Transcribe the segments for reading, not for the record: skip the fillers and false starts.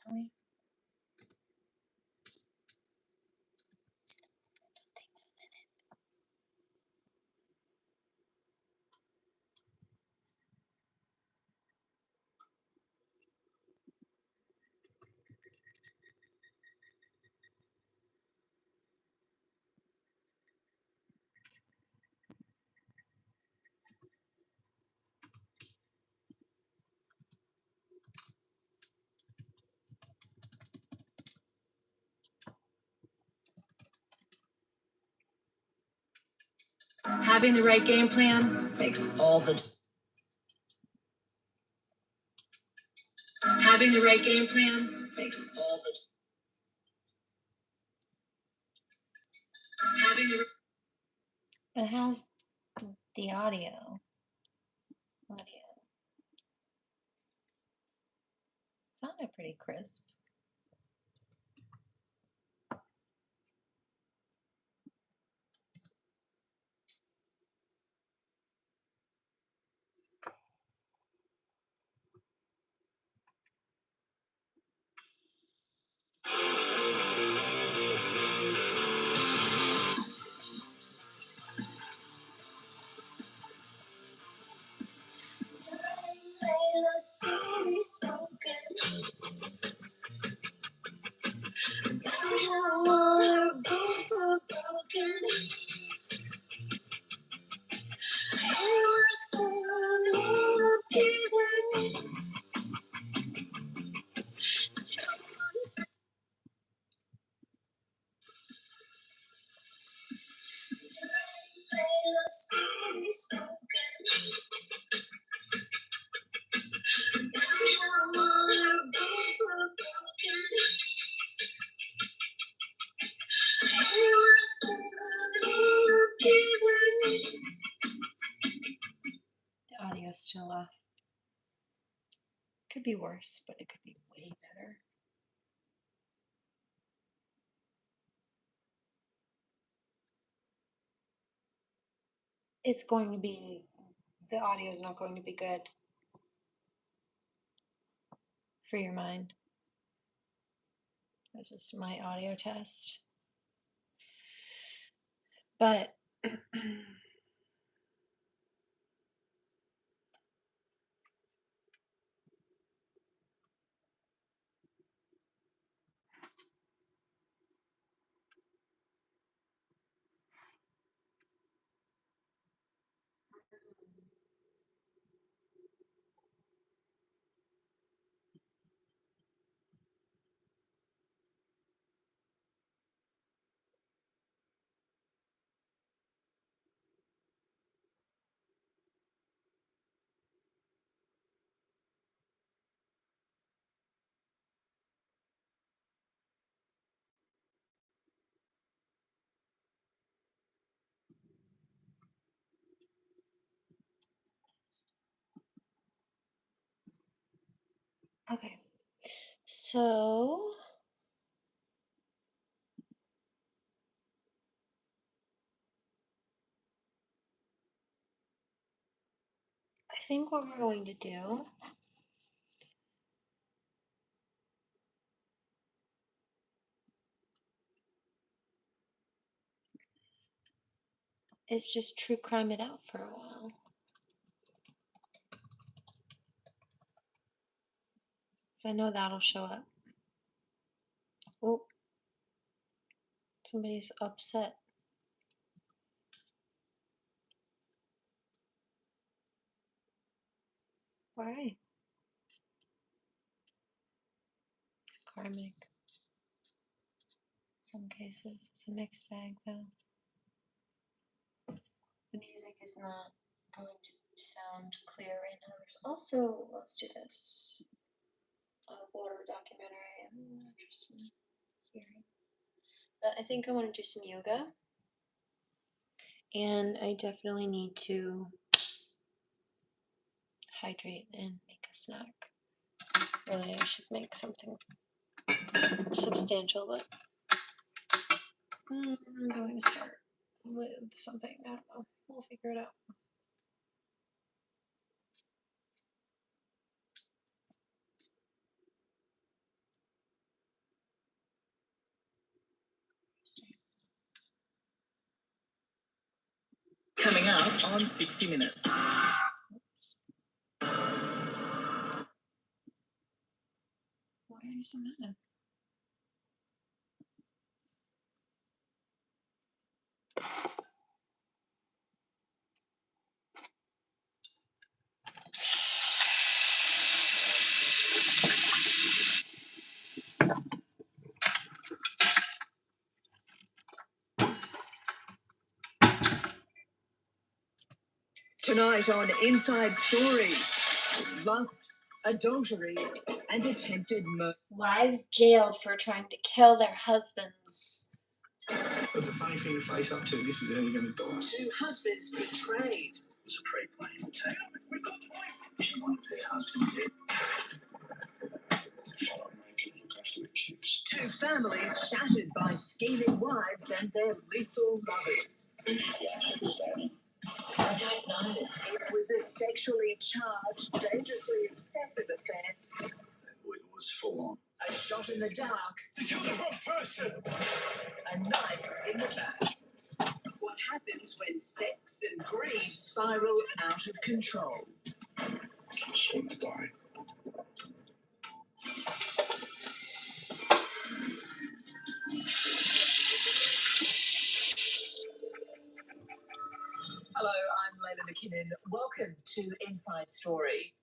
shall we? Takes a minute. Having the right game plan makes all the Having the right game plan makes all the Having the It has the audio. Sounded pretty crisp. The audio is still off. Could be worse, but it could be way better. It's going to be, the audio is not going to be good for your mind. That's just my audio test. But okay, so I think what we're going to do is just true crime it out for a while. So I know that'll show up. Oh, somebody's upset. Why? Karmic. Some cases. It's a mixed bag though. The music is not going to sound clear right now. There's also, let's do this, a water documentary. I'm interested in hearing. But I think I want to do some yoga. And I definitely need to hydrate and make a snack. Really, I should make something substantial, but I'm going to start with something. I don't know. We'll figure it out. up on 60 Minutes. Why are you so mad? Tonight on Inside Story, lust, adultery, and attempted murder. Wives jailed for trying to kill their husbands. It's a funny thing to face up to. This is how you're going to die. 2 husbands betrayed. It's a pre-planned attack. We've got twice. She wanted their husband dead. Follow me, could look after the kids. 2 families shattered by scheming wives and their lethal lovers. I don't know. It was a sexually charged, dangerously obsessive affair. It was full on. A shot in the dark. You killed the wrong person. A knife in the back. What happens when sex and greed spiral out of control? I just want to die. Hello, I'm Layla McKinnon. Welcome to Inside Story.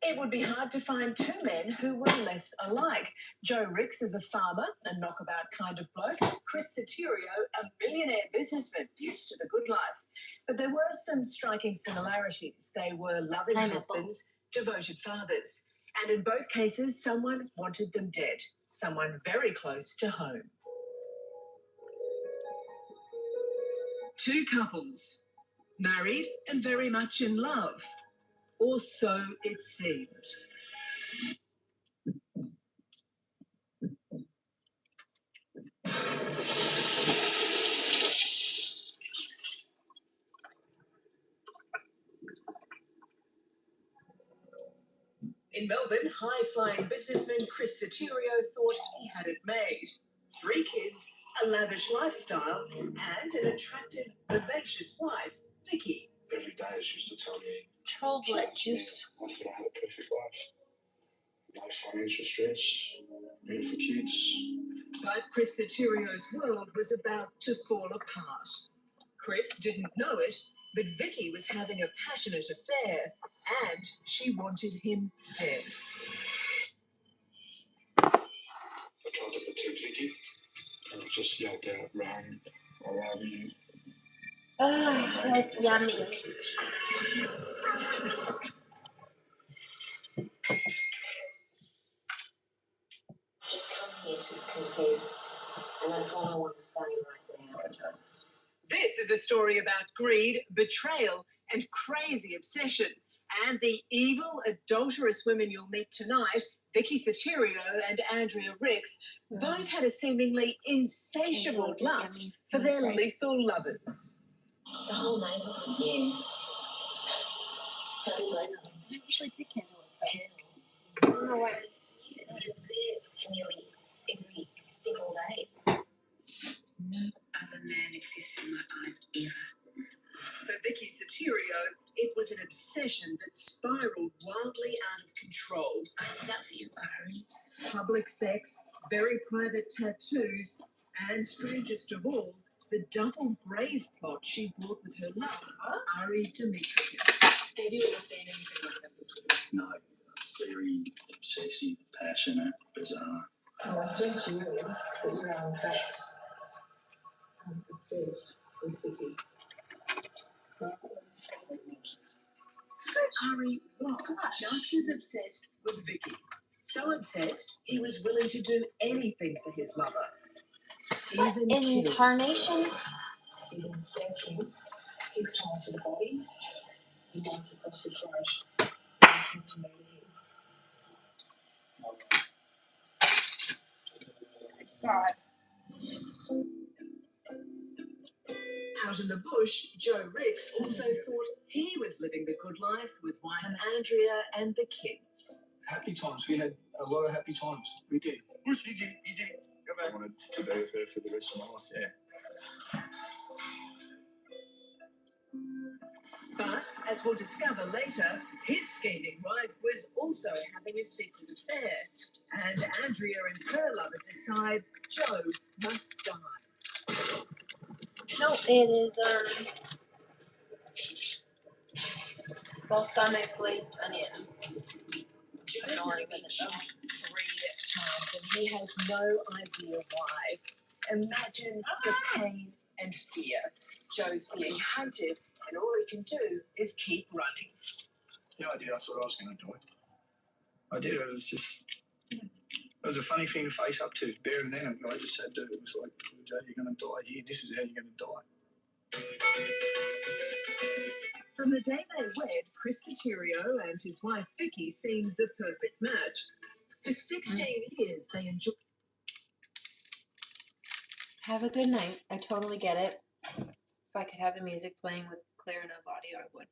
It would be hard to find 2 men who were less alike. Joe Ricks is a farmer, a knockabout kind of bloke. Chris Satio, a millionaire businessman used to the good life. But there were some striking similarities. They were loving husbands, devoted fathers. And in both cases, someone wanted them dead. Someone very close to home. 2 couples, married and very much in love. Or so it seemed. In Melbourne, high-flying businessman Chris Satio thought he had it made. 3 kids, a lavish lifestyle, and an attractive, vivacious wife, Vicky. Every day she used to tell me. Troll blood juice. I thought I had a perfect life. No financial stress, beautiful kids. But Chris Satio's world was about to fall apart. Chris didn't know it, but Vicky was having a passionate affair, and she wanted him dead. I tried to protect Vicky. I just yelled out, "Run, I love you." Oh, that's yummy. Just come here to confess, and that's what I want to say right now. Okay. This is a story about greed, betrayal, and crazy obsession. And the evil, adulterous women you'll meet tonight, Vicky Satio and Andrea Ricks, both had a seemingly insatiable lust for their lethal lovers. The whole neighbourhood, yeah. How do they know? Usually pick him. Oh, right. Yeah, he was there nearly every single day. No other man exists in my eyes ever. For Vicky Satio, it was an obsession that spiraled wildly out of control. I love you, Ari. Public sex, very private tattoos, and strangest of all, the double grave plot she brought with her lover, Ari Dimitrius. Have you ever seen anything like that before? No, very obsessive, passionate, bizarre. Oh, it's just you, but you're in fact obsessed with Vicky. Ari was just as obsessed with Vicky. So obsessed, he was willing to do anything for his lover. What Even kill. incarnation? He then stabbed him 6 times to the body and once across the throat and attempted to murder him. God. Out in the bush, Joe Ricks also thought he was living the good life with wife Andrea and the kids. Happy times. We had a lot of happy times. We did. Bush, you did. Go back. I wanted to be with her for the rest of my life, yeah. But, as we'll discover later, his scheming wife was also having a secret affair. And Andrea and her lover decide Joe must die. No, it is balsamic glazed onion. Joe's only been shot 3 times and he has no idea why. Imagine the pain and fear. Joe's being hunted and all he can do is keep running. The idea I thought I was going to die. I did. It was just. It was a funny thing to face up to. There and then, I just had to. It was like, Joe, you're going to die here. This is how you're going to die. From the day they wed, Chris Satio and his wife Vicky seemed the perfect match. For 16 years, they enjoyed. Have a good night. I totally get it. If I could have the music playing with clear enough audio, I would.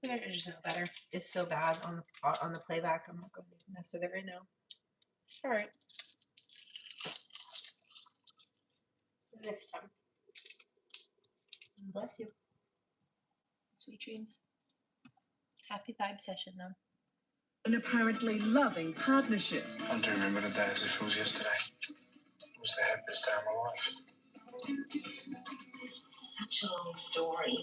But I just know better. It's so bad on the playback. I'm not going to mess with it right now. All right. Next time. Bless you. Sweet dreams. Happy vibe session, though. An apparently loving partnership. I do remember the day as if it was yesterday. It was the happiest day of my life. Such a long story.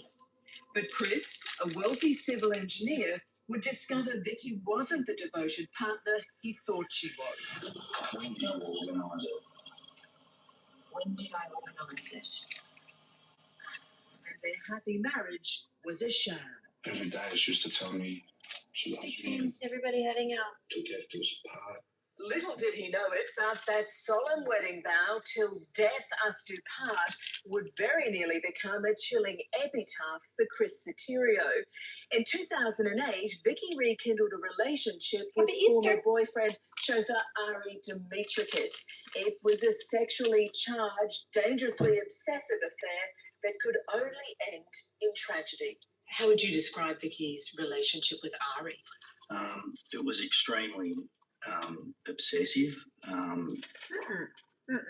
But Chris, a wealthy civil engineer, would discover Vicky wasn't the devoted partner he thought she was. When did you organise it? When did I organise it? And their happy marriage was a sham. Every day it's just to tell me she loves Sweet me. dreams, everybody heading out. Till death do us apart. Little did he know it, but that solemn wedding vow, till death us do part, would very nearly become a chilling epitaph for Chris Satio. In 2008, Vicky rekindled a relationship with former boyfriend chauffeur Ari Dimitrakis. It was a sexually charged, dangerously obsessive affair that could only end in tragedy. How would you describe Vicky's relationship with Ari? It was extremely obsessive.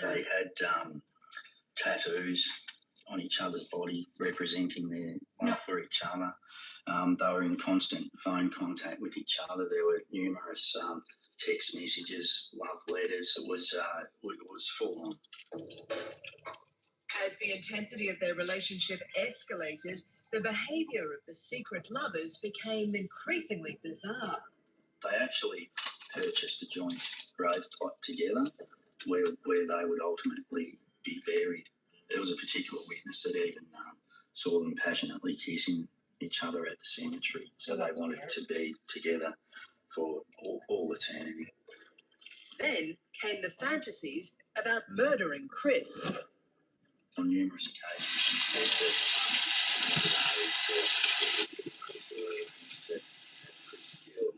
They had tattoos on each other's body representing their love for each other. They were in constant phone contact with each other. There were numerous text messages, love letters. It was full on. As the intensity of their relationship escalated, the behaviour of the secret lovers became increasingly bizarre. They actually purchased a joint grave plot together where they would ultimately be buried. There was a particular witness that even saw them passionately kissing each other at the cemetery. So they wanted to be together for all eternity. Then came the fantasies about murdering Chris. On numerous occasions, she said that Chris killed.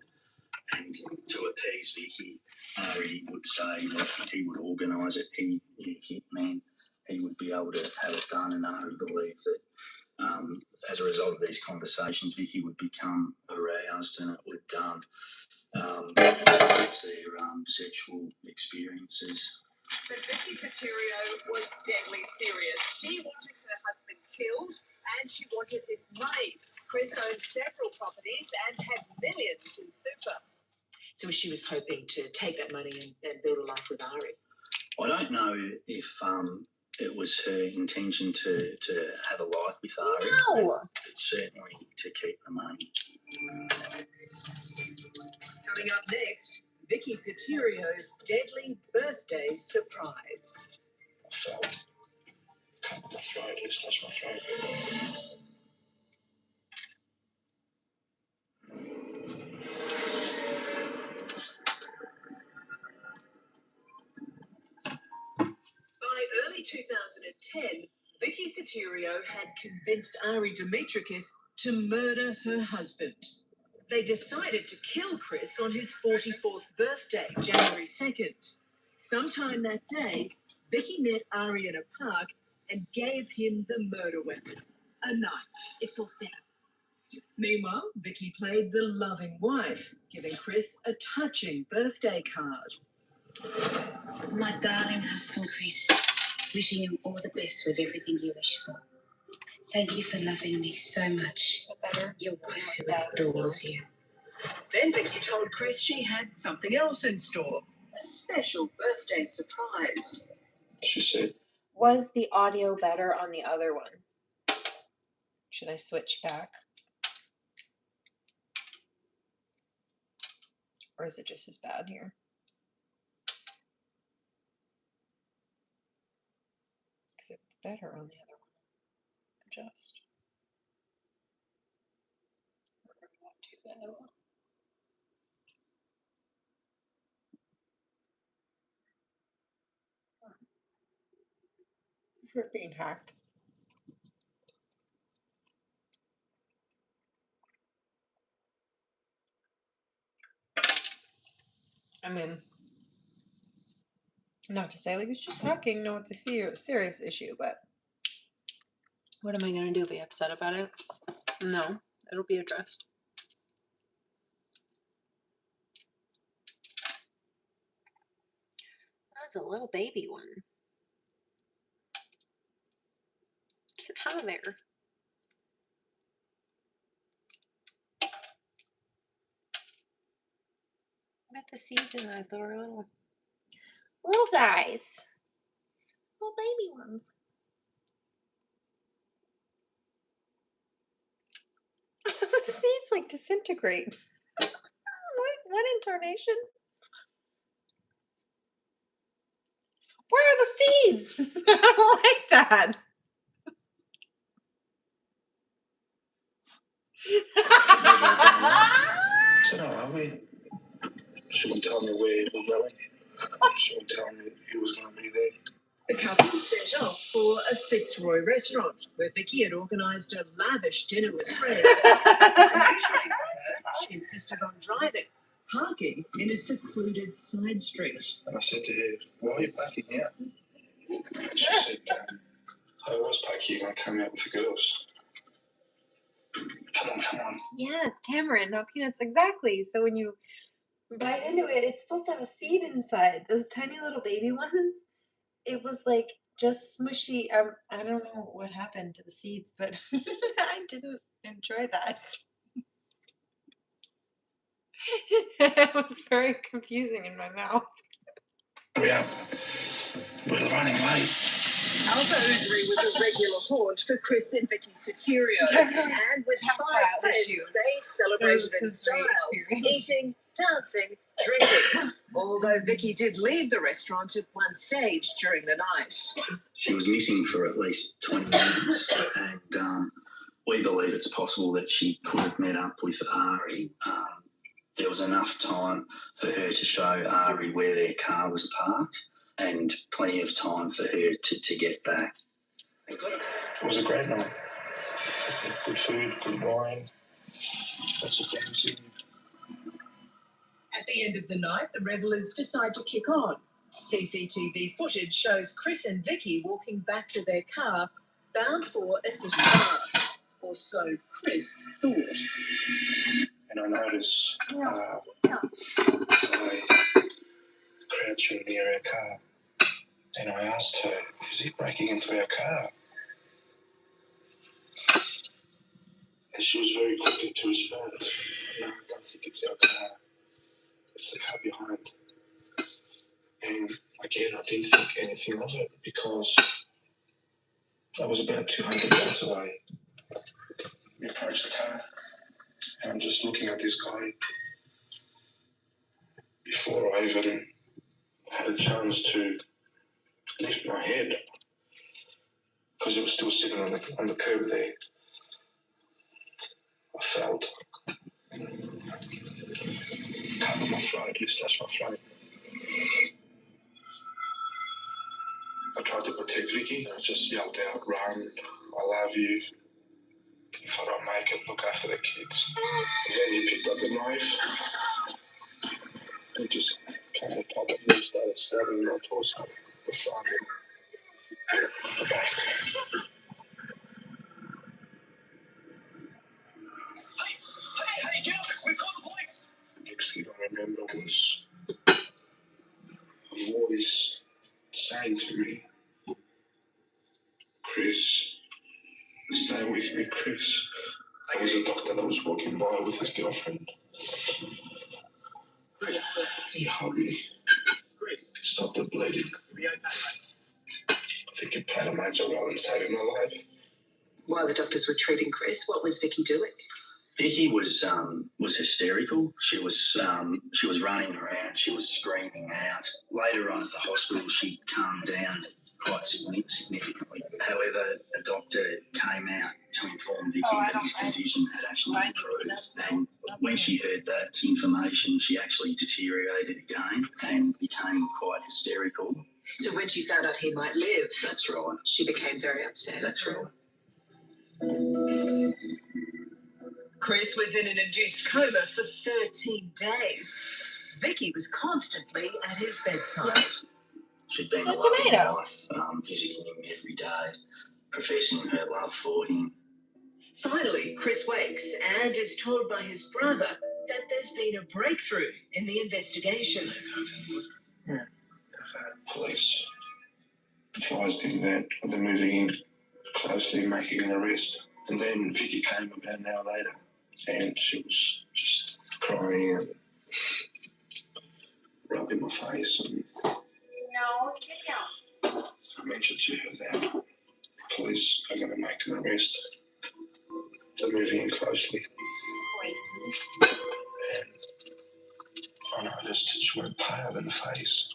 And to appease Vicky, Ari would say that he would organise it. He hitman. He would be able to have it done, and Ari believed that as a result of these conversations, Vicky would become aroused, and it would influence their sexual experiences. But Vicky Satio was deadly serious. She wanted her husband killed and she wanted his money. Chris owned several properties and had millions in super. So she was hoping to take that money and build a life with Ari. I don't know if it was her intention to have a life with Ari. No! But certainly to keep the money. Coming up next, Vicky Satirio's deadly birthday surprise. So, cut my throat, let's touch my throat. By early 2010, Vicky Satio had convinced Ari Dimitrakis to murder her husband. They decided to kill Chris on his 44th birthday, January 2nd. Sometime that day, Vicky met Ari in a park and gave him the murder weapon, a knife. It's all set up. Meanwhile, Vicky played the loving wife, giving Chris a touching birthday card. My darling husband, Chris, wishing you all the best with everything you wish for. Thank you for loving me so much. Better. Your wife who adores you. Then Vicky told Chris she had something else in store. A special birthday surprise. She said, Was the audio better on the other one? Should I switch back? Or is it just as bad here? Because it's better on the other one. Adjust. Not too bad. For being hacked. I mean, not to say like it's just hacking. No, it's a serious issue, but what am I gonna do? Be upset about it? No, it'll be addressed. That's a little baby one. Get out of there. Bet the seeds in those little guys. Little baby ones. The seeds like disintegrate. What incarnation? Where are the seeds? I don't like that. so no, are we? She wouldn't tell me where we're going. She wouldn't tell me who was going to be there. The couple set off for a Fitzroy restaurant where Vicky had organised a lavish dinner with friends. Unusually for her, she insisted on driving, parking in a secluded side street. And I said to her, why are you parking here? And she said, I was parking when I came out with the girls. Come on. Yeah, it's tamarind, not peanuts. Exactly. So when you bite into it, it's supposed to have a seed inside. Those tiny little baby ones. It was like just smushy. I don't know what happened to the seeds, but I didn't enjoy that. It was very confusing in my mouth. We're running late. Alpha Oogry was a regular haunt for Chris and Vicky Satio. And with 5 friends, they celebrated in style, eating, dancing, drinking. Although Vicky did leave the restaurant at one stage during the night. She was missing for at least 20 minutes, and we believe it's possible that she could have met up with Ari. There was enough time for her to show Ari where their car was parked and plenty of time for her to get back. It was a great night. Good food, good wine, lots of dancing. At the end of the night, the revellers decide to kick on. CCTV footage shows Chris and Vicky walking back to their car, bound for a city bar. Or so Chris thought. And I noticed a guy crouching near our car. And I asked her, is he breaking into our car? And she was very quick to respond, no, I don't think it's our car. It's the car behind. And again, I didn't think anything of it because I was about 200 yards away. We approached the car, and I'm just looking at this guy before I even had a chance to lift my head because it was still sitting on the curb there. I felt cut on my throat, he slashed my throat. I tried to protect Vicky. I just yelled out, run, I love you. If I don't make it, look after the kids. And then he picked up the knife and just came on top of me and started stabbing my torso, the front and the back. Hey, get up! We call the police! The next thing I remember was a voice saying to me, Chris, stay away Chris. I was a doctor that was walking by with his girlfriend. He hugged me. Stop the bleeding. I think it played a major role in saving my life. While the doctors were treating Chris, what was Vicky doing? Vicky was hysterical. She was running around. She was screaming out. Later on at the hospital, she calmed down quite significantly. However, a doctor came out to inform Vicky that his condition had actually improved. And when she heard that information, she actually deteriorated again and became quite hysterical. So when she found out he might live, That's right. she became very upset. That's right. Chris was in an induced coma for 13 days. Vicky was constantly at his bedside. She'd been It's a loving tomato. life, visiting him every day, professing her love for him. Finally, Chris wakes and is told by his brother that there's been a breakthrough in the investigation. Police advised him that they're moving in closely, making an arrest. And then Vicky came about an hour later, and she was just crying and rubbing my face. And I mentioned to her that police are going to make an arrest. They're moving in closely. And I noticed that she went pale in the face.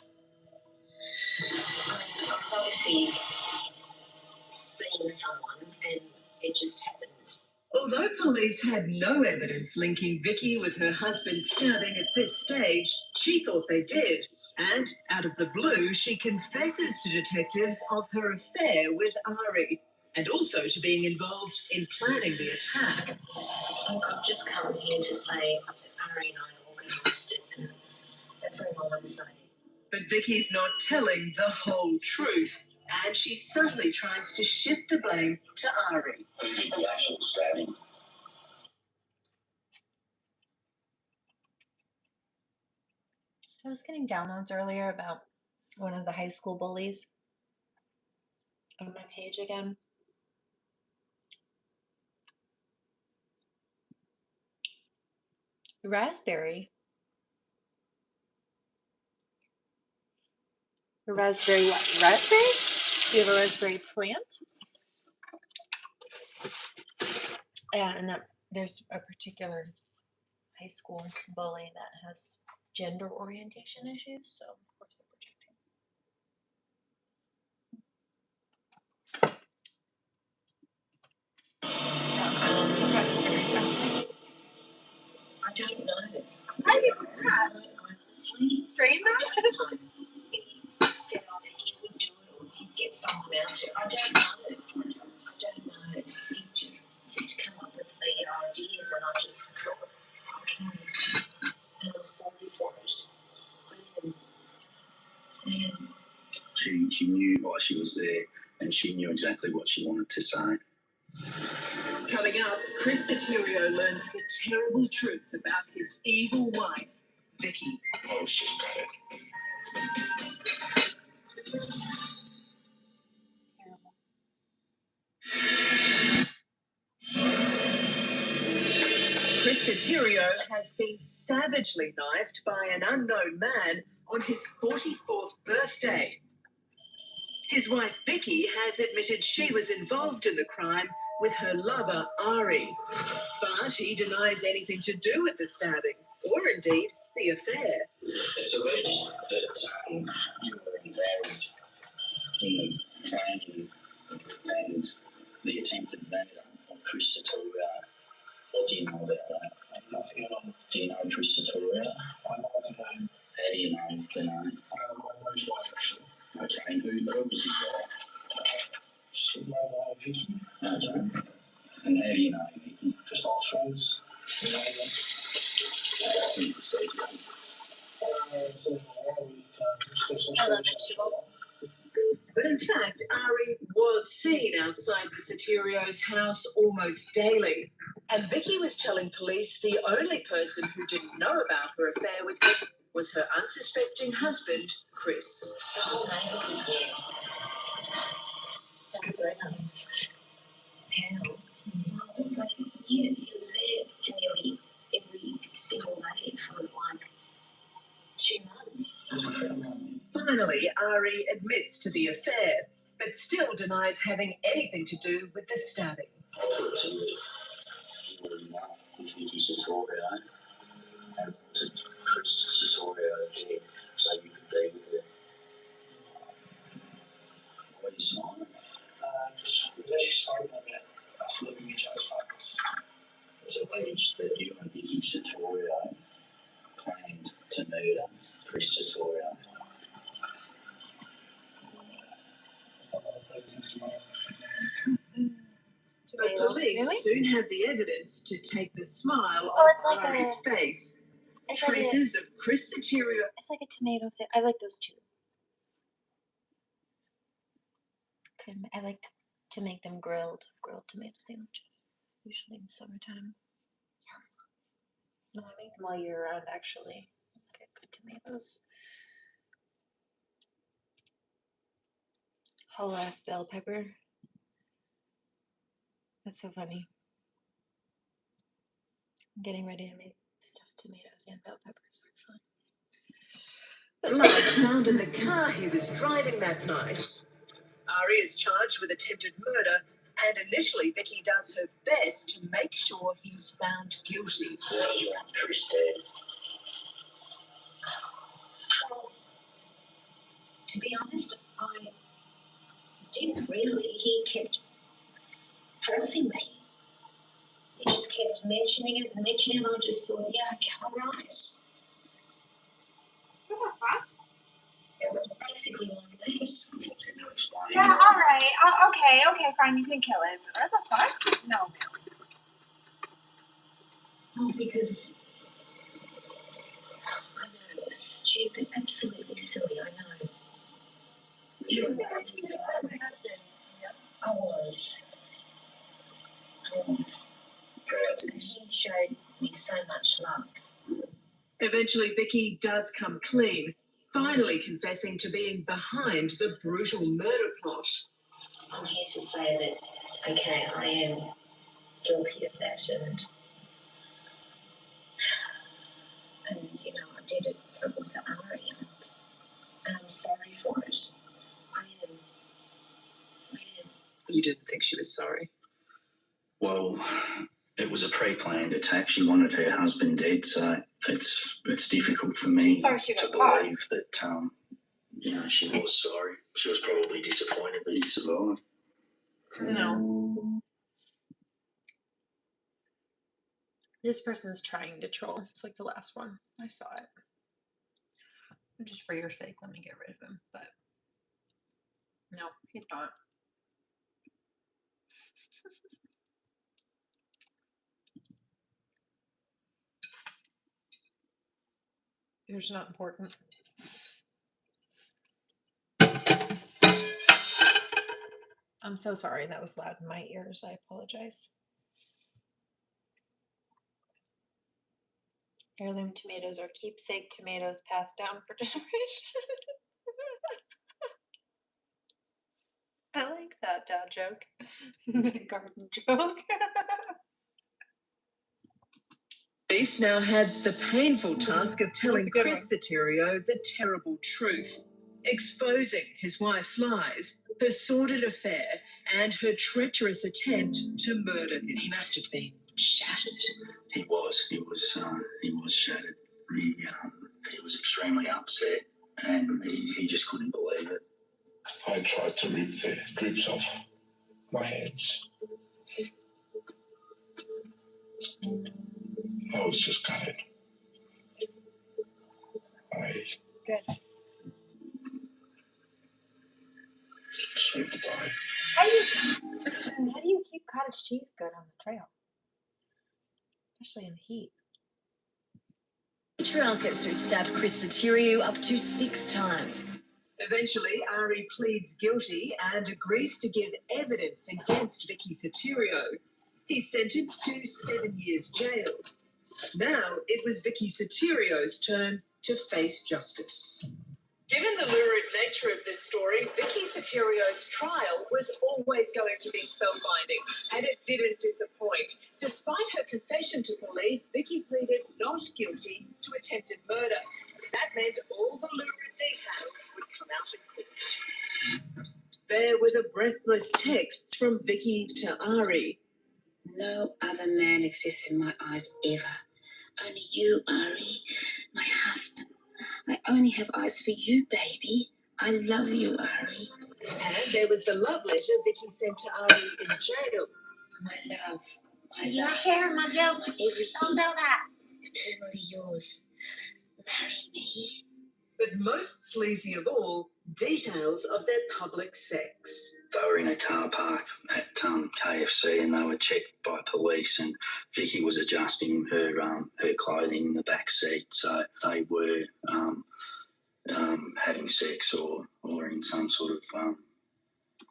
I was obviously seeing someone and it just happened. Although police had no evidence linking Vicky with her husband's stabbing at this stage, she thought they did. And out of the blue, she confesses to detectives of her affair with Ari and also to being involved in planning the attack. I've just come here to say that Ari and I organised it, and that's all I want to say. But Vicky's not telling the whole truth, and she subtly tries to shift the blame to Ari. Who did the actual stabbing? I was getting downloads earlier about one of the high school bullies on my page again. Raspberry. A raspberry what? Raspberry? Do you have a raspberry plant? And there's a particular high school bully that has gender orientation issues, so of course they're projecting. Raspberry fascinating. I don't know. I get that. Honestly, Strain that? he said either he would do it or he'd get someone else to. I don't know. I don't know. He just used to come up with the ideas, and I just thought, okay, and I'm sorry for it. She knew why she was there, and she knew exactly what she wanted to say. Coming up, Chris Satio learns the terrible truth about his evil wife, Vicky. I was just gutted. Chris Satio has been savagely knifed by an unknown man on his 44th birthday. His wife, Vicky, has admitted she was involved in the crime with her lover, Ari. But he denies anything to do with the stabbing, or indeed the affair. It's alleged that you were involved in the planning and the attempted murder of Chris Satio. What do you know about that? Nothing at all. Do you know Chris Satio? I know the name. How do you know the name? I know his wife, actually. Okay, and who was his wife? Just know that Vicky. Okay. And how do you know Vicky? Just old friends. That's interesting. I love vegetables. But in fact, Ari was seen outside the Satirio's house almost daily. And Vicky was telling police the only person who didn't know about her affair with him was her unsuspecting husband, Chris. The whole neighbourhood knew. And how? Yeah, he was there nearly every single day for like 2 months. Finally, Ari admits to the affair, but still denies having anything to do with the stabbing. I put it to you, you wouldn't know if Vicky Satio and to Chris Satio again, so you could be with her. Why are you smiling? Because we actually spoken about us living each other's focus. It's alleged that you and Vicky Satio planned to murder Chris Satio. The police soon have the evidence to take the smile it's off like Ari's face. It's like Traces of Chris Satio. It's like a tomato sandwich. I like those two. I like to make them grilled tomato sandwiches, usually in summertime. No, I make them all year round, actually. Get good tomatoes. Whole ass bell pepper. That's so funny. I'm getting ready to make stuffed tomatoes and bell peppers are fun. Blood found in the car he was driving that night. Ari is charged with attempted murder, and initially Vicky does her best to make sure he's found guilty. Why do you want Chris dead? Well, to be honest, I didn't really. He kept forcing me. He just kept mentioning it and mentioning it. I just thought, yeah, okay, all right. It was basically like that. Yeah, all right. Okay, fine. You can kill him. What the fuck? No. Oh, because I know it was stupid, absolutely silly. I know. You said you could have my husband. Yep. I was. And he showed me so much love. Eventually, Vicky does come clean, finally confessing to being behind the brutal murder plot. I'm here to say that, okay, I am guilty of that, and you know, I did it with the Ari, and I'm sorry for it. I am. You didn't think she was sorry? Well, it was a pre-planned attack. She wanted her husband dead, so it's difficult for me to believe that you know, she was sorry. She was probably disappointed that he survived. No. This person's trying to troll. It's like the last one. I saw it. Just for your sake, let me get rid of him. But no, he's not. Yours not important. I'm so sorry. That was loud in my ears. I apologize. Heirloom tomatoes are keepsake tomatoes passed down for generations. I like that dad joke. The garden joke. Police now had the painful task of telling Chris Satio the terrible truth, exposing his wife's lies, her sordid affair, and her treacherous attempt to murder him. He must have been shattered. He was shattered. He was extremely upset, and he just couldn't believe it. I tried to rip the drips off my hands. I was just gutted. Good. Just wanted to die. How do you keep cottage cheese good on the trail? Especially in the heat. Patriarchus who stabbed Chris Satio up to 6 times. Eventually, Ari pleads guilty and agrees to give evidence against Vicky Satio. He's sentenced to 7 years jail. Now it was Vicky Satirio's turn to face justice. Given the lurid nature of this story, Vicky Satirio's trial was always going to be spellbinding, and it didn't disappoint. Despite her confession to police, Vicky pleaded not guilty to attempted murder. That meant all the lurid details would come out in court. There were the breathless texts from Vicky to Ari. No other man exists in my eyes ever. Only you, Ari, my husband. I only have eyes for you, baby. I love you, Ari. And there was the love letter Vicky sent to Ari in jail. My love. My Your love. hair, my joke. My everything. Don't know that. Eternally yours. Marry me. But most sleazy of all, details of their public sex. They were in a car park at KFC and they were checked by police, and Vicky was adjusting her clothing in the back seat, so they were having sex or in some sort of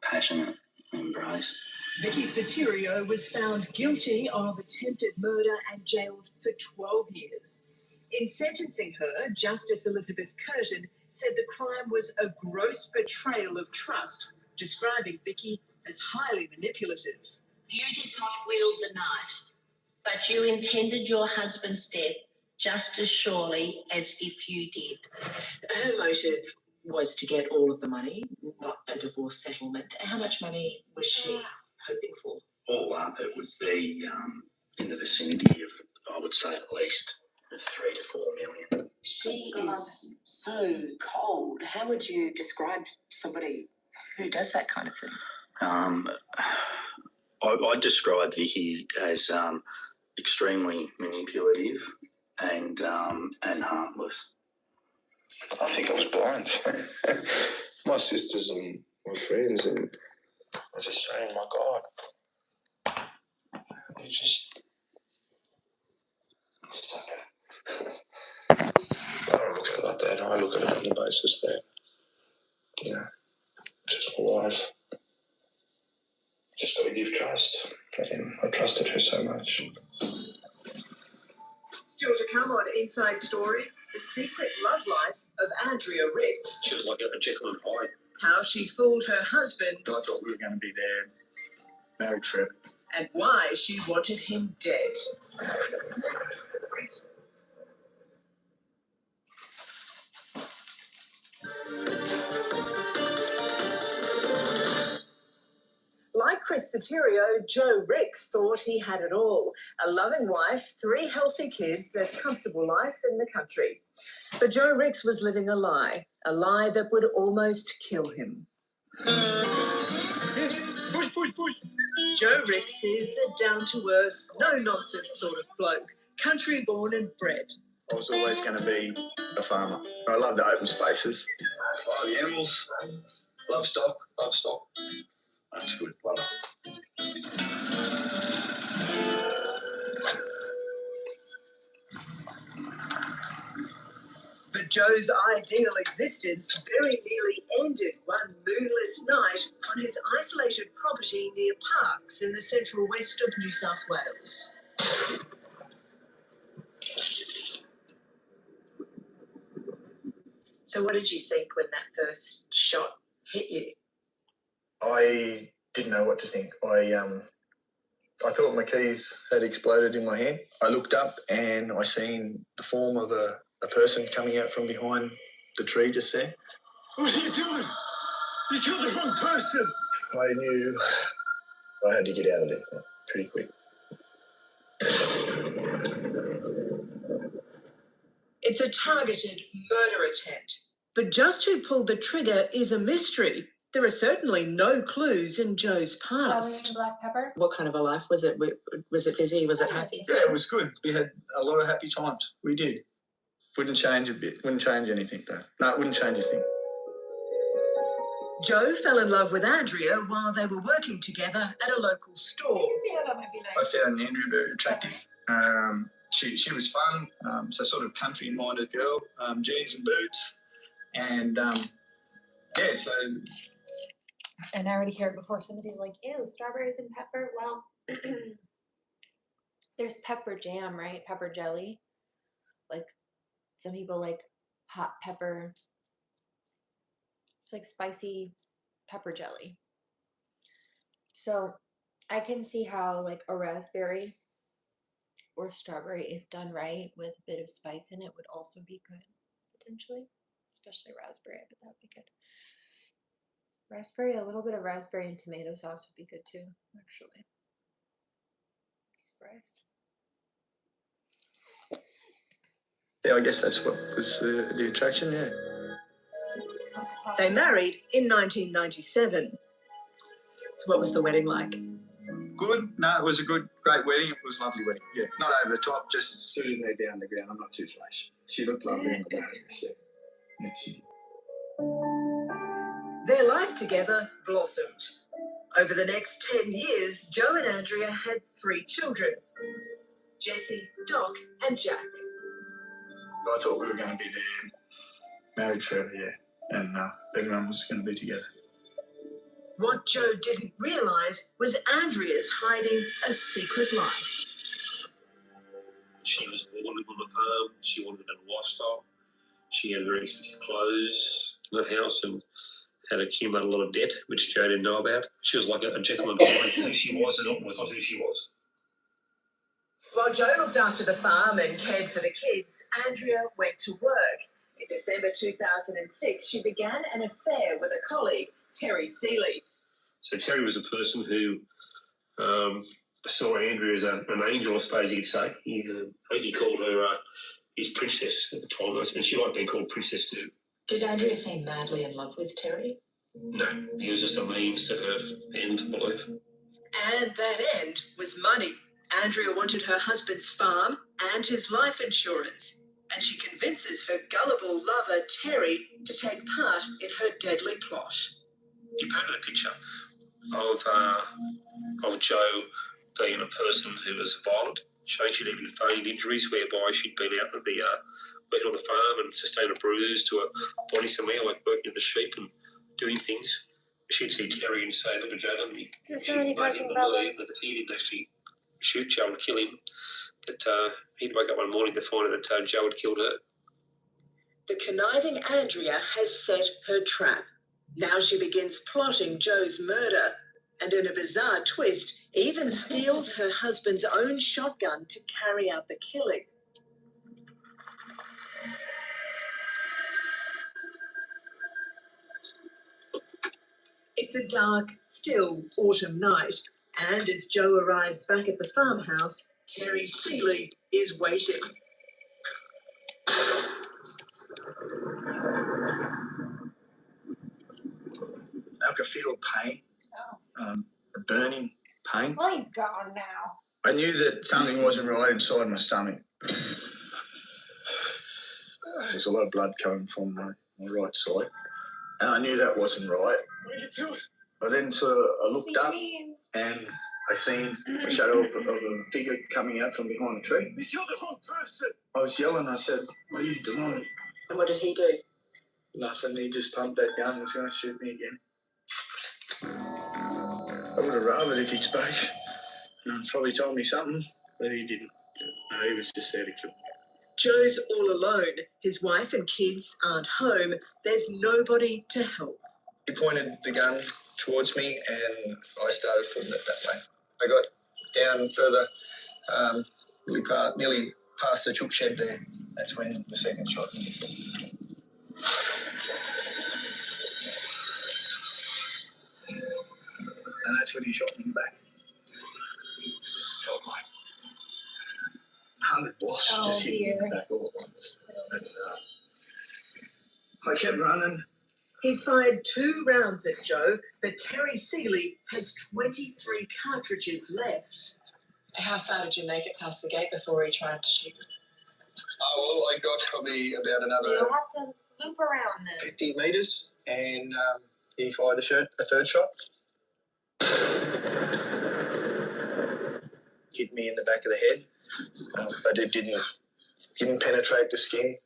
passionate embrace. Vicky Satirio was found guilty of attempted murder and jailed for 12 years. In sentencing her, Justice Elizabeth Curtin said the crime was a gross betrayal of trust, describing Vicky as highly manipulative. You did not wield the knife, but you intended your husband's death just as surely as if you did. Her motive was to get all of the money, not a divorce settlement. How much money was she hoping for? All up, it would be in the vicinity of, I would say, at least 3 to 4 million. She is so cold. How would you describe somebody who does that kind of thing? I describe Vicky as extremely manipulative and heartless. I think I was blind. My sisters and my friends, and I was just saying, my God, you just sucker. I don't look at it like that. I look at it on the basis that, you know, just my wife. Just got to give trust. I trusted her so much. Still to come on Inside Story, the secret love life of Andrea Ricks. She was like a Jekyll and Hyde. How she fooled her husband. I thought we were going to be there, married forever. And why she wanted him dead. Like Chris Satirio, Joe Ricks thought he had it all. A loving wife, 3 healthy kids, a comfortable life in the country. But Joe Ricks was living a lie that would almost kill him. Push. Joe Ricks is a down-to-earth, no-nonsense sort of bloke, country-born and bred. I was always going to be a farmer. I love the open spaces. Love the animals. Love stock. That's good. Love it. But Joe's ideal existence very nearly ended one moonless night on his isolated property near Parkes in the central west of New South Wales. So what did you think when that first shot hit you? I didn't know what to think. I thought my keys had exploded in my hand. I looked up and I seen the form of a person coming out from behind the tree just there. What are you doing? You killed the wrong person. I knew I had to get out of there pretty quick. It's a targeted murder attempt. But just who pulled the trigger is a mystery. There are certainly no clues in Joe's past. Black pepper. What kind of a life was it? Was it busy? Was it happy? Yeah, it was good. We had a lot of happy times. We did. Wouldn't change a bit. Wouldn't change anything, though. No, it wouldn't change a thing. Joe fell in love with Andrea while they were working together at a local store. See how that might be nice. I found Andrea very attractive. She was fun, so sort of country-minded girl, jeans and boots. And, yeah, so... And I already hear it before somebody's like, ew, strawberries and pepper. Well, there's pepper jam, right? Pepper jelly. Like, some people like hot pepper It's like spicy pepper jelly. So I can see how like a raspberry or strawberry, if done right with a bit of spice in it, would also be good, potentially. Especially raspberry, but that would be good. Raspberry, a little bit of raspberry and tomato sauce would be good too, actually. Be surprised. Yeah, I guess that's what was the attraction, yeah. They married in 1997. So what was the wedding like? Good. No, it was a great wedding. It was a lovely wedding. Yeah, not over the top, just sitting there down the ground. I'm not too flash. She looked lovely in the marriage. Yeah, she did. Their life together blossomed. Over the next 10 years, Joe and Andrea had 3 children, Jesse, Doc and Jack. I thought we were going to be there, married forever, yeah, and everyone was going to be together. What Joe didn't realise was Andrea's hiding a secret life. She was born on the farm. She wanted a better lifestyle. She had very expensive clothes in the house and had accumulated a lot of debt, which Joe didn't know about. She was like a Jekyll and Hyde. Who she was and was not who she was. While Joe looked after the farm and cared for the kids, Andrea went to work. In December 2006, she began an affair with a colleague, Terry Seeley. So Terry was a person who saw Andrea as an angel, I suppose you could say. I think he called her his princess at the time, and she liked being called princess too. Did Andrea seem madly in love with Terry? No, he was just a means to her end, I believe. And that end was money. Andrea wanted her husband's farm and his life insurance, and she convinces her gullible lover, Terry, to take part in her deadly plot. He painted a picture of Joe being a person who was violent, showing she'd even feigned injuries whereby she'd been out of the working on the farm and sustained a bruise to a body somewhere, like working with the sheep and doing things. She'd see Terry and say, "Look at Joe, didn't he?" She'd made him believe that if he didn't actually shoot Joe and kill him, that he'd wake up one morning to find out that Joe had killed her. The conniving Andrea has set her trap. Now she begins plotting Joe's murder, and in a bizarre twist, even steals her husband's own shotgun to carry out the killing. It's a dark, still autumn night, and as Joe arrives back at the farmhouse, Terry Seeley is waiting. I could feel pain, a burning pain. Well, he's gone now. I knew that something wasn't right inside my stomach. There's a lot of blood coming from my right side, and I knew that wasn't right. What did you do? But then I looked up and I seen a shadow of a figure coming out from behind a tree. You killed the wrong person. I was yelling. I said, "What are you doing?" And what did he do? Nothing. He just pumped that gun and was going to shoot me again. I would have rather if he'd spoke. Probably told me something, but he didn't. No, he was just there to kill me. Joe's all alone. His wife and kids aren't home. There's nobody to help. He pointed the gun towards me and I started footing it that way. I got down further, nearly past the chook shed there. That's when the second shot. And that's when he shot me in the back. It just felt like 100 wasps just hit me in the back all at once. And, I kept running. He's fired 2 rounds at Joe, but Terry Seeley has 23 cartridges left. How far did you make it past the gate before he tried to shoot you? Oh, well, I got probably about another You'll have to loop around this. 50 metres, and he fired a third shot. Hit me in the back of the head, but it didn't penetrate the skin.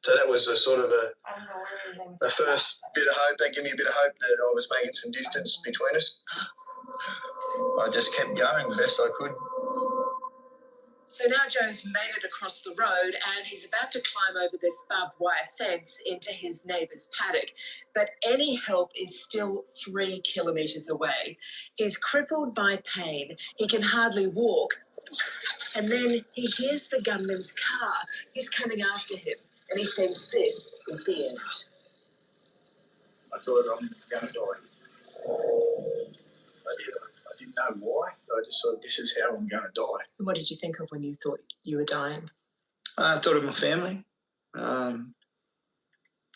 So that was a sort of a first bit of hope. That gave me a bit of hope that I was making some distance between us. I just kept going the best I could. So now Joe's made it across the road and he's about to climb over this barbed wire fence into his neighbour's paddock. But any help is still 3 kilometres away. He's crippled by pain. He can hardly walk. And then he hears the gunman's car. He's coming after him and he thinks this is the end. I thought I'm going to die. I didn't know why. I just thought this is how I'm going to die. And what did you think of when you thought you were dying? I thought of my family. Thought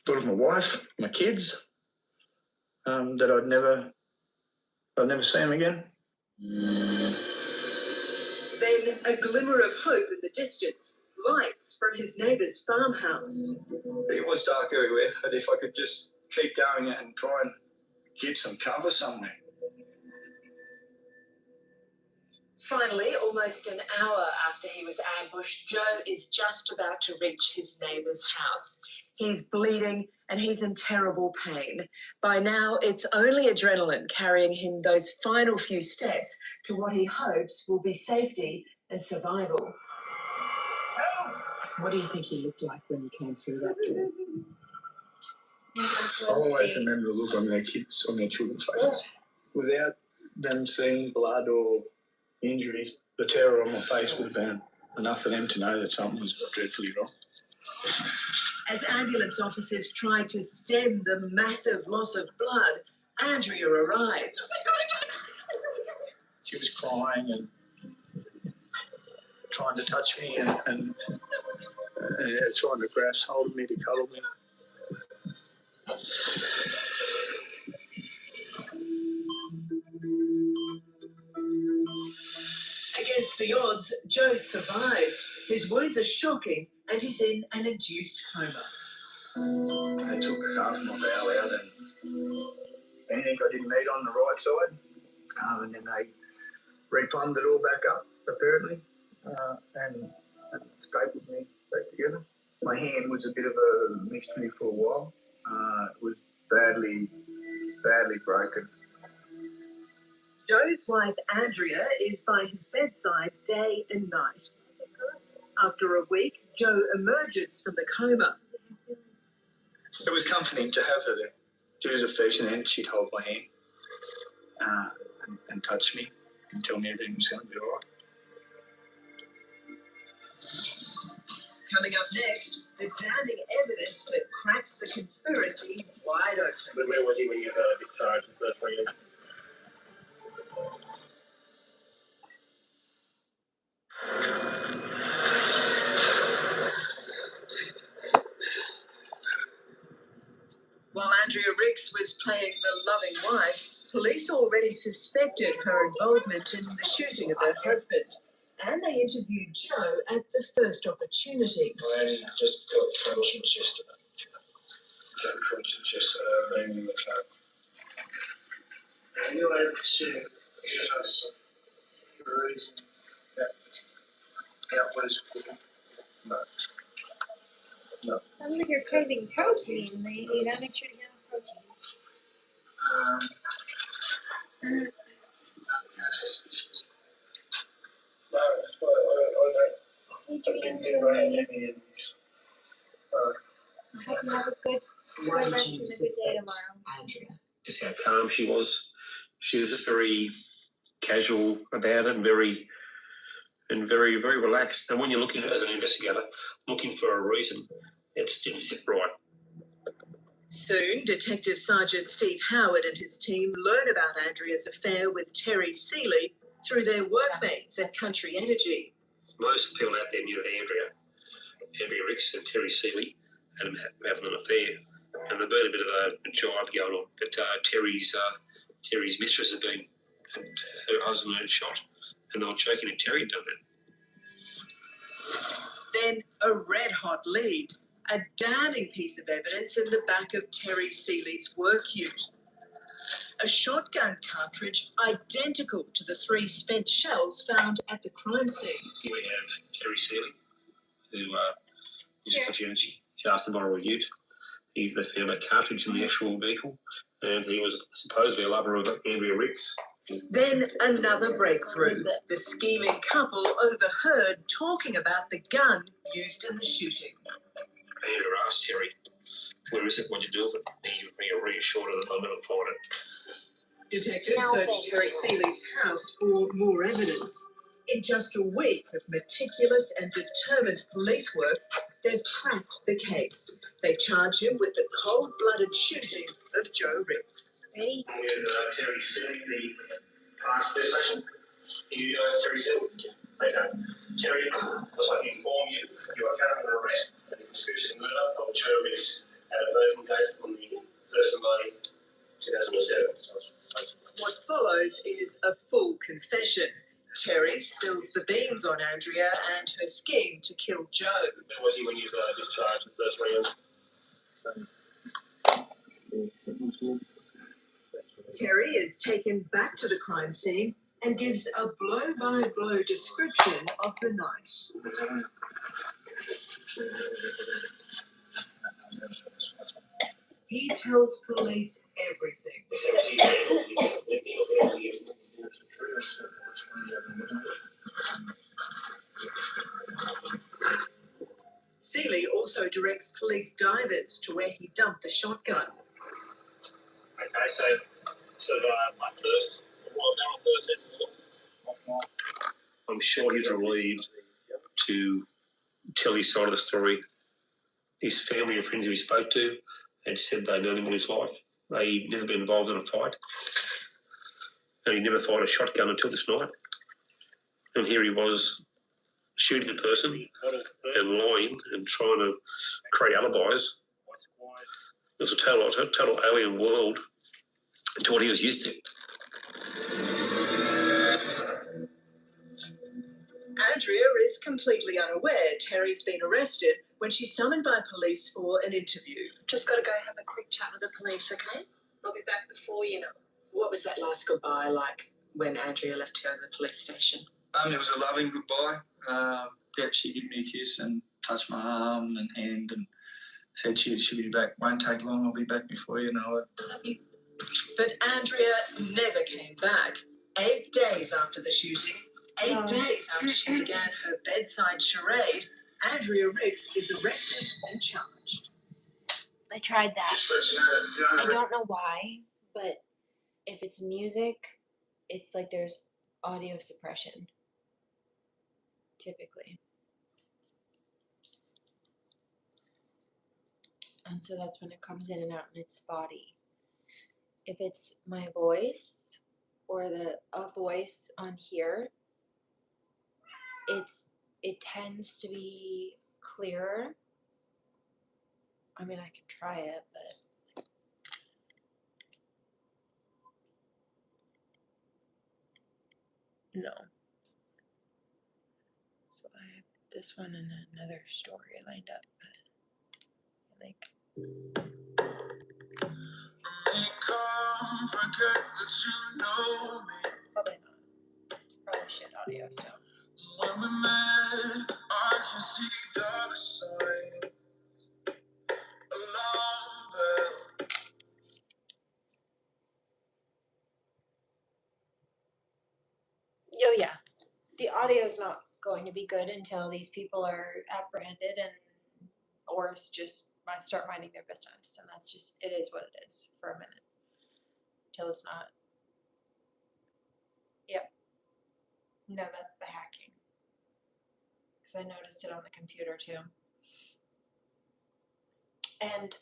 of my wife, my kids. That I'd never see them again. Then a glimmer of hope in the distance. Lights from his neighbour's farmhouse. It was dark everywhere, but if I could just keep going and try and get some cover somewhere. Finally, almost an hour after he was ambushed, Joe is just about to reach his neighbour's house. He's bleeding and he's in terrible pain. By now, it's only adrenaline carrying him those final few steps to what he hopes will be safety and survival. What do you think he looked like when you came through that door? I always remember the look on their kids, on their children's faces. Without them seeing blood or injuries, the terror on my face would have been enough for them to know that something was dreadfully wrong. As ambulance officers try to stem the massive loss of blood, Andrea arrives. She was crying and trying to touch me and trying to grasp hold of me to cuddle me. Against the odds, Joe survived. His wounds are shocking and he's in an induced coma. They took half my bowel out and anything I didn't need on the right side. And then they replumbed it all back up, apparently, and stapled me back together. My hand was a bit of a mystery for a while. It was badly broken. Joe's wife, Andrea, is by his bedside day and night. After a week, Joe emerges from the coma. It was comforting to have her there. She was affectionate and she'd hold my hand and touch me and tell me everything was going to be all right. Coming up next, the damning evidence that cracks the conspiracy wide open. But where was he when you discharged the first weekend? While Andrea Ricks was playing the loving wife, police already suspected her involvement in the shooting of her husband. And they interviewed Joe at the first opportunity. I only just got conscience yesterday. Being in the club. Are you able to give us the reason that was no. No. Sounds like you're craving protein. You gotta make sure to get protein. Nothing suspicious. No, I don't. Sweet I didn't dreams, get around Lily. any of this. I hope you have a good rest and a good day tomorrow. Andrea. Just how calm she was. She was just very casual about it and very, very relaxed. And when you're looking as an investigator, looking for a reason, it just didn't sit right. Soon, Detective Sergeant Steve Howard and his team learn about Andrea's affair with Terry Seeley through their workmates at Country Energy. Most people out there knew that Andrea Ricks and Terry Seeley had having an affair. And there'd been a bit of a jibe going on that Terry's mistress had been, and her husband had shot, and they were joking if Terry had done that. Then a red-hot lead, a damning piece of evidence in the back of Terry Seeley's work ute. A shotgun cartridge identical to the 3 spent shells found at the crime scene. Here we have Terry Seeley, who was a Country Energy. She asked to borrow a ute. They found a cartridge in the actual vehicle, and he was supposedly a lover of Andrea Ricks. Then another breakthrough. The scheming couple overheard talking about the gun used in the shooting. I either asked Terry, where is it, what you do with it? He reassured her that they'll never find it. Detectives searched Terry Seeley's house for more evidence. In just a week of meticulous and determined police work, they've cracked the case. They charge him with the cold-blooded shooting of Joe Ricks. Ready? With Terry Seeley, the past police station. You Terry Seeley? Okay. Terry, I'd like to inform you, you are currently under arrest for the conspiracy to murder of Joe Ricks at a voting date on the 1st of May 2007. What follows is a full confession. Terry spills the beans on Andrea and her scheme to kill Joe. Where was he when you discharged the first round? Terry is taken back to the crime scene and gives a blow-by-blow description of the night. He tells police everything. Seeley also directs police divers to where he dumped the shotgun. Okay, so my first, I'm sure he's relieved to tell his side of the story. His family and friends who he spoke to had said they'd known him all his life. They'd never been involved in a fight. And he never fired a shotgun until this night. And here he was shooting a person and lying and trying to create alibis. It was a total alien world to what he was used to. Andrea is completely unaware Terry's been arrested when she's summoned by police for an interview. Just got to go have a quick chat with the police, okay? I'll be back before you know. What was that last goodbye like when Andrea left to go to the police station? It was a loving goodbye. Yep, she gave me a kiss and touched my arm and hand and said she'll be back. Won't take long, I'll be back before you know it. Love you. But Andrea never came back. 8 days after the shooting, 8 days after she began her bedside charade, Andrea Ricks is arrested and charged. I tried that. I don't know why, but if it's music, it's like there's audio suppression, typically. And so that's when it comes in and out and it's spotty. If it's my voice or a voice on here, it tends to be clearer. I mean, I could try it, but no. So I have this one and another story lined up, but like. Probably not. It's probably shit audio still. When we met, I can see dark side. Alarm bell. Oh yeah, the audio is not going to be good until these people are apprehended and or just start minding their business, and that's just, it is what it is for a minute until it's not. Yep. No, that's the hacking, because I noticed it on the computer too. And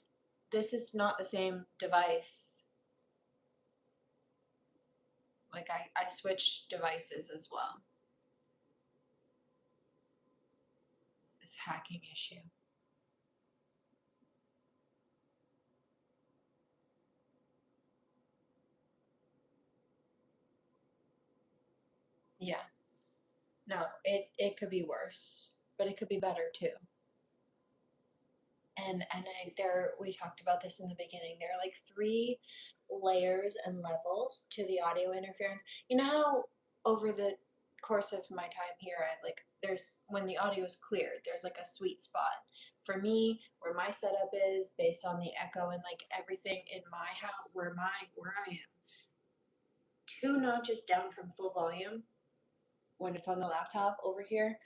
this is not the same device. Like I switched devices as well. It's this hacking issue. Yeah. No, it could be worse, but it could be better too. And we talked about this in the beginning. There are like 3 layers and levels to the audio interference. You know how over the course of my time here, there's, when the audio is cleared, there's like a sweet spot. For me, where my setup is based on the echo and like everything in my house, where I am, 2 notches down from full volume when it's on the laptop over here,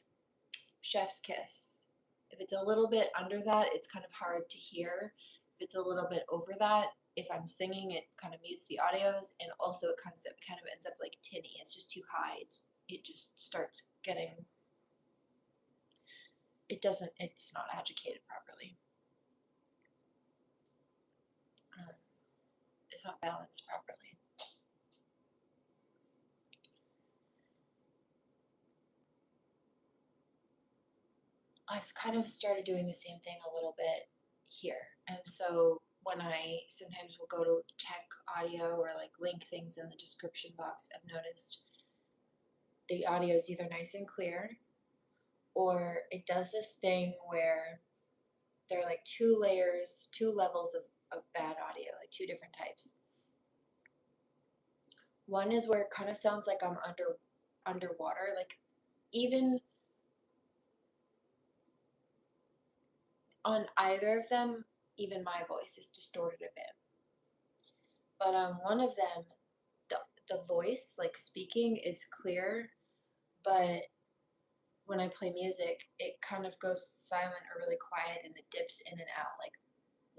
chef's kiss. If it's a little bit under that, it's kind of hard to hear. If it's a little bit over that, if I'm singing, it kind of mutes the audios, and also it kind of ends up like tinny. It's just too high. It just starts getting, it's not agitated properly. It's not balanced properly. I've kind of started doing the same thing a little bit here. And so when I sometimes will go to check audio or like link things in the description box, I've noticed the audio is either nice and clear, or it does this thing where there are like 2 levels of bad audio, like 2 different types. One is where it kind of sounds like I'm underwater, like even on either of them, even my voice is distorted a bit. But one of them, the voice, like speaking, is clear, but when I play music, it kind of goes silent or really quiet, and it dips in and out,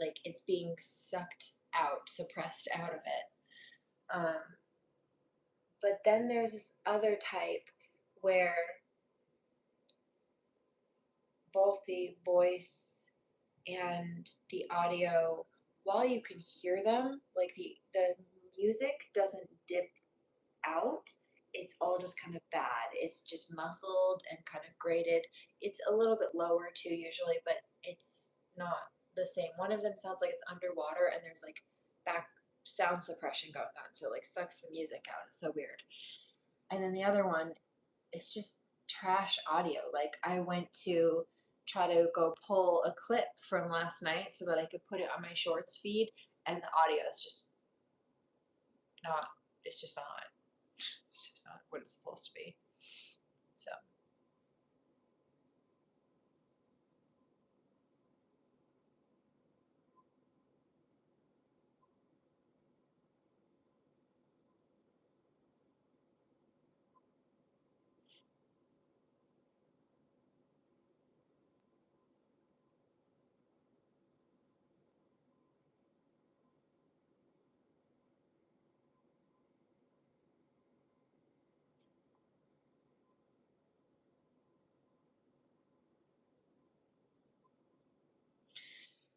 like it's being sucked out, suppressed out of it. But then there's this other type where both the voice and the audio, while you can hear them, like the music doesn't dip out, it's all just kind of bad. It's just muffled and kind of grated. It's a little bit lower too usually, but it's not the same. One of them sounds like it's underwater, and there's like back sound suppression going on, so it like sucks the music out. It's so weird. And then the other one, it's just trash audio. Like I went to try to go pull a clip from last night so that I could put it on my shorts feed, and the audio is just not, it's just not what it's supposed to be. So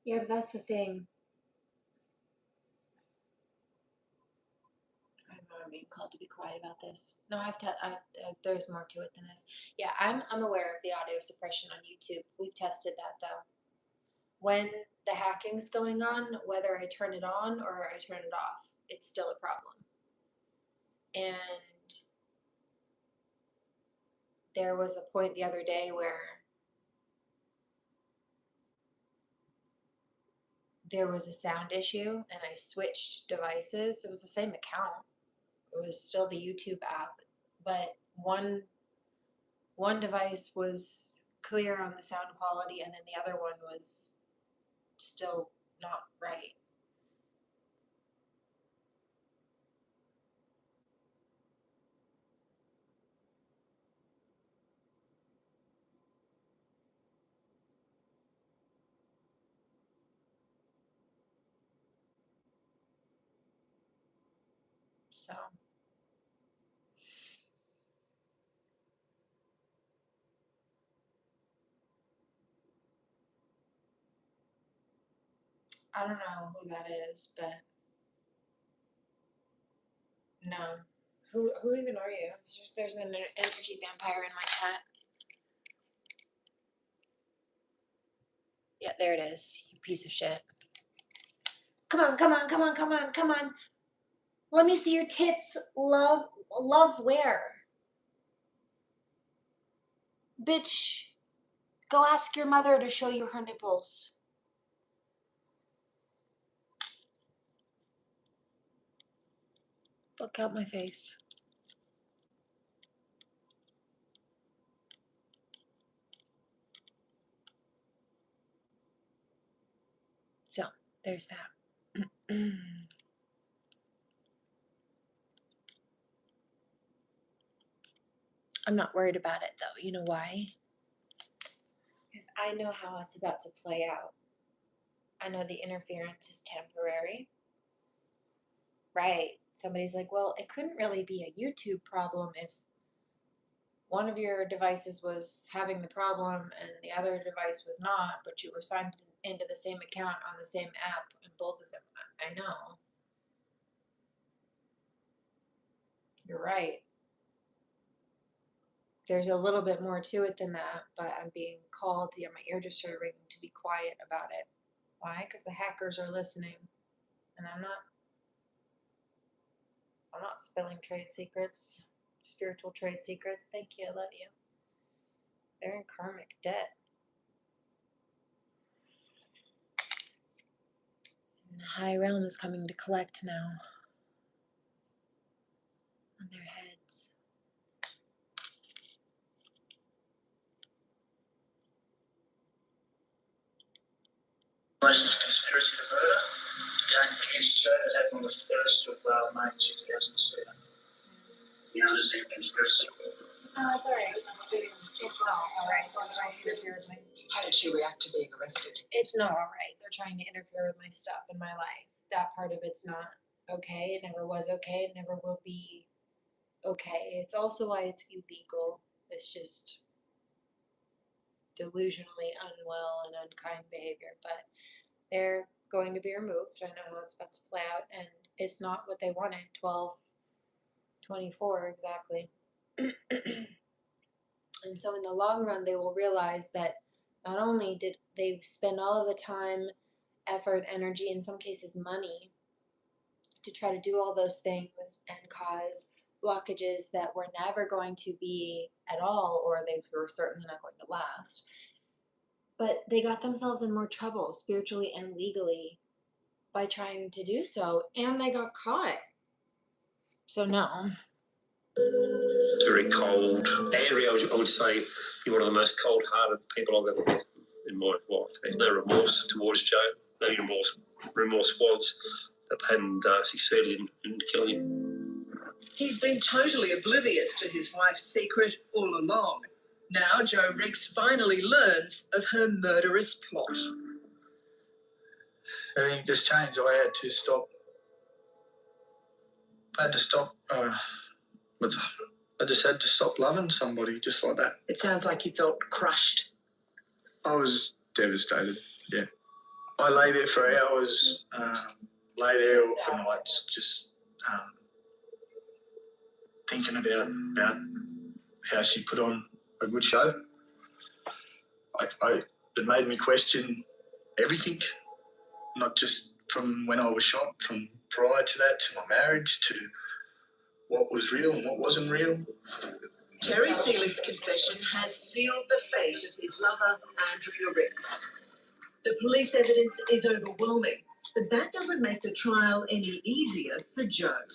yeah, but that's the thing. I don't know, I'm being called to be quiet about this. No, there's more to it than this. Yeah, I'm aware of the audio suppression on YouTube. We've tested that though. When the hacking's going on, whether I turn it on or I turn it off, it's still a problem. And there was a point the other day where there was a sound issue and I switched devices. It was the same account. It was still the YouTube app, but one device was clear on the sound quality, and then the other one was still not right. So I don't know who that is, but no. Who even are you? There's an energy vampire in my chat. Yeah, there it is. You piece of shit. Come on, come on, come on, come on, come on. Let me see your tits. Love where? Bitch, go ask your mother to show you her nipples. Look out my face. So, there's that. I'm not worried about it though. You know why? Because I know how it's about to play out. I know the interference is temporary. Right. Somebody's like, well, it couldn't really be a YouTube problem if one of your devices was having the problem and the other device was not, but you were signed into the same account on the same app and both of them. I know. You're right. There's a little bit more to it than that, but I'm being called, my ear just started ringing to be quiet about it. Why? Because the hackers are listening, and I'm not spilling trade secrets, spiritual trade secrets. Thank you, I love you. They're in karmic debt. And the high realm is coming to collect now on their heads. Conspiracy to murder. Going against Joe that happened on the 1st of May 2007. You understand conspiracy? No, it's alright. It's not alright. They're trying to interfere with my... How did she react to being arrested? It's not alright. They're trying to interfere with my stuff in my life. That part of it's not okay. It never was okay. It never will be okay. It's also why it's illegal. It's just delusionally unwell and unkind behavior. But they're going to be removed. I know how it's about to play out. And it's not what they wanted. 12/24 exactly. And so in the long run, they will realize that not only did they spend all of the time, effort, energy, in some cases money, to try to do all those things and cause blockages that were never going to be at all, or they were certainly not going to last, but they got themselves in more trouble spiritually and legally by trying to do so, and they got caught. So no. It's very cold. Andrea, I would say, you're one of the most cold-hearted people I've ever met in my life. There's no remorse towards Joe. No remorse was that hadn't succeeded in killing him. He's been totally oblivious to his wife's secret all along. Now Joe Ricks finally learns of her murderous plot. Everything just changed. I had to stop. I just had to stop loving somebody just like that. It sounds like you felt crushed. I was devastated, yeah. I lay there for hours, lay there for nights, just thinking about how she put on a good show. It made me question everything, not just from when I was shot, from prior to that, to my marriage, to what was real and what wasn't real. Terry Seeley's confession has sealed the fate of his lover, Andrea Ricks. The police evidence is overwhelming, but that doesn't make the trial any easier for Joe.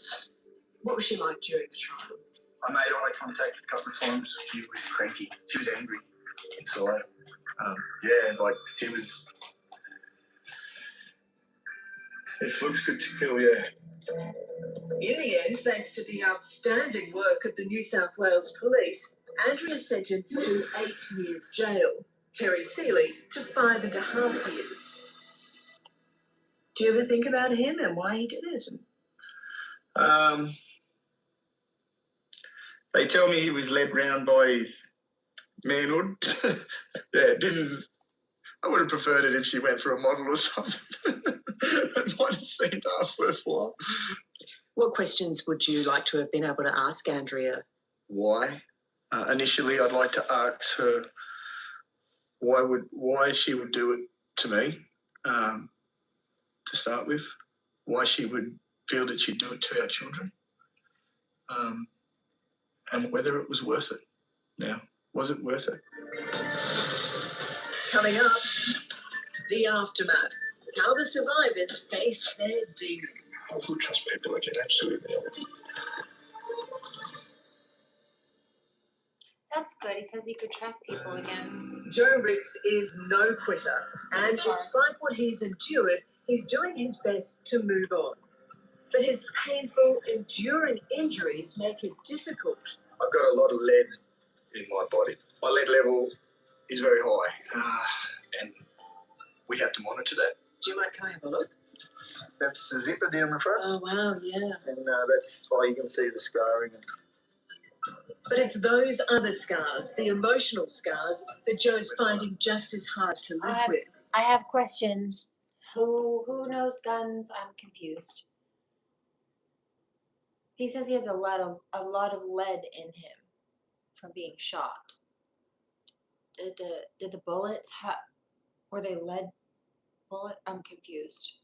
What was she like during the trial? I made eye contact a couple of times. She was cranky. She was angry inside. She was... It looks good to kill, yeah. In the end, thanks to the outstanding work of the New South Wales Police, Andrea's sentenced to 8 years jail. Terry Seeley to 5.5 years. Do you ever think about him and why he did it? They tell me he was led round by his manhood. I would have preferred it if she went for a model or something. It might have seemed half worthwhile. What questions would you like to have been able to ask Andrea? Why? Initially, I'd like to ask her why she would do it to me, to start with. Why she would feel that she'd do it to our children. And whether it was worth it. Now, was it worth it? Coming up, the aftermath. How the survivors face their demons. I would trust people again, absolutely. That's good. He says he could trust people again. Joe Ricks is no quitter, and despite what he's endured, he's doing his best to move on. But his painful, enduring injuries make it difficult. I've got a lot of lead in my body. My lead level is very high, and we have to monitor that. Do you mind? Can I have a look? That's the zipper down the front. Oh wow, yeah. And that's why you can see the scarring. But it's those other scars, the emotional scars, that Joe's finding just as hard to live with. I have questions. Who knows guns? I'm confused. He says he has a lot of lead in him from being shot. Did the bullets were they lead bullet? I'm confused.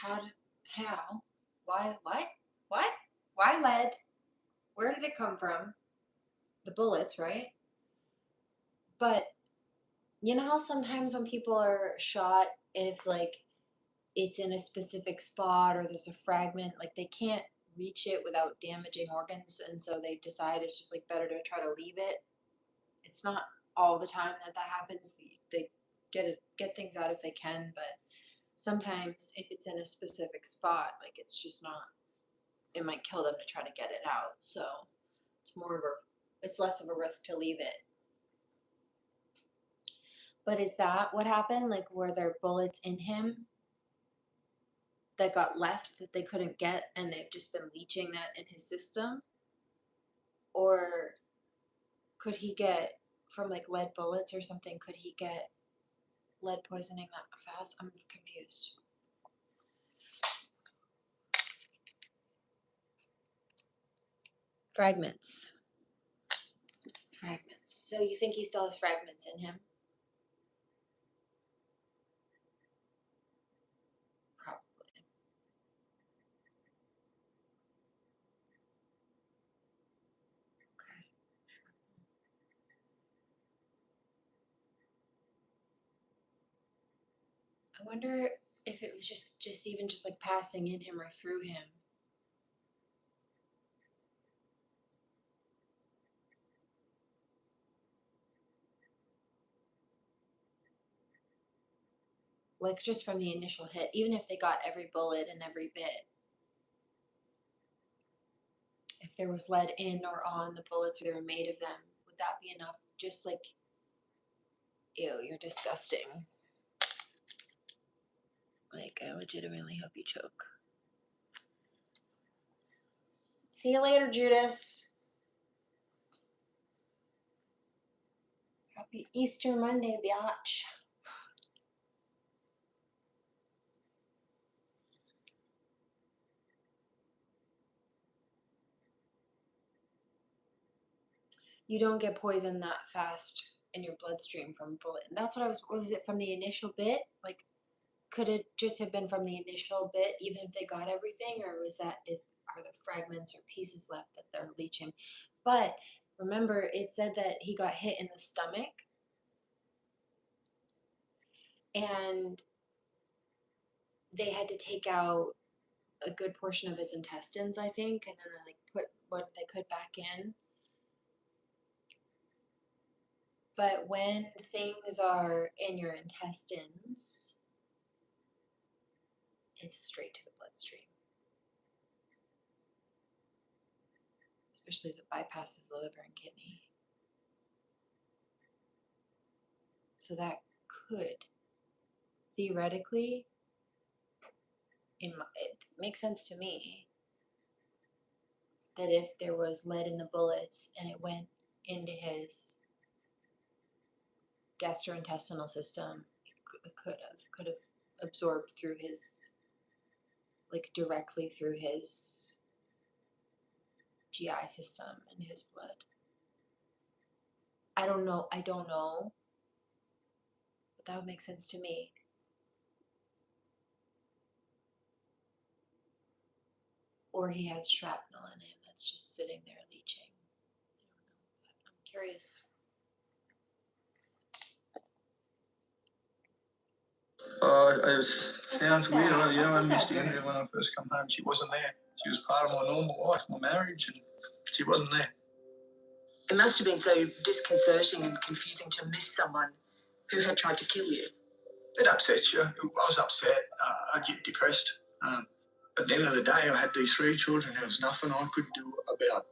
How? Why? What? Why lead? Where did it come from? The bullets, right? But you know how sometimes when people are shot, if like it's in a specific spot or there's a fragment, like they can't reach it without damaging organs, and so they decide it's just like better to try to leave it. It's not all the time that happens. They get things out if they can, but sometimes if it's in a specific spot, like it's just not, it might kill them to try to get it out. So it's less of a risk to leave it. But is that what happened? Like, were there bullets in him that got left that they couldn't get, and they've just been leaching that in his system? Or could he get, from like lead bullets or something, could he get lead poisoning that fast? I'm confused. Fragments. So you think he still has fragments in him? Probably. Okay. I wonder if it was just even just like passing in him or through him. Like just from the initial hit, even if they got every bullet and every bit, if there was lead in or on the bullets or they were made of them, would that be enough? Just like, ew, you're disgusting. Like, I legitimately hope you choke. See you later, Judas. Happy Easter Monday, biatch. You don't get poisoned that fast in your bloodstream from a bullet. And that's what was it from the initial bit? Like, could it just have been from the initial bit, even if they got everything? Or are there fragments or pieces left that they're leaching? But remember, it said that he got hit in the stomach. And they had to take out a good portion of his intestines, I think, and then like put what they could back in. But when things are in your intestines, it's straight to the bloodstream. Especially if it bypasses the liver and kidney. So that could, theoretically, it makes sense to me that if there was lead in the bullets and it went into his gastrointestinal system, it could have absorbed through his, like directly through his GI system and his blood. I don't know, but that would make sense to me. Or he has shrapnel in him that's just sitting there leaching. I don't know, but I'm curious. It sounds so weird. sad. You know, I'm I so missed sad for Andrea her. when I first come home. She wasn't there. She was part of my normal life, my marriage, and she wasn't there. It must have been so disconcerting and confusing to miss someone who had tried to kill you. It upsets you. I was upset. I'd get depressed. At the end of the day, I had these 3 children. There was nothing I could do about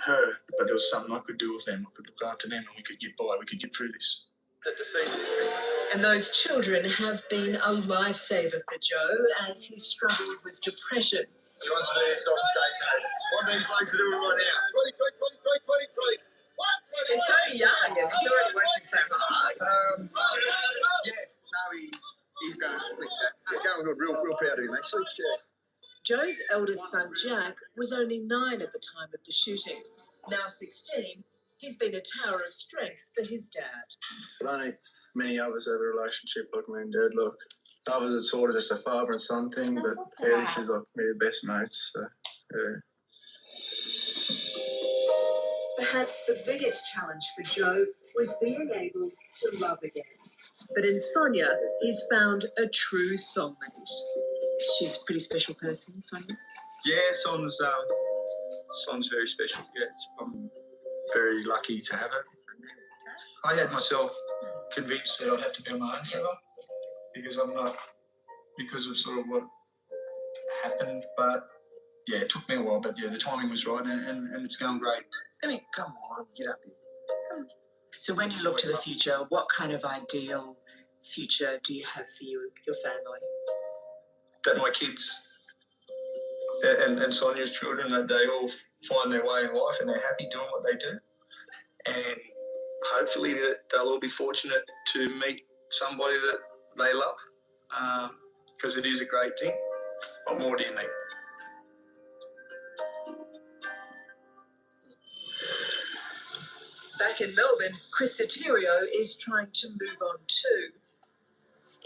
her, but there was something I could do with them. I could look after them and we could get by, we could get through this. And those children have been a lifesaver for Joe as he struggled with depression. He wants to be a song station. What these blokes are doing right now? He's so young and he's already working so hard. He's going quick. Going good. Real proud of him, actually. Yeah. Joe's eldest son, Jack, was only 9 at the time of the shooting. Now 16, he's been a tower of strength for his dad. I don't think many of us have a relationship like me and Dad. Like, others, it's sort of just a father and son thing, That's but so yeah, this sad. is like we're best mates. So, yeah. Perhaps the biggest challenge for Joe was being able to love again. But in Sonia, he's found a true soulmate. She's a pretty special person, Sonia. Yeah, Son's very special. Yeah, I'm very lucky to have her. I had myself convinced that I'd have to be on my own forever because I'm not, because of sort of what happened. But yeah, it took me a while, but yeah, the timing was right and it's going great. I mean, come on, get up here. So when you look to the future, what kind of ideal future do you have for you, your family? That my kids and Sonia's children, that they all find their way in life and they're happy doing what they do. And hopefully that they'll all be fortunate to meet somebody that they love, because it is a great thing. What more do you need? Back in Melbourne, Chris Satio is trying to move on too.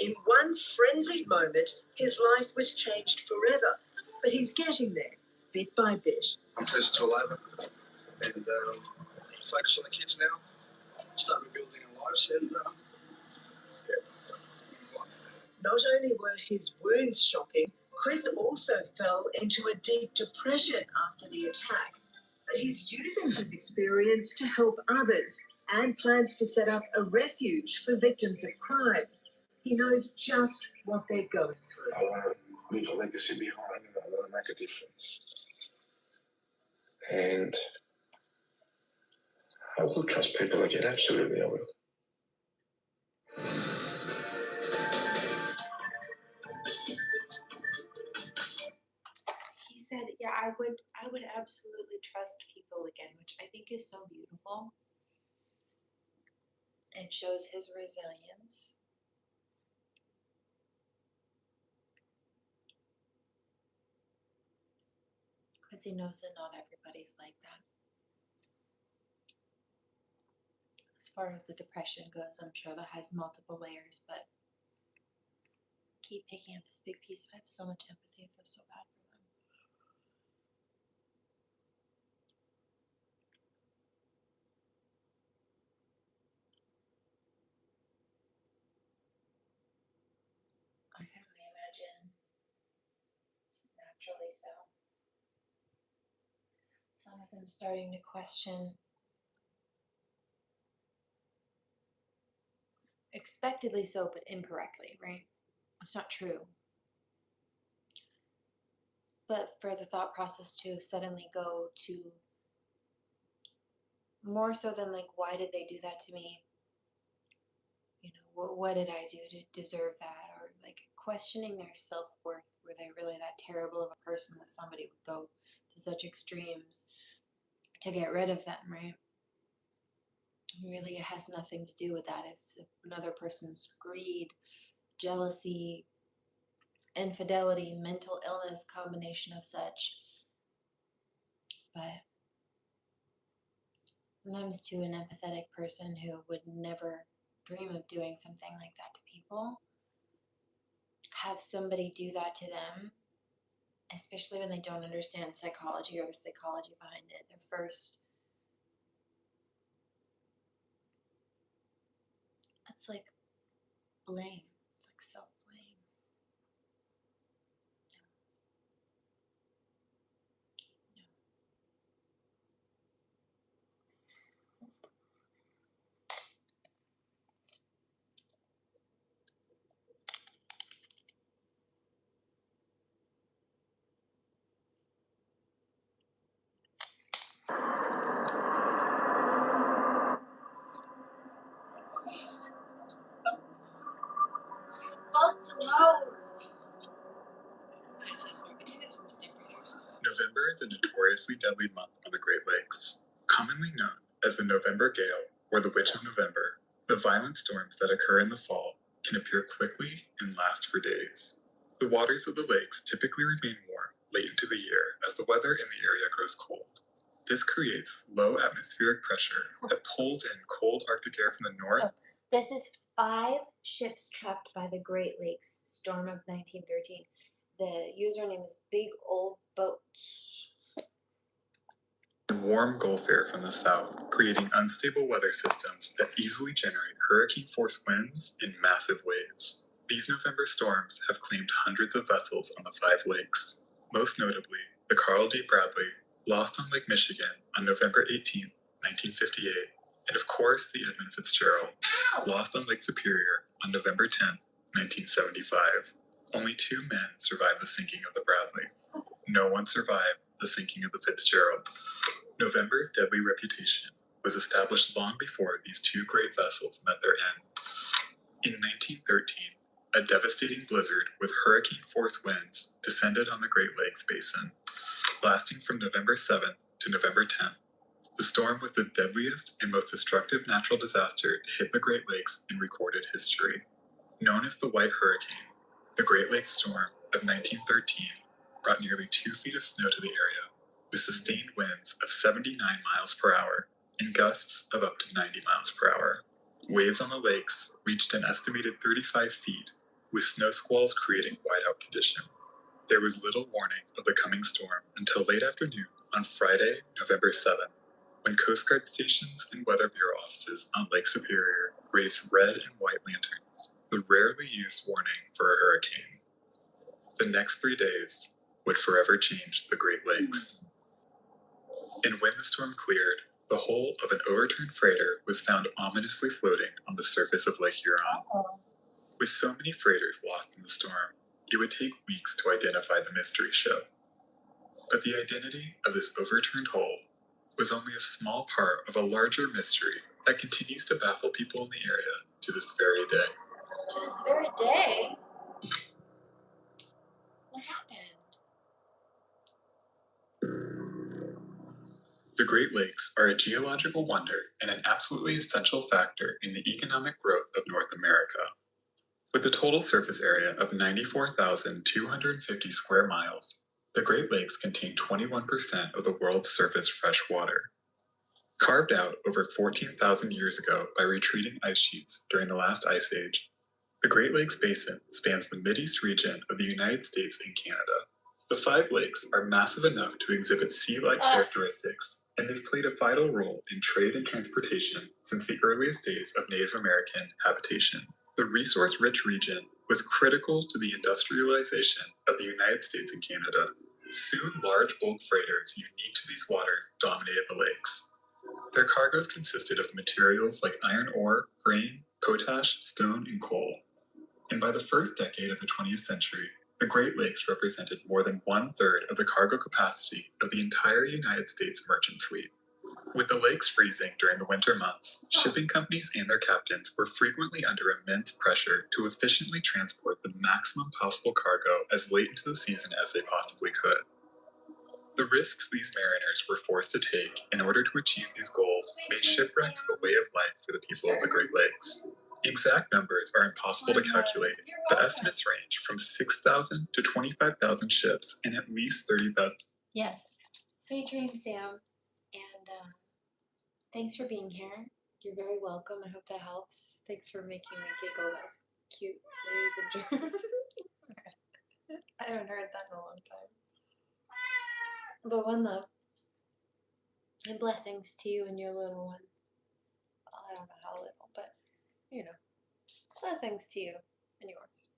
In one frenzied moment, his life was changed forever, but he's getting there, bit by bit. I'm pleased it's all over. And focus on the kids now. Start rebuilding our lives and Not only were his wounds shocking, Chris also fell into a deep depression after the attack. But he's using his experience to help others and plans to set up a refuge for victims of crime. He knows just what they're going through. I want to leave a legacy behind and I want to make a difference. And I will trust people again, absolutely I will. He said, yeah, I would absolutely trust people again, which I think is so beautiful. It shows his resilience. Because he knows that not everybody's like that. As far as the depression goes, I'm sure that has multiple layers, but keep picking up this big piece. I have so much empathy. I feel so bad for them. I can only imagine. Naturally so. Some of them starting to question, expectedly so, but incorrectly, right? It's not true. But for the thought process to suddenly go to more so than like, why did they do that to me? You know, what did I do to deserve that? Or like questioning their self-worth. Were they really that terrible of a person that somebody would go to such extremes to get rid of them, right? Really, it has nothing to do with that. It's another person's greed, jealousy, infidelity, mental illness, combination of such. But sometimes to an empathetic person who would never dream of doing something like that to people, have somebody do that to them, especially when they don't understand psychology or the psychology behind it, their first, it's like blame. It's like self-blame. the notoriously deadly month on the Great Lakes. Commonly known as the November Gale or the Witch of November, the violent storms that occur in the fall can appear quickly and last for days. The waters of the lakes typically remain warm late into the year as the weather in the area grows cold. This creates low atmospheric pressure that pulls in cold Arctic air from the north. Oh, this is 5 ships trapped by the Great Lakes storm of 1913. The username is Big Old Boats. And warm Gulf air from the south, creating unstable weather systems that easily generate hurricane-force winds and massive waves. These November storms have claimed hundreds of vessels on the 5 lakes. Most notably, the Carl D. Bradley lost on Lake Michigan on November 18, 1958, and of course the Edmund Fitzgerald lost on Lake Superior on November 10, 1975. Only 2 men survived the sinking of the Bradley. No one survived the sinking of the Fitzgerald. November's deadly reputation was established long before these 2 great vessels met their end. In 1913, a devastating blizzard with hurricane-force winds descended on the Great Lakes Basin, lasting from November 7th to November 10th. The storm was the deadliest and most destructive natural disaster to hit the Great Lakes in recorded history. Known as the White Hurricane, the Great Lakes Storm of 1913 brought nearly 2 feet of snow to the area, with sustained winds of 79 miles per hour and gusts of up to 90 miles per hour. Waves on the lakes reached an estimated 35 feet, with snow squalls creating whiteout conditions. There was little warning of the coming storm until late afternoon on Friday, November 7th, when Coast Guard stations and Weather Bureau offices on Lake Superior raised red and white lanterns, the rarely used warning for a hurricane. The next 3 days would forever change the Great Lakes. And when the storm cleared, the hull of an overturned freighter was found ominously floating on the surface of Lake Huron. With so many freighters lost in the storm, it would take weeks to identify the mystery ship. But the identity of this overturned hull was only a small part of a larger mystery that continues to baffle people in the area to this very day. To this very day? What happened? The Great Lakes are a geological wonder and an absolutely essential factor in the economic growth of North America. With a total surface area of 94,250 square miles, the Great Lakes contain 21% of the world's surface fresh water. Carved out over 14,000 years ago by retreating ice sheets during the last ice age, the Great Lakes Basin spans the Mideast region of the United States and Canada. The 5 lakes are massive enough to exhibit sea-like characteristics, and they've played a vital role in trade and transportation since the earliest days of Native American habitation. The resource-rich region was critical to the industrialization of the United States and Canada. Soon, large bulk freighters unique to these waters dominated the lakes. Their cargoes consisted of materials like iron ore, grain, potash, stone, and coal. And by the first decade of the 20th century, the Great Lakes represented more than 1/3 of the cargo capacity of the entire United States merchant fleet. With the lakes freezing during the winter months, shipping companies and their captains were frequently under immense pressure to efficiently transport the maximum possible cargo as late into the season as they possibly could. The risks these mariners were forced to take in order to achieve these goals made shipwrecks a way of life for the people of the Great Lakes. Exact numbers are impossible to calculate, but estimates range from 6,000 to 25,000 ships and at least 30,000. Yes. Sweet dreams, Sam. And thanks for being here. You're very welcome. I hope that helps. Thanks for making me giggle. That's cute, ladies and gentlemen. I haven't heard that in a long time. But one love. And blessings to you and your little one. I don't know how little, but you know. Blessings to you and yours.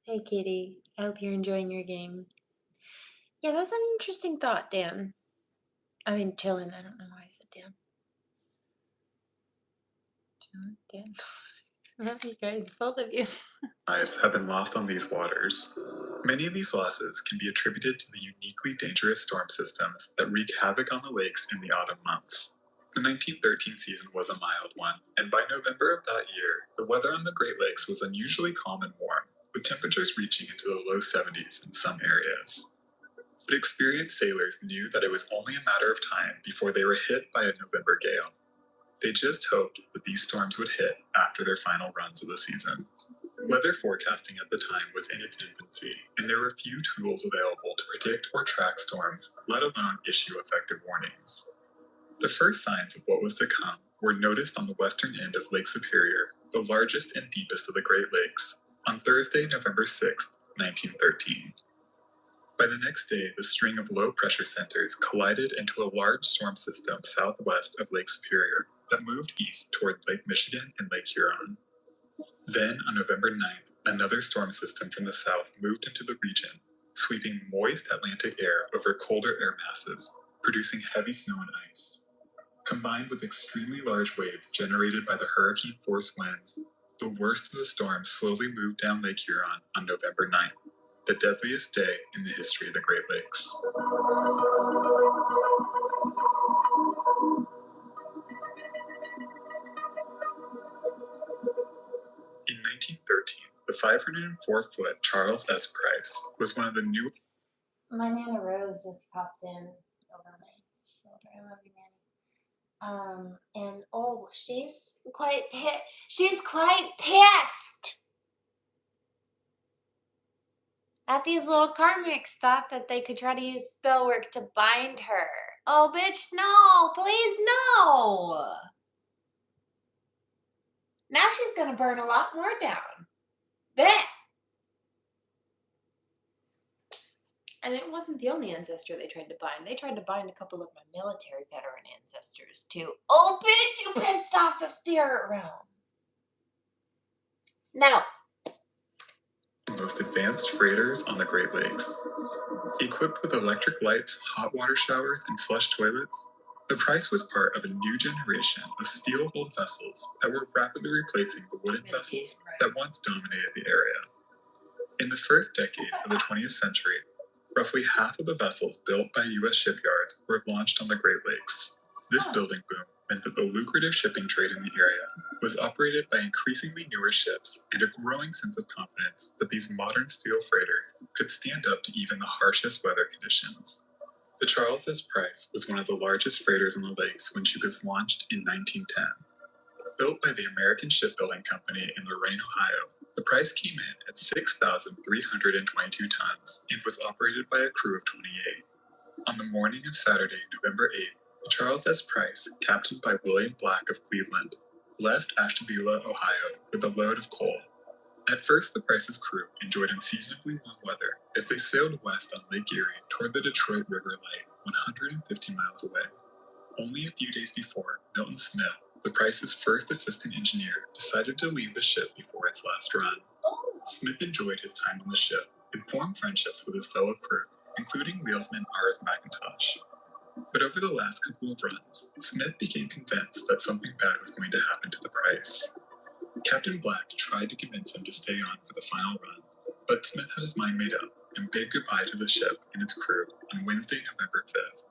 Hey, kitty. I hope you're enjoying your game. Yeah, that's an interesting thought, Dan. I mean, chillin'. I don't know why I said Dan. Chillin', Dan. I love you guys, both of you. Lives have been lost on these waters. Many of these losses can be attributed to the uniquely dangerous storm systems that wreak havoc on the lakes in the autumn months. The 1913 season was a mild one, and by November of that year, the weather on the Great Lakes was unusually calm and warm. with temperatures reaching into the low 70s in some areas. But experienced sailors knew that it was only a matter of time before they were hit by a November gale. They just hoped that these storms would hit after their final runs of the season. Weather forecasting at the time was in its infancy, and there were few tools available to predict or track storms, let alone issue effective warnings. The first signs of what was to come were noticed on the western end of Lake Superior, the largest and deepest of the Great Lakes, on Thursday, November 6, 1913. By the next day, the string of low-pressure centers collided into a large storm system southwest of Lake Superior that moved east toward Lake Michigan and Lake Huron. Then, on November 9th, another storm system from the south moved into the region, sweeping moist Atlantic air over colder air masses, producing heavy snow and ice. Combined with extremely large waves generated by the hurricane-force winds, the worst of the storm slowly moved down Lake Huron on November 9th, the deadliest day in the history of the Great Lakes. In 1913, the 504-foot Charles S. Price was one of the new... My Nana Rose just popped in over my shoulder. I love you, Nanny. And oh, she's quite pissed that these little karmics thought that they could try to use spell work to bind her. Oh, bitch, no, please, no. Now she's gonna burn a lot more down. Bet. And it wasn't the only ancestor they tried to bind. They tried to bind a couple of my military veteran ancestors too. Oh, bitch, you pissed off the spirit realm. No. Most advanced freighters on the Great Lakes. Equipped with electric lights, hot water showers, and flush toilets, the Price was part of a new generation of steel-hulled vessels that were rapidly replacing the wooden vessels that once dominated the area. In the first decade of the 20th century, roughly half of the vessels built by U.S. shipyards were launched on the Great Lakes. This building boom meant that the lucrative shipping trade in the area was operated by increasingly newer ships and a growing sense of confidence that these modern steel freighters could stand up to even the harshest weather conditions. The Charles S. Price was one of the largest freighters on the lakes when she was launched in 1910. Built by the American Shipbuilding Company in Lorain, Ohio, the Price came in at 6,322 tons and was operated by a crew of 28. On the morning of Saturday, November 8th, the Charles S. Price, captained by William Black of Cleveland, left Ashtabula, Ohio, with a load of coal. At first, the Price's crew enjoyed unseasonably warm weather as they sailed west on Lake Erie toward the Detroit River Light, 150 miles away. Only a few days before, Milton Smith, the Price's first assistant engineer, decided to leave the ship before its last run. Smith enjoyed his time on the ship and formed friendships with his fellow crew, including wheelsman R.S. McIntosh. But over the last couple of runs, Smith became convinced that something bad was going to happen to the Price. Captain Black tried to convince him to stay on for the final run, but Smith had his mind made up and bid goodbye to the ship and its crew on Wednesday, November 5th.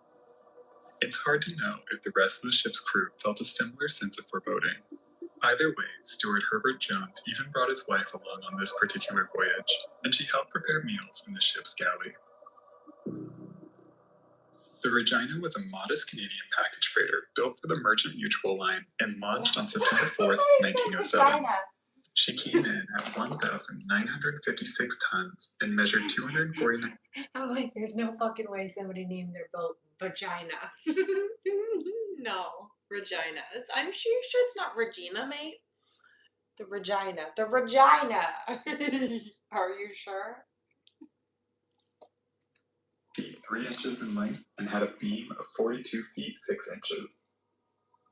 It's hard to know if the rest of the ship's crew felt a similar sense of foreboding. Either way, Steward Herbert Jones even brought his wife along on this particular voyage, and she helped prepare meals in the ship's galley. The ReGINA was a modest Canadian package freighter built for the Merchant Mutual Line and launched on September 4th, 1907. She came in at 1,956 tons and measured 249. I'm like, there's no fucking way somebody named their boat Vagina. No, ReGINA. I'm sure it's not Regina, mate. The ReGINA. The ReGINA. Are you sure? 3 inches in length and had a beam of 42 feet 6 inches.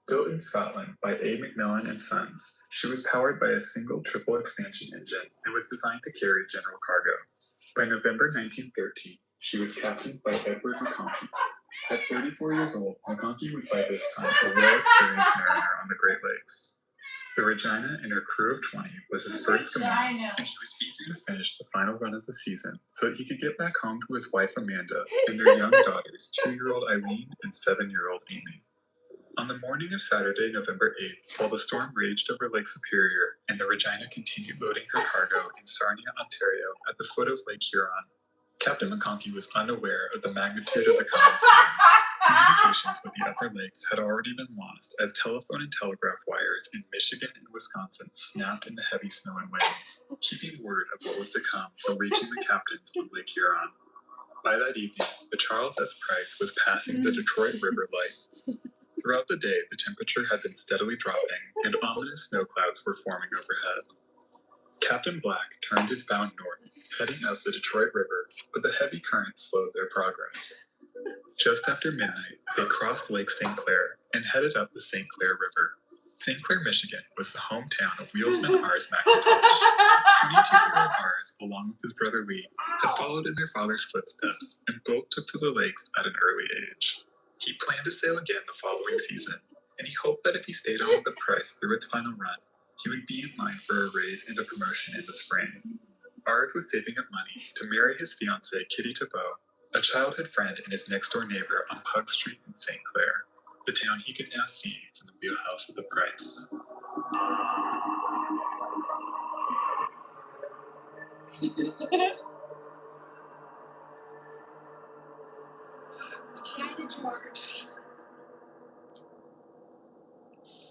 Built in Scotland by A. Macmillan and Sons, she was powered by a single triple expansion engine and was designed to carry general cargo. By November 1913, she was captained by Edward McConkie. At 34 years old, McConkie was by this time a well-experienced mariner on the Great Lakes. The ReGINA and her crew of 20 was his first command, and he was eager to finish the final run of the season so that he could get back home to his wife Amanda and their young daughters, 2-year-old Eileen and 7-year-old Amy. On the morning of Saturday, November 8th, while the storm raged over Lake Superior and the ReGINA continued loading her cargo in Sarnia, Ontario, at the foot of Lake Huron, Captain McConkey was unaware of the magnitude of the coming storm. Communications with the upper lakes had already been lost as telephone and telegraph wires in Michigan and Wisconsin snapped in the heavy snow and winds, keeping word of what was to come from reaching the captains on Lake Huron. By that evening, the Charles S. Price was passing the Detroit River Light. Throughout the day, the temperature had been steadily dropping, and ominous snow clouds were forming overhead. Captain Black turned his bow north, heading up the Detroit River, but the heavy currents slowed their progress. Just after midnight, they crossed Lake St. Clair and headed up the St. Clair River. St. Clair, Michigan was the hometown of wheelsman Ars McIntosh. 22-year-old Ars, along with his brother Lee, had followed in their father's footsteps, and both took to the lakes at an early age. He planned to sail again the following season, and he hoped that if he stayed on with the Price through its final run, he would be in line for a raise and a promotion in the spring. Ars was saving up money to marry his fiancée, Kitty Tabot, a childhood friend and his next-door neighbor on Pug Street in St. Clair, the town he could now see from the wheelhouse of the Price.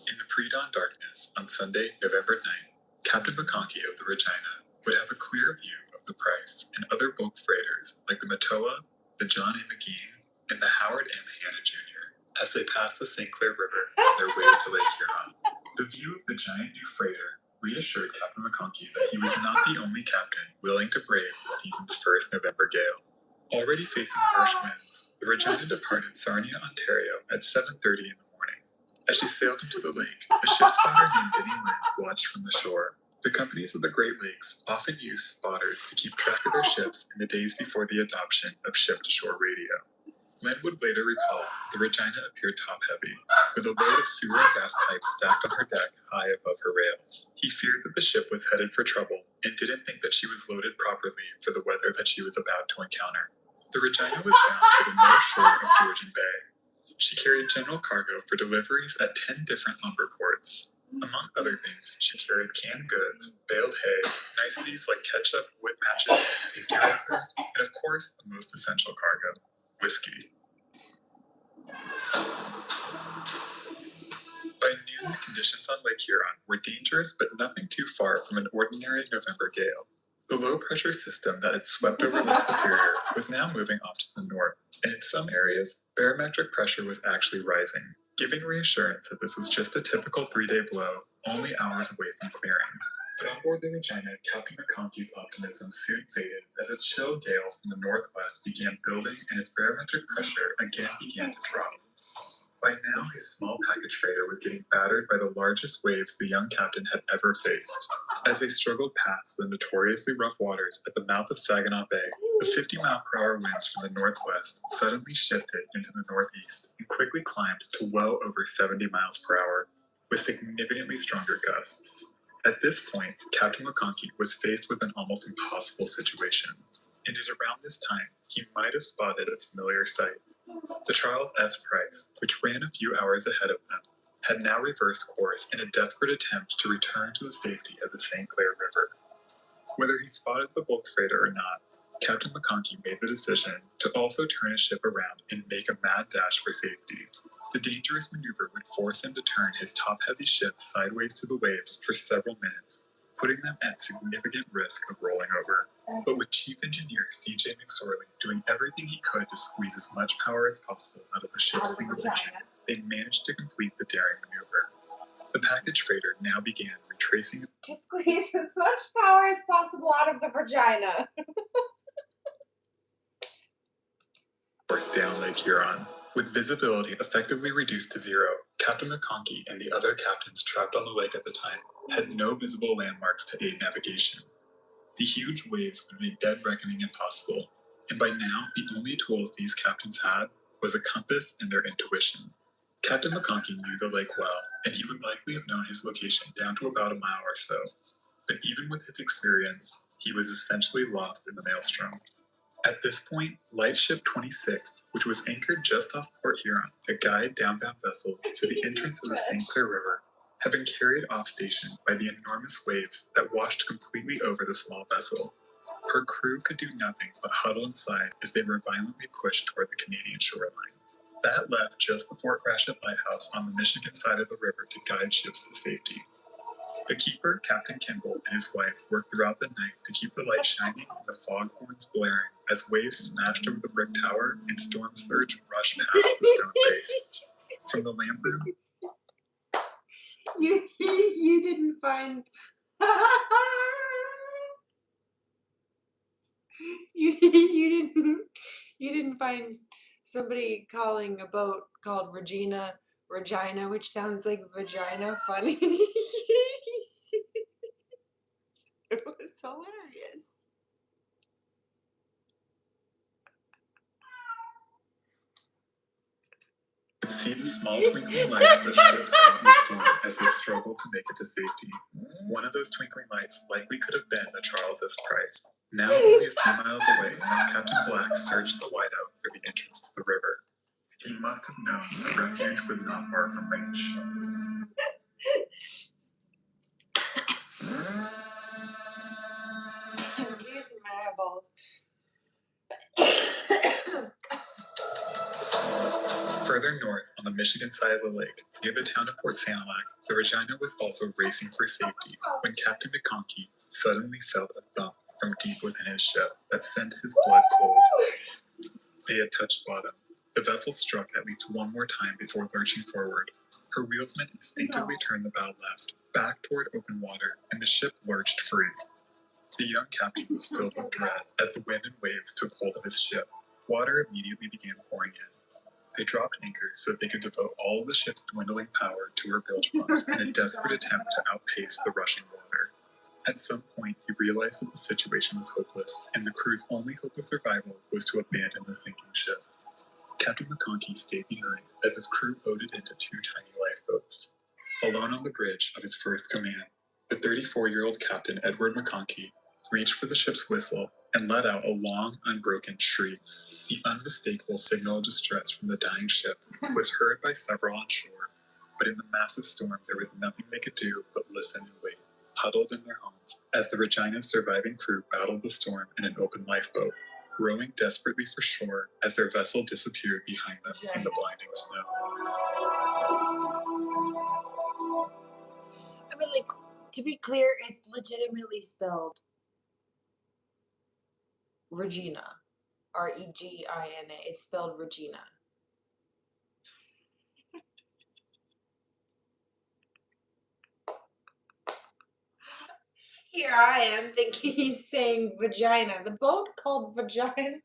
In the pre-dawn darkness on Sunday, November 9th, Captain McConkey of the ReGINA would have a clear view of the Price and other bulk freighters like the Matoa, the John A. McGean, and the Howard M. Hanna Jr. as they passed the St. Clair River on their way to Lake Huron. The view of the giant new freighter reassured Captain McConkey that he was not the only captain willing to brave the season's first November gale. Already facing harsh winds, the ReGINA departed Sarnia, Ontario at 7:30 in the morning. As she sailed into the lake, a ship spotter named Denny Lynn watched from the shore. The companies of the Great Lakes often used spotters to keep track of their ships in the days before the adoption of ship-to-shore radio. Lynn would later recall that the ReGINA appeared top-heavy, with a load of sewer and gas pipes stacked on her deck high above her rails. He feared that the ship was headed for trouble and didn't think that she was loaded properly for the weather that she was about to encounter. The ReGINA was bound for the north shore of Georgian Bay. She carried general cargo for deliveries at 10 different lumber ports. Among other things, she carried canned goods, baled hay, niceties like ketchup, whip matches, and safety razors, and of course, the most essential cargo, whiskey. By noon, the conditions on Lake Huron were dangerous but nothing too far from an ordinary November gale. The low-pressure system that had swept over Lake Superior was now moving off to the north, and in some areas, barometric pressure was actually rising, giving reassurance that this was just a typical three-day blow, only hours away from clearing. But on board the ReGINA, Captain McConkey's optimism soon faded as a chill gale from the northwest began building and its barometric pressure again began to drop. By now, his small package freighter was getting battered by the largest waves the young captain had ever faced. As they struggled past the notoriously rough waters at the mouth of Saginaw Bay, the 50-mile-per-hour winds from the northwest suddenly shifted into the northeast and quickly climbed to well over 70 miles per hour, with significantly stronger gusts. At this point, Captain McConkey was faced with an almost impossible situation, and at around this time, he might have spotted a familiar sight. The Charles S. Price, which ran a few hours ahead of them, had now reversed course in a desperate attempt to return to the safety of the St. Clair River. Whether he spotted the bulk freighter or not, Captain McConkey made the decision to also turn his ship around and make a mad dash for safety. The dangerous maneuver would force him to turn his top-heavy ship sideways to the waves for several minutes, putting them at significant risk of rolling over. But with Chief Engineer C.J. McSorley doing everything he could to squeeze as much power as possible out of the ship's single engine, they managed to complete the daring maneuver. The package freighter now began retracing to squeeze as much power as possible out of the vagina. course down Lake Huron. With visibility effectively reduced to zero, Captain McConkey and the other captains trapped on the lake at the time had no visible landmarks to aid navigation. The huge waves would make dead reckoning impossible, and by now the only tools these captains had was a compass and their intuition. Captain McConkey knew the lake well, and he would likely have known his location down to about a mile or so. But even with his experience, he was essentially lost in the maelstrom. At this point, Lightship 26, which was anchored just off Port Huron to guide downbound vessels to the entrance of the St. Clair River, had been carried off station by the enormous waves that washed completely over the small vessel. Her crew could do nothing but huddle inside as they were violently pushed toward the Canadian shoreline. That left just the Fort Gratiot Lighthouse on the Michigan side of the river to guide ships to safety. The keeper, Captain Kimball, and his wife worked throughout the night to keep the light shining and the foghorns blaring as waves smashed over the brick tower and storm surge rushed past the stone base. From the lamp room, you didn't find you didn't find somebody calling a boat called ReGINA, which sounds like vagina funny. It was hilarious. could see the small twinkling lights of ships caught in the storm as they struggled to make it to safety. One of those twinkling lights likely could have been the Charles S. Price, now only a few miles away as Captain Black searched the whiteout for the entrance to the river. He must have known that refuge was not far from reach. I'm using my eyeballs. Further north, on the Michigan side of the lake, near the town of Port Sanilac, the ReGINA was also racing for safety when Captain McConkey suddenly felt a thump from deep within his ship that sent his blood cold. They had touched bottom. The vessel struck at least one more time before lurching forward. Her wheelsman instinctively turned the bow left, back toward open water, and the ship lurched free. The young captain was filled with dread as the wind and waves took hold of his ship. Water immediately began pouring in. They dropped anchor so that they could devote all of the ship's dwindling power to her bilge pumps in a desperate attempt to outpace the rushing water. At some point, he realized that the situation was hopeless, and the crew's only hope of survival was to abandon the sinking ship. Captain McConkey stayed behind as his crew loaded into two tiny lifeboats. Alone on the bridge of his first command, the 34-year-old Captain Edward McConkey reached for the ship's whistle and let out a long, unbroken shriek. The unmistakable signal of distress from the dying ship was heard by several on shore, but in the massive storm there was nothing they could do but listen and wait, huddled in their homes, as the ReGINA's surviving crew battled the storm in an open lifeboat, rowing desperately for shore as their vessel disappeared behind them in the blinding snow. I mean, like, to be clear, it's legitimately spelled ReGINA. ReGINA. It's spelled ReGINA. Here I am thinking he's saying vagina. The boat called vagina.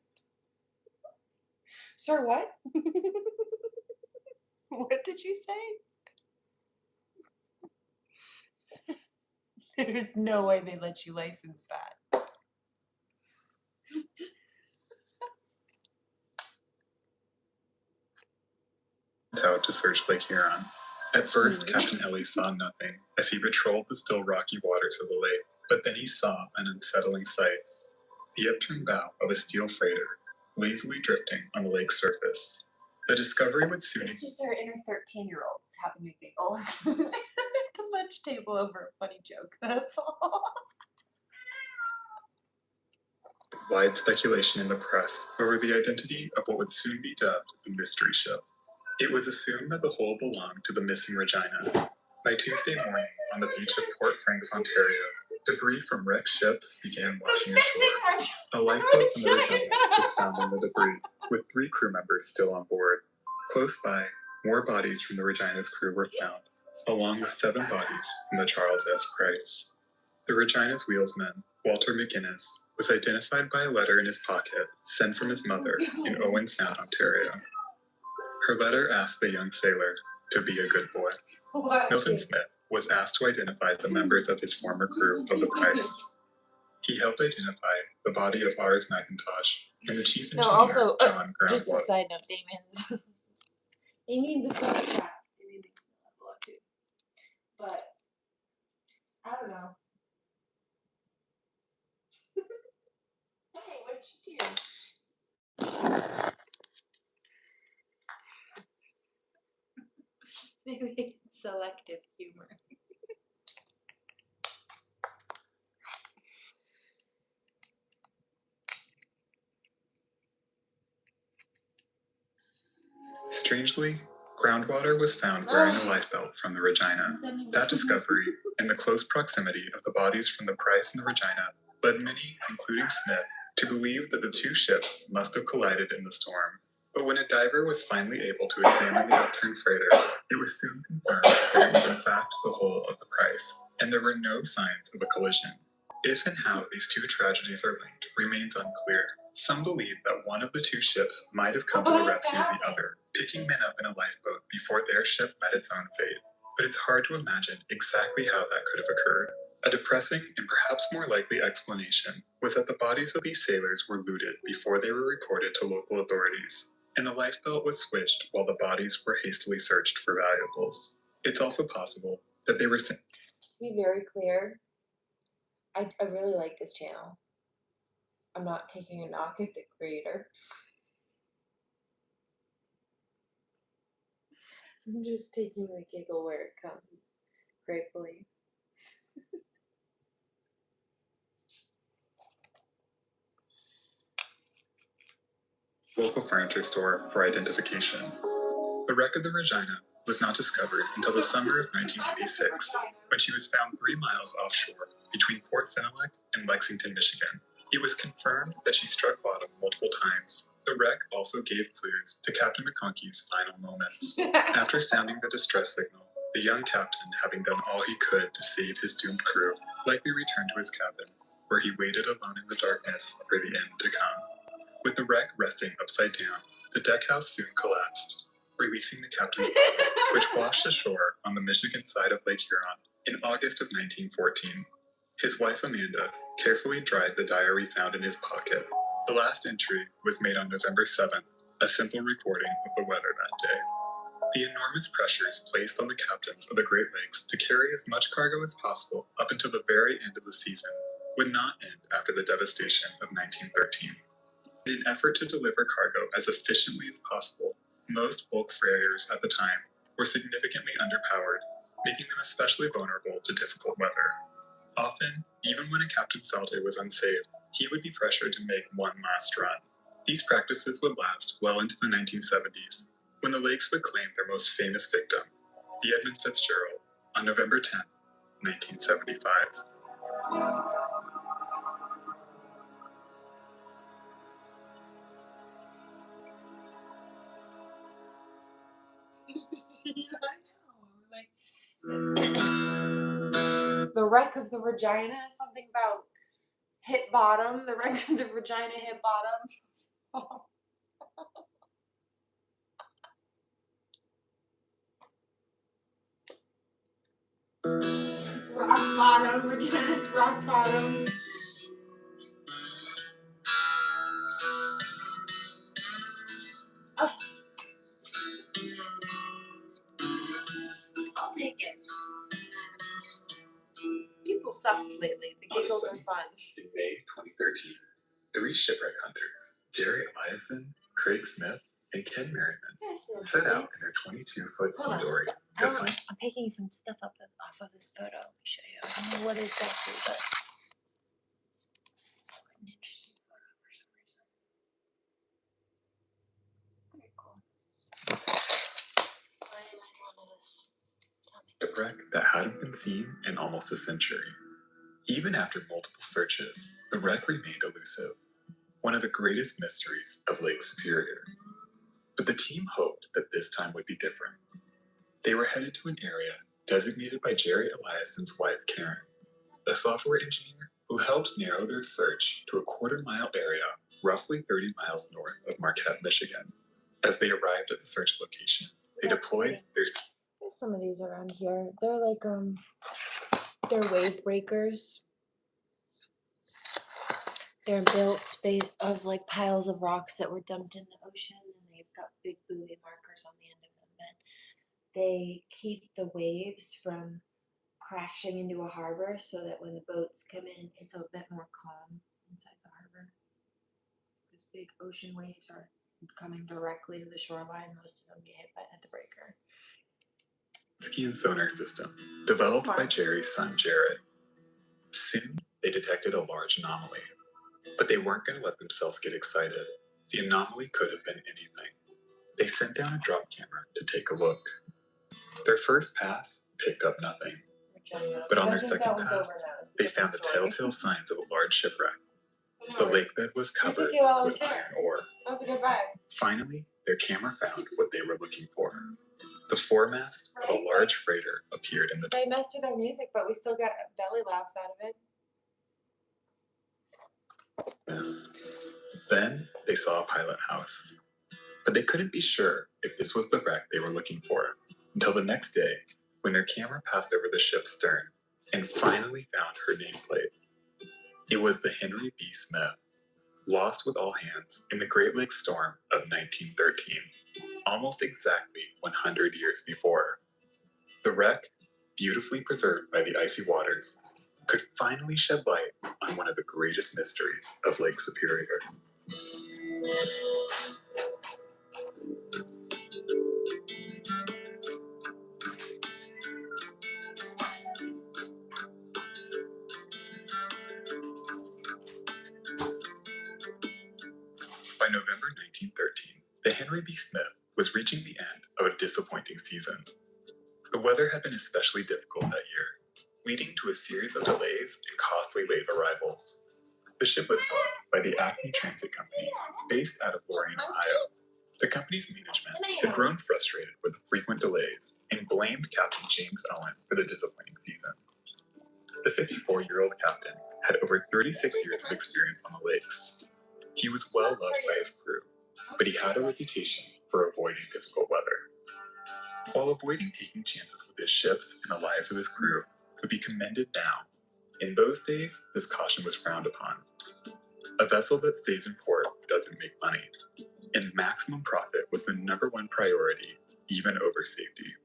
Sir, what? What did you say? There's no way they let you license that. Out to search Lake Huron. At first, Captain Ellie saw nothing as he patrolled the still rocky waters of the lake, but then he saw an unsettling sight. The upturned bow of a steel freighter, lazily drifting on the lake's surface. The discovery would soon... It's just our inner 13-year-olds having a giggle at the lunch table over a funny joke, that's all. Wide speculation in the press over the identity of what would soon be dubbed the mystery ship. It was assumed that the hull belonged to the missing ReGINA. By Tuesday morning, on the beach of Port Franks, Ontario, debris from wrecked ships began washing ashore. A lifeboat from the ReGINA was found in the debris, with 3 crew members still on board. Close by, more bodies from the ReGINA's crew were found, along with 7 bodies from the Charles S. Price. The ReGINA's wheelsman, Walter McGuinness, was identified by a letter in his pocket sent from his mother in Owen Sound, Ontario. Her letter asked the young sailor to be a good boy. Milton Smith was asked to identify the members of his former crew of the Price. He helped identify the body of Ars McIntosh and the chief engineer, John Graham. Just a side note, Damien's a fun chap. Damien makes me laugh a lot too. But, I don't know. Hey, what did you do? Maybe it's selective humor. Strangely, groundwater was found wearing a lifebelt from the ReGINA. That discovery, and the close proximity of the bodies from the Price and the ReGINA, led many, including Smith, to believe that the two ships must have collided in the storm. But when a diver was finally able to examine the upturned freighter, it was soon confirmed that it was in fact the hull of the Price, and there were no signs of a collision. If and how these two tragedies are linked remains unclear. Some believe that one of the two ships might have come to the rescue of the other, picking men up in a lifeboat before their ship met its own fate. But it's hard to imagine exactly how that could have occurred. A depressing and perhaps more likely explanation was that the bodies of these sailors were looted before they were reported to local authorities, and the lifebelt was switched while the bodies were hastily searched for valuables. It's also possible that they were To be very clear, I really like this channel. I'm not taking a knock at the creator. I'm just taking the giggle where it comes, gratefully. local furniture store for identification. The wreck of the ReGINA was not discovered until the summer of 1986, when she was found 3 miles offshore between Port Senelec and Lexington, Michigan. It was confirmed that she struck bottom multiple times. The wreck also gave clues to Captain McConkey's final moments. After sounding the distress signal, the young captain, having done all he could to save his doomed crew, likely returned to his cabin, where he waited alone in the darkness for the end to come. With the wreck resting upside down, the deckhouse soon collapsed, releasing the captain's body, which washed ashore on the Michigan side of Lake Huron in August of 1914. His wife Amanda carefully dried the diary found in his pocket. The last entry was made on November 7th, a simple recording of the weather that day. The enormous pressures placed on the captains of the Great Lakes to carry as much cargo as possible up until the very end of the season would not end after the devastation of 1913. In an effort to deliver cargo as efficiently as possible, most bulk freighters at the time were significantly underpowered, making them especially vulnerable to difficult weather. Often, even when a captain felt it was unsafe, he would be pressured to make one last run. These practices would last well into the 1970s, when the lakes would claim their most famous victim, the Edmund Fitzgerald, on November 10, 1975. The wreck of the ReGINA, something about hit bottom. The wreck of the ReGINA hit bottom. Rock bottom, ReGINA's rock bottom. Oh. I'll take it. People sucked lately. The giggles are fun. In May 2013, 3 shipwreck hunters, Jerry Eliason, Craig Smith, and Ken Merriman, set out in their 22-foot sea dory to find. I'm picking some stuff up off of this photo. Let me show you. I don't know what exactly, but an interesting photo for some reason. Very cool. Why am I drawn to this? Tell me. A wreck that hadn't been seen in almost a century. Even after multiple searches, the wreck remained elusive, one of the greatest mysteries of Lake Superior. But the team hoped that this time would be different. They were headed to an area designated by Jerry Eliason's wife, Karen, a software engineer who helped narrow their search to a quarter-mile area roughly 30 miles north of Marquette, Michigan. As they arrived at the search location, they deployed their... There's some of these around here. They're like, they're wave breakers. They're built of like piles of rocks that were dumped in the ocean, and they've got big buoy markers on the end of them. And they keep the waves from crashing into a harbor so that when the boats come in, it's a bit more calm inside the harbor. These big ocean waves are coming directly to the shoreline. Most of them get hit at the breaker. ski and sonar system developed by Jerry's son Jared. Soon, they detected a large anomaly, but they weren't going to let themselves get excited. The anomaly could have been anything. They sent down a drop camera to take a look. Their first pass picked up nothing, but on their second pass, they found the telltale signs of a large shipwreck. The lake bed was covered with iron ore. That was a good vibe. Finally, their camera found what they were looking for. The foremast of a large freighter appeared in the They messed with our music, but we still got belly laughs out of it. darkness. Then they saw a pilot house, but they couldn't be sure if this was the wreck they were looking for until the next day when their camera passed over the ship's stern and finally found her nameplate. It was the Henry B. Smith, lost with all hands in the Great Lakes storm of 1913, almost exactly 100 years before. The wreck, beautifully preserved by the icy waters, could finally shed light on one of the greatest mysteries of Lake Superior. By November 1913, the Henry B. Smith was reaching the end of a disappointing season. The weather had been especially difficult that year, leading to a series of delays and costly late arrivals. The ship was owned by the Acme Transit Company, based out of Lorain, Ohio. The company's management had grown frustrated with the frequent delays and blamed Captain James Owen for the disappointing season. The 54-year-old captain had over 36 years of experience on the lakes. He was well loved by his crew, but he had a reputation for avoiding difficult weather. While avoiding taking chances with his ships and the lives of his crew would be commended now, in those days, this caution was frowned upon. A vessel that stays in port doesn't make money, and maximum profit was the #1 priority, even over safety.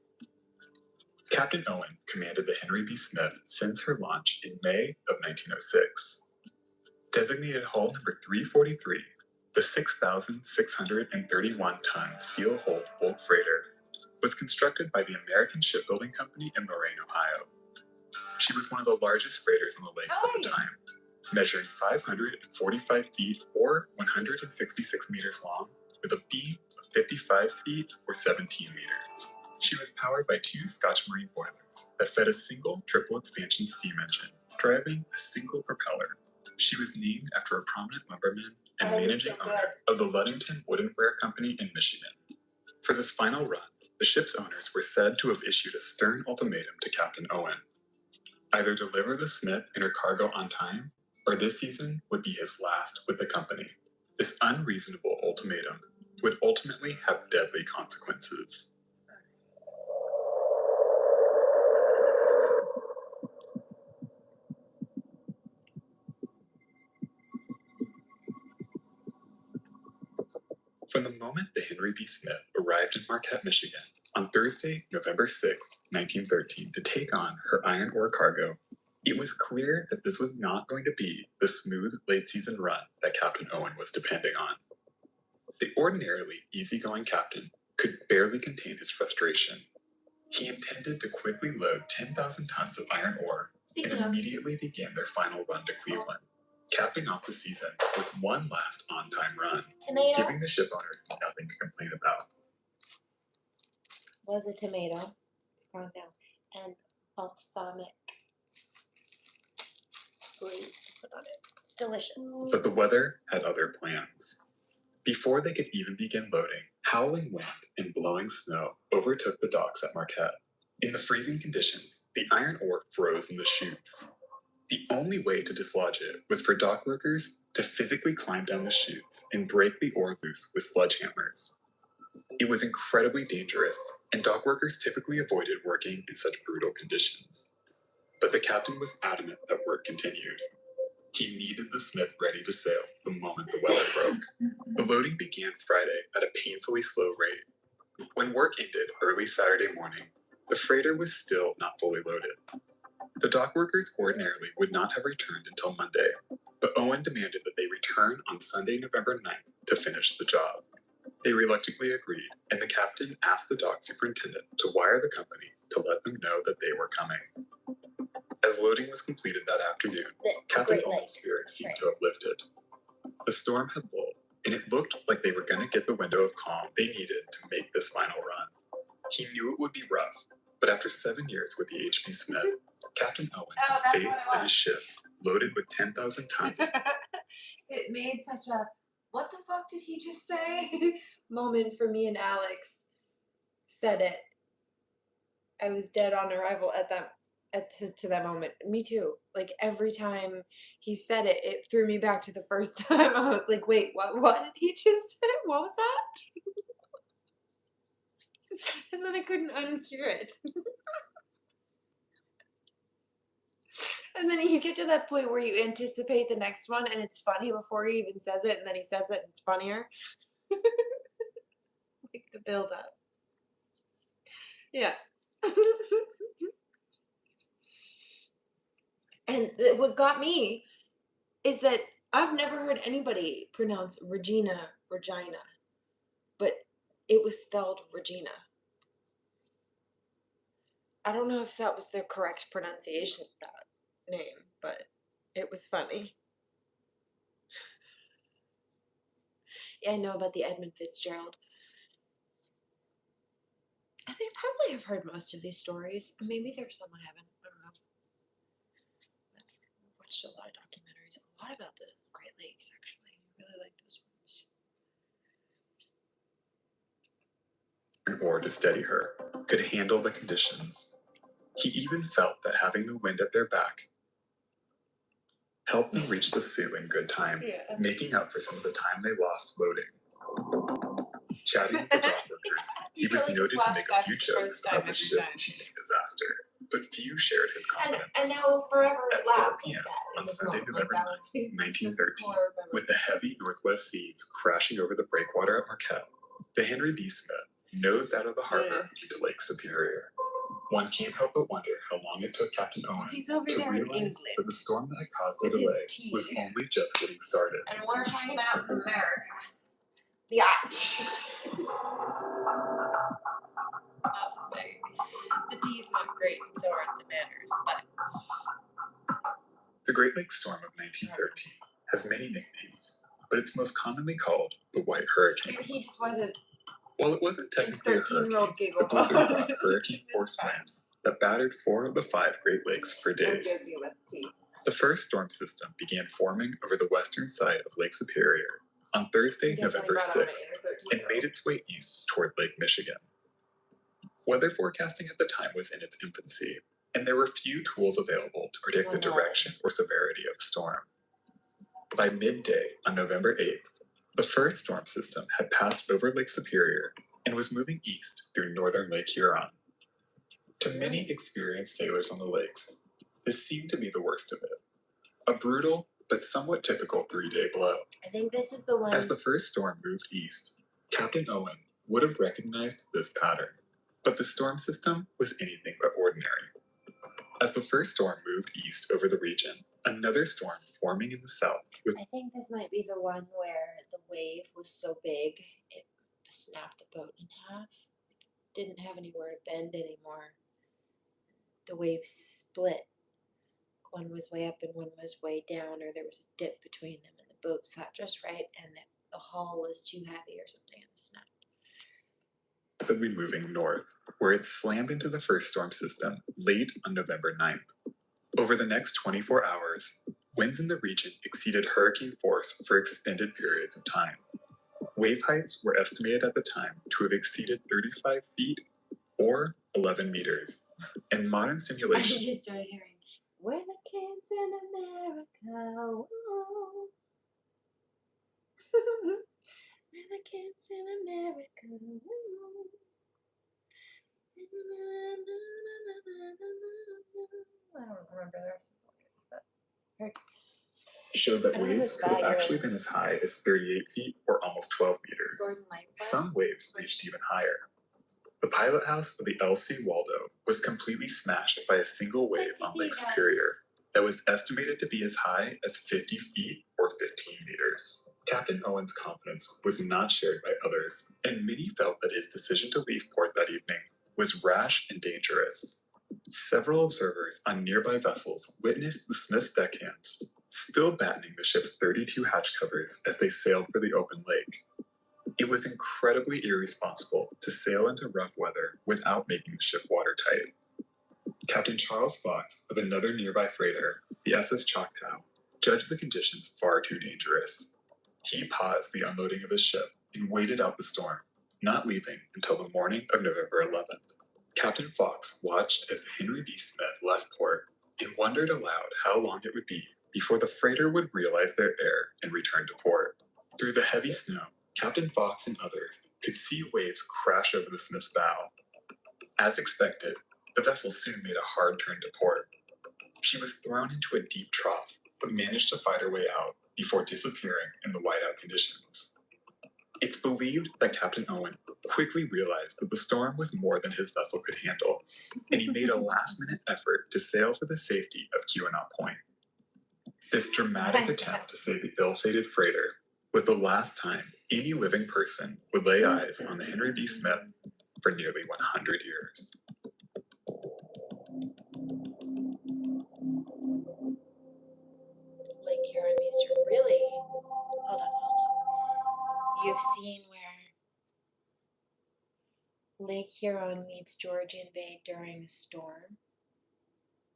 Captain Owen commanded the Henry B. Smith since her launch in May of 1906. Designated hull number 343, the 6,631-ton steel-hulled bulk freighter was constructed by the American Shipbuilding Company in Lorain, Ohio. She was one of the largest freighters on the lakes at the time, measuring 545 feet or 166 meters long, with a beam of 55 feet or 17 meters. She was powered by 2 Scotch Marine boilers that fed a single triple expansion steam engine, driving a single propeller. She was named after a prominent lumberman and managing owner of the Ludington Woodenware Company in Michigan. For this final run, the ship's owners were said to have issued a stern ultimatum to Captain Owen. Either deliver the Smith and her cargo on time, or this season would be his last with the company. This unreasonable ultimatum would ultimately have deadly consequences. From the moment the Henry B. Smith arrived in Marquette, Michigan, on Thursday, November 6, 1913, to take on her iron ore cargo, it was clear that this was not going to be the smooth late-season run that Captain Owen was depending on. The ordinarily easygoing captain could barely contain his frustration. He intended to quickly load 10,000 tons of iron ore and immediately began their final run to Cleveland, capping off the season with one last on-time run, giving the ship owners nothing to complain about. Was a tomato. It's gone now. And balsamic glaze to put on it. It's delicious. But the weather had other plans. Before they could even begin loading, howling wind and blowing snow overtook the docks at Marquette. In the freezing conditions, the iron ore froze in the chutes. The only way to dislodge it was for dock workers to physically climb down the chutes and break the ore loose with sledgehammers. It was incredibly dangerous, and dock workers typically avoided working in such brutal conditions. But the captain was adamant that work continued. He needed the Smith ready to sail the moment the weather broke. The loading began Friday at a painfully slow rate. When work ended early Saturday morning, the freighter was still not fully loaded. The dock workers ordinarily would not have returned until Monday, but Owen demanded that they return on Sunday, November 9th to finish the job. They reluctantly agreed, and the captain asked the dock superintendent to wire the company to let them know that they were coming. As loading was completed that afternoon, Captain Owen's spirits seemed to have lifted. The storm had lulled, and it looked like they were going to get the window of calm they needed to make this final run. He knew it would be rough, but after 7 years with the H.B. Smith, Captain Owen had faith that his ship, loaded with 10,000 tons of It made such a, what the fuck did he just say? moment for me and Alex. Said it. I was dead on arrival to that moment. Me too. Like every time he said it, it threw me back to the first time. I was like, wait, what did he just say? What was that? And then I couldn't unhear it. And then you get to that point where you anticipate the next one and it's funny before he even says it, and then he says it and it's funnier. Like the build up. Yeah. And what got me is that I've never heard anybody pronounce ReGINA, but it was spelled ReGINA. I don't know if that was the correct pronunciation of that name, but it was funny. Yeah, I know about the Edmund Fitzgerald. I think probably have heard most of these stories. Maybe there's some I haven't. I don't know. I've watched a lot of documentaries, a lot about the Great Lakes, actually. I really like those ones. or to steady her, could handle the conditions. He even felt that having the wind at their back helped them reach the Sioux in good time, making up for some of the time they lost loading. Chatting with the dock workers, he was noted to make a few jokes about the ship achieving disaster, but few shared his confidence. And now we'll forever At 4 p.m. on Sunday, November 9th, 1913, with the heavy northwest seas crashing over the breakwater at Marquette, the Henry B. Smith nosed out of the harbor into Lake Superior. One can't help but wonder how long it took Captain Owen to realize that the storm that had caused the delay was only just getting started. And we're hanging out in America. Yeah. Not to say the tea's not great and so aren't the manners, but the Great Lakes Storm of 1913 has many nicknames, but it's most commonly called the White Hurricane. He just wasn't. While it wasn't technically a hurricane, the blizzard brought hurricane-force winds that battered 4 of the 5 Great Lakes for days. The first storm system began forming over the western side of Lake Superior on Thursday, November 6th, and made its way east toward Lake Michigan. Weather forecasting at the time was in its infancy, and there were few tools available to predict the direction or severity of the storm. By midday on November 8th, the first storm system had passed over Lake Superior and was moving east through northern Lake Huron. To many experienced sailors on the lakes, this seemed to be the worst of it. A brutal but somewhat typical 3-day blow. I think this is the one. As the first storm moved east, Captain Owen would have recognized this pattern, but the storm system was anything but ordinary. As the first storm moved east over the region, another storm forming in the south. I think this might be the one where the wave was so big it snapped the boat in half. It didn't have anywhere to bend anymore. The waves split. One was way up and one was way down, or there was a dip between them, and the boat sat just right, and the hull was too heavy or something, and it snapped. Rapidly moving north, where it slammed into the first storm system late on November 9th. Over the next 24 hours, winds in the region exceeded hurricane force for extended periods of time. Wave heights were estimated at the time to have exceeded 35 feet or 11 meters. And modern simulations. I just started hearing, "We're the kids in America." Whoa. We're the kids in America. Whoa. I don't remember the rest of the words, but showed that waves could have actually been as high as 38 feet or almost 12 meters. Some waves reached even higher. The pilot house of the L.C. Waldo was completely smashed by a single wave on Lake Superior that was estimated to be as high as 50 feet or 15 meters. Captain Owen's confidence was not shared by others, and many felt that his decision to leave port that evening was rash and dangerous. Several observers on nearby vessels witnessed the Smiths' deckhands still battening the ship's 32 hatch covers as they sailed for the open lake. It was incredibly irresponsible to sail into rough weather without making the ship watertight. Captain Charles Fox of another nearby freighter, the SS Choctaw, judged the conditions far too dangerous. He paused the unloading of his ship and waited out the storm, not leaving until the morning of November 11th. Captain Fox watched as the Henry B. Smith left port and wondered aloud how long it would be before the freighter would realize their error and return to port. Through the heavy snow, Captain Fox and others could see waves crash over the Smith's bow. As expected, the vessel soon made a hard turn to port. She was thrown into a deep trough, but managed to fight her way out before disappearing in the whiteout conditions. It's believed that Captain Owen quickly realized that the storm was more than his vessel could handle, and he made a last-minute effort to sail for the safety of Keweenaw Point. This dramatic attempt to save the ill-fated freighter was the last time any living person would lay eyes on the Henry B. Smith for nearly 100 years. Lake Huron meets really? Hold on. You've seen where Lake Huron meets Georgian Bay during a storm.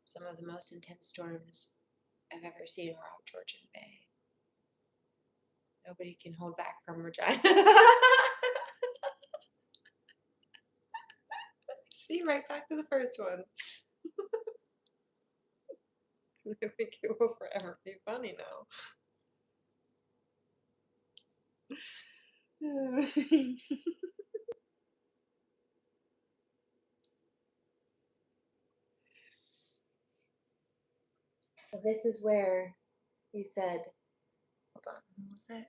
Some of the most intense storms I've ever seen were off Georgian Bay. Nobody can hold back from ReGINA. See, right back to the first one. I think it will forever be funny now. So this is where you said, hold on, what was that?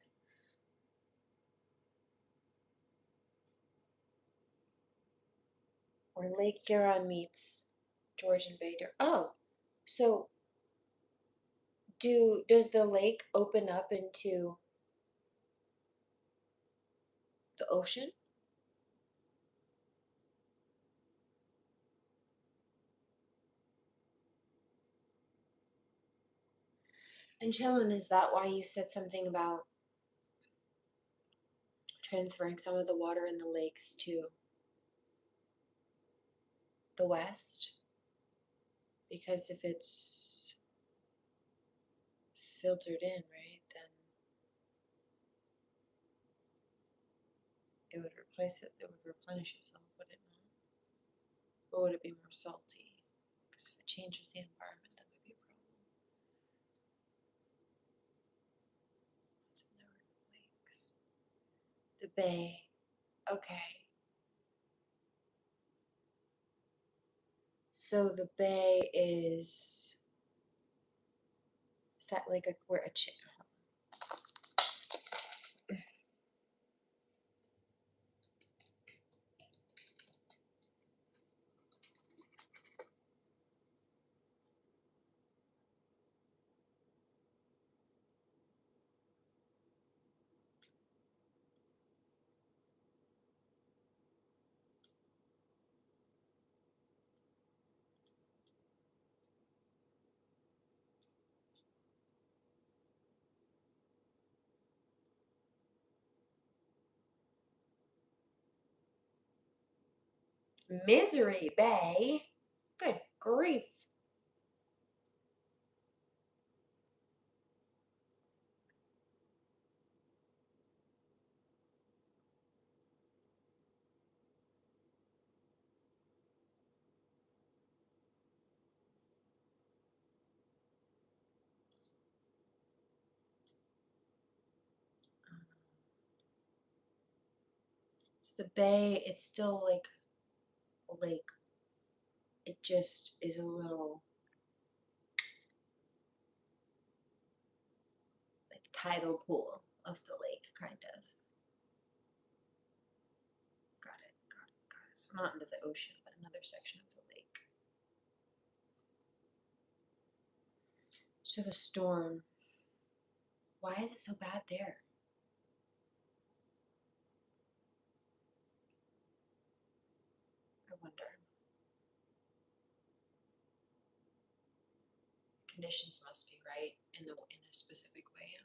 Where Lake Huron meets Georgian Bay. Oh, so does the lake open up into the ocean? And Chillin, is that why you said something about transferring some of the water in the lakes to the west? Because if it's filtered in, right, then it would replace it, it would replenish itself, would it not? Or would it be more salty? Because if it changes the environment, that would be a problem. So now we're in the lakes. The bay. Okay. So the bay is that like a where a Misery Bay? Good grief. So the bay, it's still like a lake. It just is a little like tidal pool of the lake, kind of. Got it. So not into the ocean, but another section of the lake. So the storm, why is it so bad there? I wonder. conditions must be right in a specific way.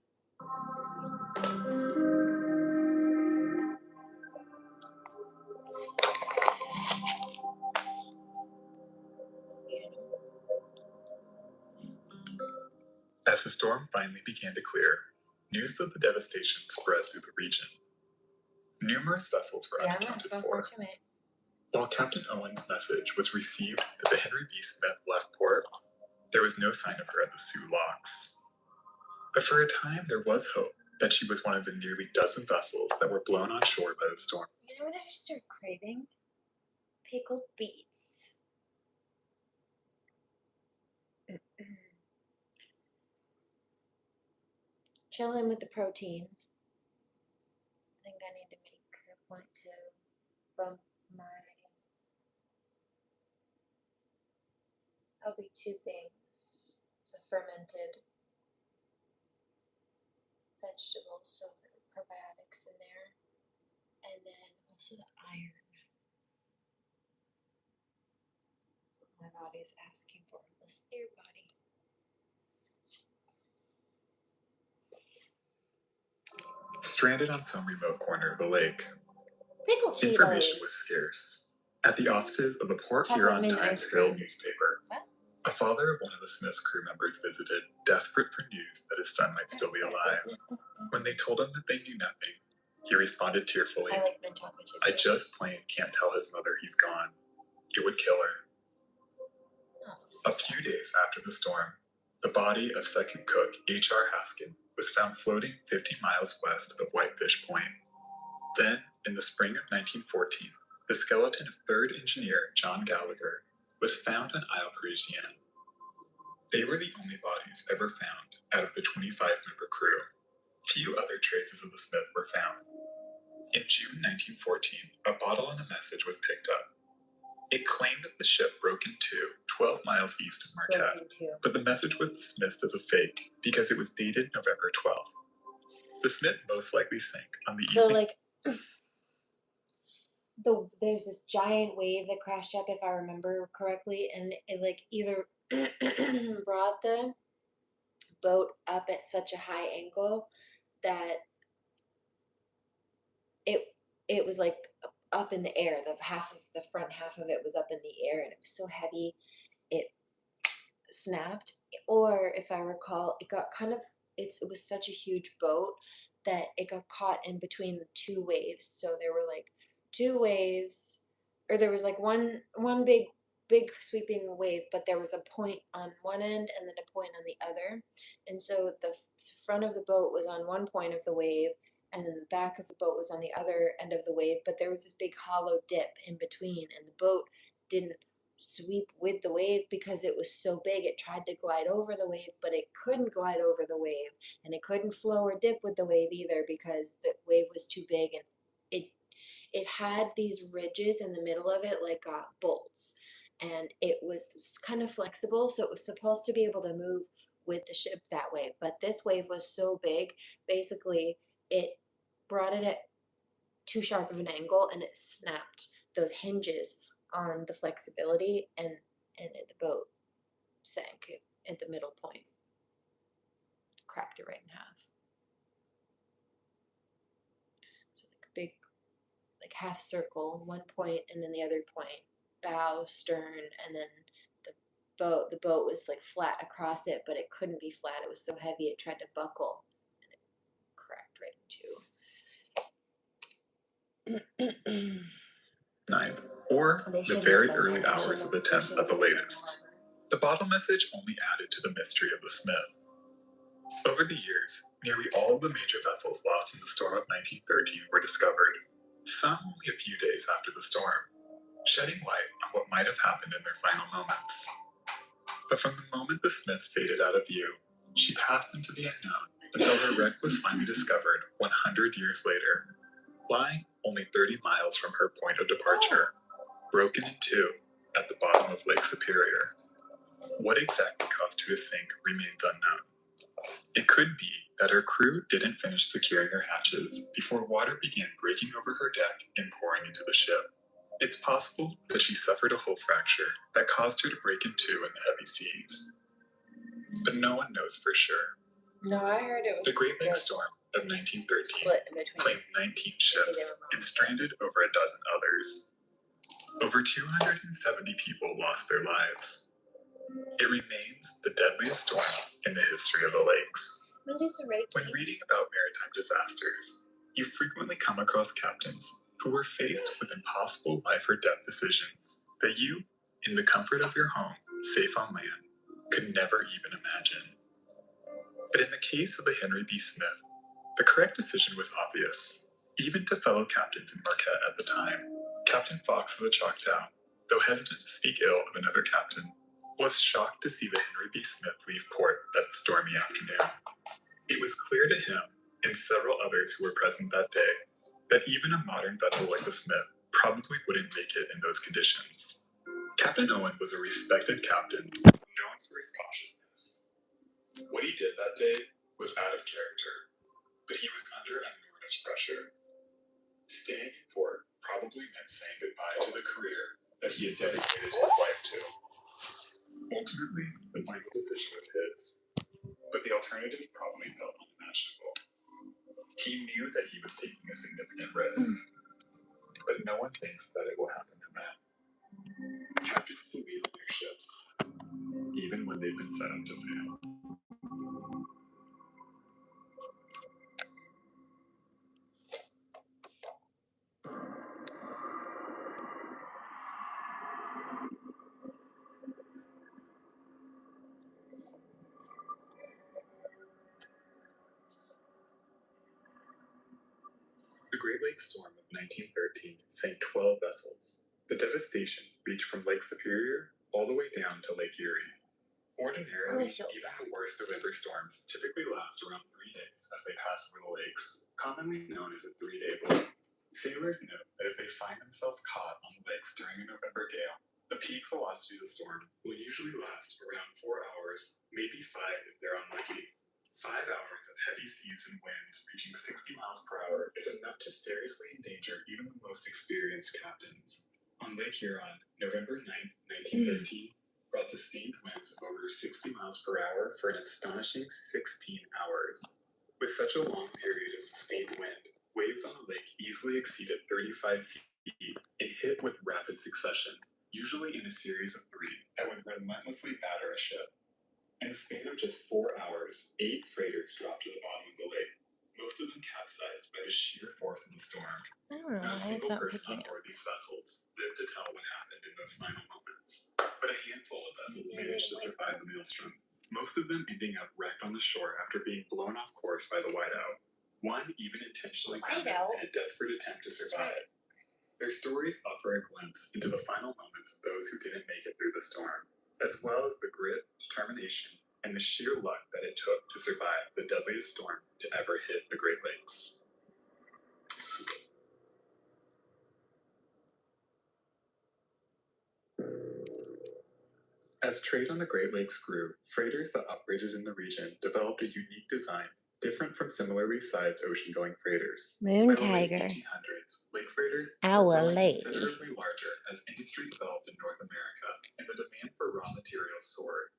As the storm finally began to clear, news of the devastation spread through the region. Numerous vessels were unaccounted for. While Captain Owen's message was received that the Henry B. Smith left port, there was no sign of her at the Sioux locks. But for a time, there was hope that she was one of the nearly dozen vessels that were blown on shore by the storm. You know what I just started craving? Pickled beets. Chilling with the protein. I think I need to make a point to bump my... That'll be two things. It's a fermented vegetable, so there are probiotics in there. And then also the iron. That's what my body's asking for. Listen to your body. Stranded on some remote corner of the lake, Pickle Cheetos. information was scarce. At the offices of the Port Huron Times Herald newspaper, a father of one of the Smith's crew members visited, desperate for news that his son might still be alive. When they told him that they knew nothing, he responded tearfully, I like mint chocolate chip. I just plain can't tell his mother he's gone. It would kill her. Oh, A few days after the storm, the body of second cook H.R. Haskin was found floating 50 miles west of Whitefish Point. Then, in the spring of 1914, the skeleton of third engineer John Gallagher was found on Isle Parisienne. They were the only bodies ever found out of the 25-member crew. Few other traces of the Smith were found. In June 1914, a bottle and a message was picked up. It claimed that the ship broke in two 12 miles east of Marquette, but the message was dismissed as a fake because it was dated November 12th. The Smith most likely sank on the evening. There's this giant wave that crashed up, if I remember correctly, and it like either brought the boat up at such a high angle that it was like up in the air. The front half of it was up in the air, and it was so heavy it snapped. Or if I recall, it got kind of it was such a huge boat that it got caught in between the two waves. So there were like two waves, or there was like one big sweeping wave, but there was a point on one end and then a point on the other. And so the front of the boat was on one point of the wave, and then the back of the boat was on the other end of the wave, but there was this big hollow dip in between, and the boat didn't sweep with the wave because it was so big. It tried to glide over the wave, but it couldn't glide over the wave, and it couldn't flow or dip with the wave either because the wave was too big, and it had these ridges in the middle of it like bolts, and it was kind of flexible, so it was supposed to be able to move with the ship that way. But this wave was so big, basically it brought it at too sharp of an angle, and it snapped those hinges on the flexibility, and the boat sank at the middle point, cracked it right in half. So like a big, like half circle, one point and then the other point, bow, stern, and then the boat was like flat across it, but it couldn't be flat. It was so heavy it tried to buckle, and it cracked right in two. 9th, or the very early hours of the 10th at the latest. The bottle message only added to the mystery of the Smith. Over the years, nearly all of the major vessels lost in the storm of 1913 were discovered, some only a few days after the storm, shedding light on what might have happened in their final moments. But from the moment the Smith faded out of view, she passed into the unknown until her wreck was finally discovered 100 years later, lying only 30 miles from her point of departure, broken in two at the bottom of Lake Superior. What exactly caused her to sink remains unknown. It could be that her crew didn't finish securing her hatches before water began breaking over her deck and pouring into the ship. It's possible that she suffered a hull fracture that caused her to break in two in the heavy seas. But but no one knows for sure. No, I heard it was The Great Lakes Storm of 1913 split in between. claimed 19 ships and stranded over a dozen others. Over 270 people lost their lives. It remains the deadliest storm in the history of the lakes. When reading about maritime disasters, you frequently come across captains who were faced with impossible life or death decisions that you, in the comfort of your home, safe on land, could never even imagine. But in the case of the Henry B. Smith, the correct decision was obvious, even to fellow captains in Marquette at the time. Captain Fox of the Choctaw, though hesitant to speak ill of another captain, was shocked to see the Henry B. Smith leave port that stormy afternoon. It was clear to him, and several others who were present that day, that even a modern vessel like the Smith probably wouldn't make it in those conditions. Captain Owen was a respected captain, known for his cautiousness. What he did that day was out of character, but he was under enormous pressure. Staying in port probably meant saying goodbye to the career that he had dedicated his life to. Ultimately, the final decision was his, but the alternative probably felt unimaginable. He knew that he was taking a significant risk, but no one thinks that it will happen to men. Captains believe in their ships, even when they've been set up to fail. The Great Lakes Storm of 1913 sank 12 vessels. The devastation reached from Lake Superior all the way down to Lake Erie. Ordinarily, even the worst of river storms typically last around 3 days as they pass over the lakes, commonly known as a 3-day blow. Sailors know that if they find themselves caught on the lakes during a November gale, the peak velocity of the storm will usually last around 4 hours, maybe 5 if they're unlucky. 5 hours of heavy seas and winds reaching 60 miles per hour is enough to seriously endanger even the most experienced captains. On Lake Huron, November 9th, 1913, brought sustained winds of over 60 miles per hour for an astonishing 16 hours. With such a long period of sustained wind, waves on the lake easily exceeded 35 feet and hit with rapid succession, usually in a series of 3 that would relentlessly batter a ship. In the span of just 4 hours, 8 freighters dropped to the bottom of the lake, most of them capsized by the sheer force of the storm. I don't know. Not a It's single not person picking on up. board these vessels lived to tell what happened in those final moments, but a handful of vessels managed to survive the maelstrom, most of them ending up wrecked on the shore after being blown off course by the whiteout. One even intentionally grounded in a desperate attempt to survive. Their stories offer a glimpse into the final moments of those who didn't make it through the storm, as well as the grit, determination, and the sheer luck that it took to survive the deadliest storm to ever hit the Great Lakes. As trade on the Great Lakes grew, freighters that operated in the region developed a unique design, different from similarly sized ocean-going freighters. Moon By the late Tiger. 1800s, lake freighters Our were growing lady. considerably larger as industry developed in North America and the demand for raw materials soared.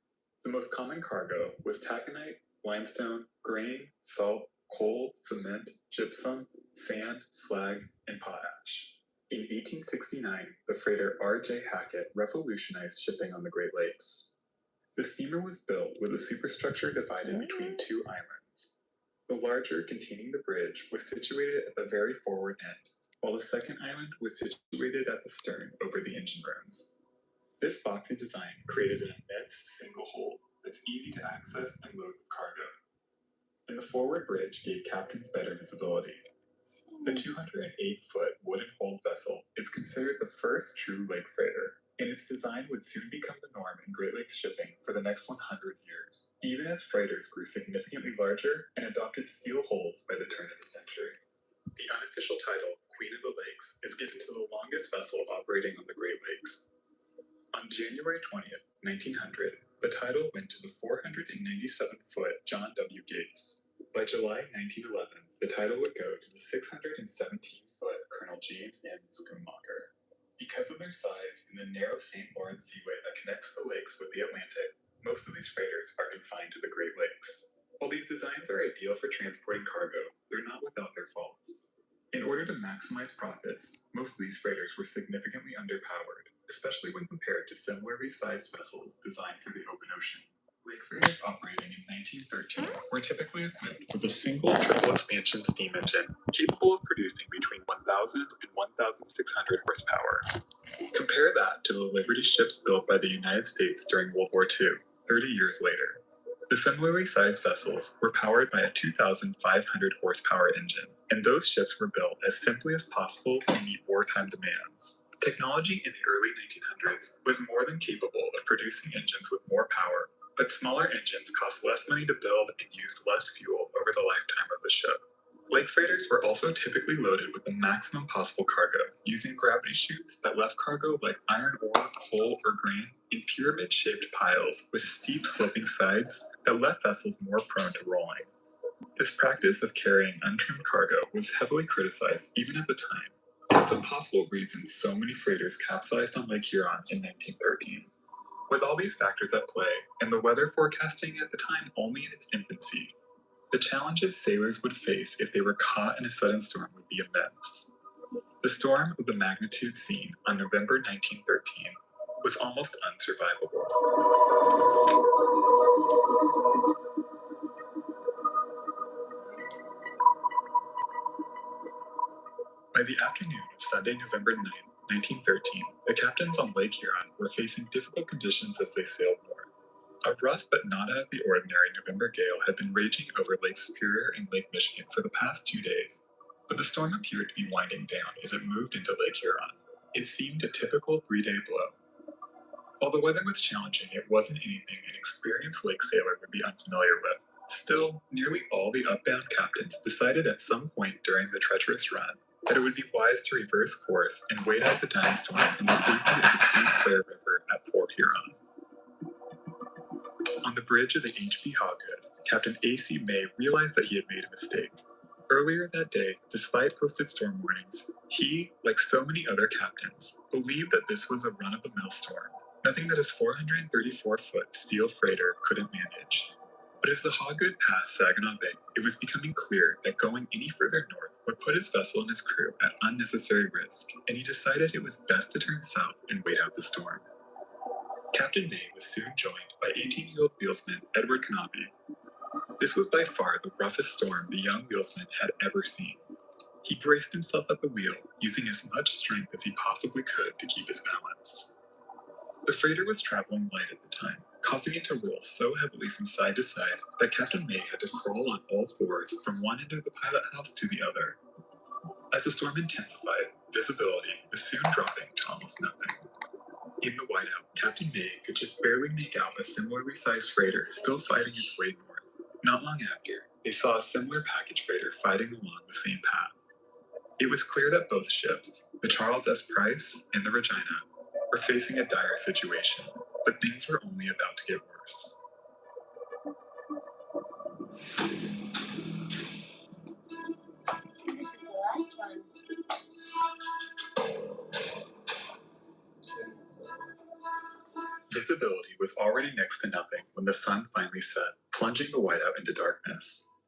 The most common cargo was taconite, limestone, grain, salt, coal, cement, gypsum, sand, slag, and potash. In 1869, the freighter R.J. Hackett revolutionized shipping on the Great Lakes. The steamer was built with a superstructure divided between 2 islands. The larger, containing the bridge, was situated at the very forward end, while the second island was situated at the stern over the engine rooms. This boxy design created an immense single hold that's easy to access and load with cargo. And the forward bridge gave captains better visibility. The 208-foot wooden hulled vessel is considered the first true lake freighter, and its design would soon become the norm in Great Lakes shipping for the next 100 years, even as freighters grew significantly larger and adopted steel hulls by the turn of the century. The unofficial title, Queen of the Lakes, is given to the longest vessel operating on the Great Lakes. On January 20th, 1900, the title went to the 497-foot John W. Gates. By July 1911, the title would go to the 617-foot Colonel James M. Schoonmaker. Because of their size and the narrow St. Lawrence Seaway that connects the lakes with the Atlantic, Most of these freighters are confined to the Great Lakes. While these designs are ideal for transporting cargo, they're not without their faults. In order to maximize profits, most of these freighters were significantly underpowered, especially when compared to similarly sized vessels designed for the open ocean. Lake freighters operating in 1913 were typically equipped with a single triple expansion steam engine capable of producing between 1,000 and 1,600 horsepower. Compare that to the Liberty ships built by the United States during World War II, 30 years later. The similarly sized vessels were powered by a 2,500 horsepower engine, and those ships were built as simply as possible to meet wartime demands. Technology in the early 1900s was more than capable of producing engines with more power, but smaller engines cost less money to build and used less fuel over the lifetime of the ship. Lake freighters were also typically loaded with the maximum possible cargo, using gravity chutes that left cargo like iron ore, coal, or grain in pyramid-shaped piles with steep sloping sides that left vessels more prone to rolling. This practice of carrying untrimmed cargo was heavily criticized even at the time, and it's a possible reason so many freighters capsized on Lake Huron in 1913. With all these factors at play, and the weather forecasting at the time only in its infancy, the challenges sailors would face if they were caught in a sudden storm would be immense. The storm of the magnitude seen on November 1913 was almost unsurvivable. By the afternoon of Sunday, November 9, 1913, the captains on Lake Huron were facing difficult conditions as they sailed north. A rough but not out of the ordinary November gale had been raging over Lake Superior and Lake Michigan for the past 2 days, but the storm appeared to be winding down as it moved into Lake Huron. It seemed a typical 3-day blow. While the weather was challenging, it wasn't anything an experienced lake sailor would be unfamiliar with. Still, nearly all the upbound captains decided at some point during the treacherous run that it would be wise to reverse course and wait out the dying storm in the safety of the St. Clair River at Port Huron. On the bridge of the H.P. Hoggood, Captain A.C. May realized that he had made a mistake. Earlier that day, despite posted storm warnings, he, like so many other captains, believed that this was a run-of-the-mill storm, nothing that his 434-foot steel freighter couldn't manage. But as the Hoggood passed Saginaw Bay, it was becoming clear that going any further north would put his vessel and his crew at unnecessary risk, and he decided it was best to turn south and wait out the storm. Captain May was soon joined by 18-year-old wheelsman Edward Canoppy. This was by far the roughest storm the young wheelsman had ever seen. He braced himself at the wheel, using as much strength as he possibly could to keep his balance. The freighter was traveling light at the time, causing it to roll so heavily from side to side that Captain May had to crawl on all fours from one end of the pilot house to the other. As the storm intensified, visibility was soon dropping to almost nothing. In the whiteout, Captain May could just barely make out a similarly sized freighter still fighting its way north. Not long after, they saw a similar package freighter fighting along the same path. It was clear that both ships, the Charles S. Price and the ReGINA, were facing a dire situation, but things were only about to get worse. This is the last one. Visibility was already next to nothing when the sun finally set, plunging the whiteout into darkness.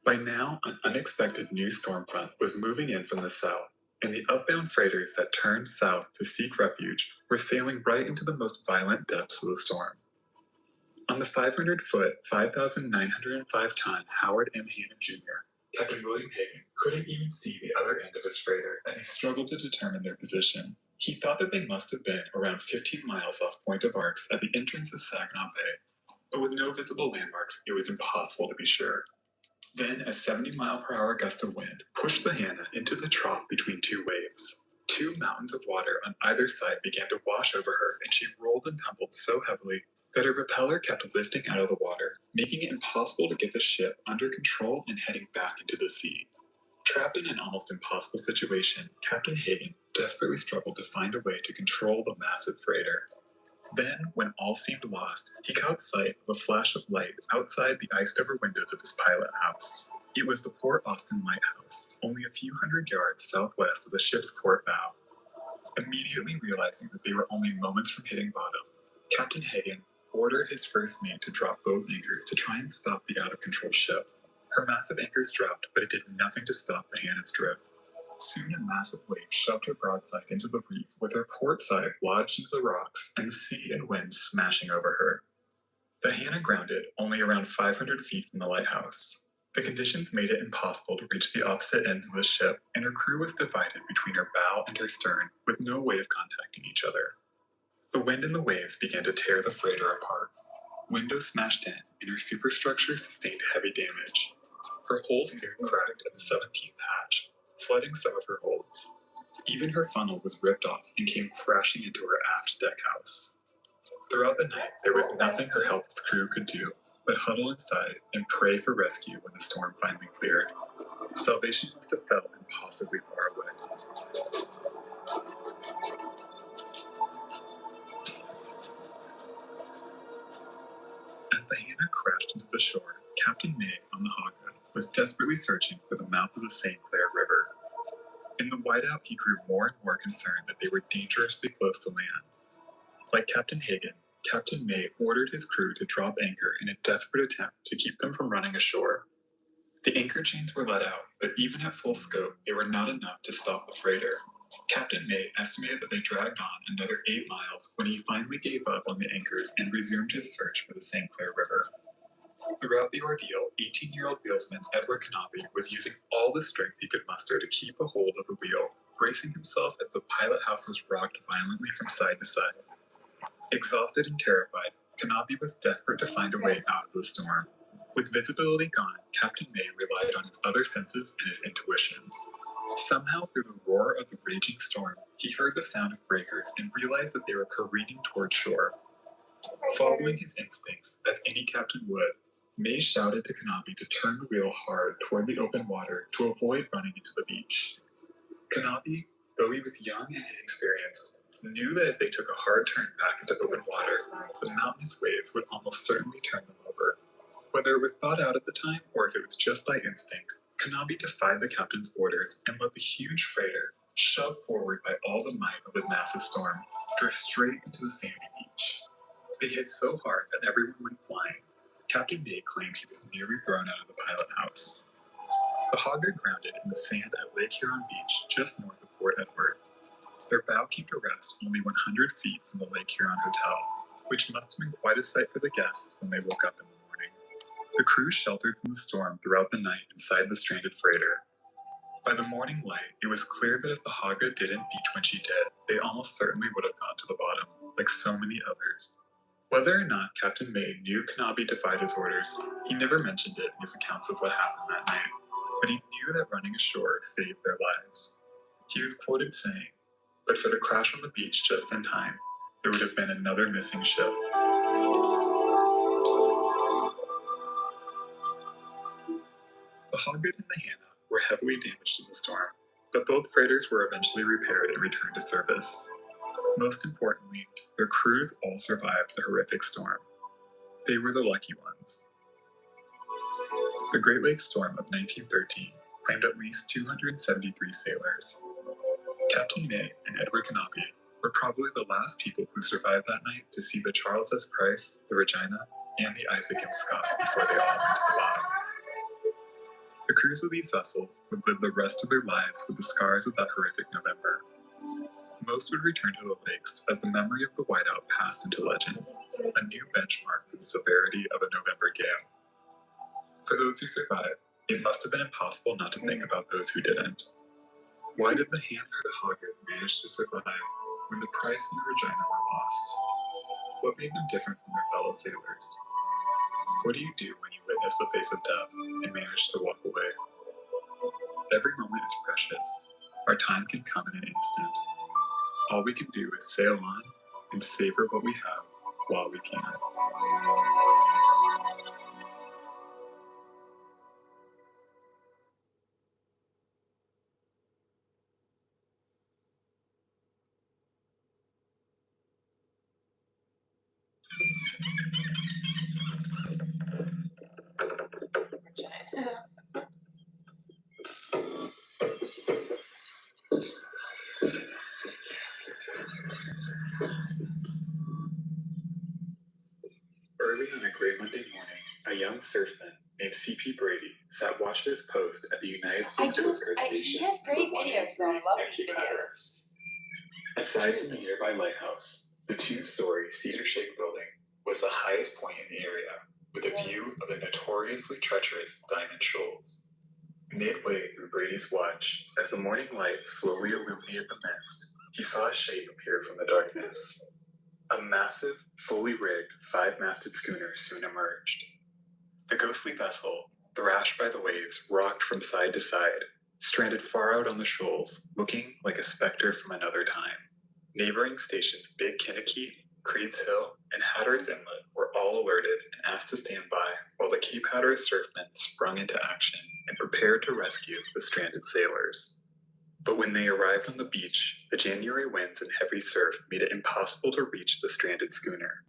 By now, an unexpected new storm front was moving in from the south, and the upbound freighters that turned south to seek refuge were sailing right into the most violent depths of the storm. On the 500-foot, 5,905-ton Howard M. Hannon Jr., Captain William Hagen couldn't even see the other end of his freighter as he struggled to determine their position. He thought that they must have been around 15 miles off Point of Arcs at the entrance of Saginaw Bay, but with no visible landmarks, it was impossible to be sure. Then a 70-mile-per-hour gust of wind pushed the Hannah into the trough between two waves. 2 mountains of water on either side began to wash over her, and she rolled and tumbled so heavily that her propeller kept lifting out of the water, making it impossible to get the ship under control and heading back into the sea. Trapped in an almost impossible situation, Captain Hagen desperately struggled to find a way to control the massive freighter. Then, when all seemed lost, he caught sight of a flash of light outside the iced-over windows of his pilot house. It was the Port Austin Lighthouse, only a few hundred yards southwest of the ship's port bow. Immediately realizing that they were only moments from hitting bottom, Captain Hagen ordered his first mate to drop both anchors to try and stop the out-of-control ship. Her massive anchors dropped, but it did nothing to stop the Hannah's drift. Soon a massive wave shoved her broadside into the reef, with her port side lodged into the rocks and the sea and wind smashing over her. The Hannah grounded only around 500 feet from the lighthouse. The conditions made it impossible to reach the opposite ends of the ship, and her crew was divided between her bow and her stern, with no way of contacting each other. The wind and the waves began to tear the freighter apart. Windows smashed in, and her superstructure sustained heavy damage. Her hull soon cracked at the 17th hatch, flooding some of her holds. Even her funnel was ripped off and came crashing into her aft deckhouse. Throughout the night, there was nothing her helpless crew could do but huddle inside and pray for rescue when the storm finally cleared. Salvation must have felt impossibly far away. As the Hannah crashed into the shore, Captain May on the Hogwood was desperately searching for the mouth of the St. Clair River. In the whiteout, he grew more and more concerned that they were dangerously close to land. Like Captain Hagen, Captain May ordered his crew to drop anchor in a desperate attempt to keep them from running ashore. The anchor chains were let out, but even at full scope, they were not enough to stop the freighter. Captain May estimated that they dragged on another 8 miles when he finally gave up on the anchors and resumed his search for the St. Clair River. Throughout the ordeal, 18-year-old wheelsman Edward Canopy was using all the strength he could muster to keep a hold of the wheel, bracing himself as the pilot house was rocked violently from side to side. Exhausted and terrified, Canopy was desperate to find a way out of the storm. With visibility gone, Captain May relied on his other senses and his intuition. Somehow, through the roar of the raging storm, he heard the sound of breakers and realized that they were careening toward shore. Following his instincts, as any captain would, May shouted to Canopy to turn the wheel hard toward the open water to avoid running into the beach. Canopy, though he was young and inexperienced, knew that if they took a hard turn back into open water, the mountainous waves would almost certainly turn them over. Whether it was thought out at the time or if it was just by instinct, Canopy defied the captain's orders and let the huge freighter, shoved forward by all the might of the massive storm, drift straight into the sandy beach. They hit so hard that everyone went flying. Captain May claimed he was nearly thrown out of the pilot house. The Hogwood grounded in the sand at Lake Huron Beach, just north of Port Edward. Their bow came to rest only 100 feet from the Lake Huron Hotel, which must have been quite a sight for the guests when they woke up in the morning. The crew sheltered from the storm throughout the night inside the stranded freighter. By the morning light, it was clear that if the Hogwood didn't beach when she did, they almost certainly would have gone to the bottom, like so many others. Whether or not Captain May knew Canopy defied his orders, he never mentioned it in his accounts of what happened that night, but he knew that running ashore saved their lives. He was quoted saying, "But for the crash on the beach just in time, there would have been another missing ship." The Hogwood and the Hannah were heavily damaged in the storm, but both freighters were eventually repaired and returned to service. Most importantly, their crews all survived the horrific storm. They were the lucky ones. The Great Lakes storm of 1913 claimed at least 273 sailors. Captain May and Edward Canopy were probably the last people who survived that night to see the Charles S. Price, the ReGINA, and the Isaac M. Scott before they all went to the bottom. The crews of these vessels would live the rest of their lives with the scars of that horrific November. Most would return to the lakes as the memory of the whiteout passed into legend, a new benchmark for the severity of a November gale. For those who survived, it must have been impossible not to think about those who didn't. Why did the Hannah or the Hogwood manage to survive when the Price and the ReGINA were lost? What made them different from their fellow sailors? What do you do when you witness the face of death and manage to walk away? Every moment is precious. Our time can come in an instant. All we can do is sail on and savor what we have while we can. gray Monday morning, a young surfman named C.P. Brady sat watch at his post at the United States Coast Guard Station. He has great videos though. I love these videos. Aside from the nearby lighthouse, the two-story cedar-shaped building was the highest point in the area, with a view of the notoriously treacherous Diamond Shoals. Midway through Brady's watch, as the morning light slowly illuminated the mist, he saw a shape appear from the darkness. A massive, fully rigged, five-masted schooner soon emerged. The ghostly vessel, thrashed by the waves, rocked from side to side, stranded far out on the shoals, looking like a specter from another time. Neighboring stations Big Kinnikee, Creed's Hill, and Hatteras Inlet were all alerted and asked to stand by while the Cape Hatteras surfmen sprung into action and prepared to rescue the stranded sailors. But when they arrived on the beach, the January winds and heavy surf made it impossible to reach the stranded schooner.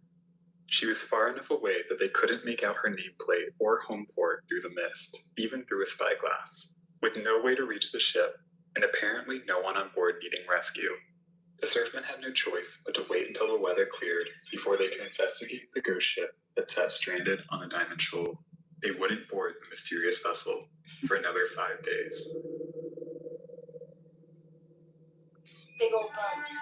She was far enough away that they couldn't make out her nameplate or home port through the mist, even through a spyglass. With no way to reach the ship, and apparently no one on board needing rescue, the surfmen had no choice but to wait until the weather cleared before they could investigate the ghost ship that sat stranded on the Diamond Shoal. They wouldn't board the mysterious vessel for another 5 days. Big old bumps.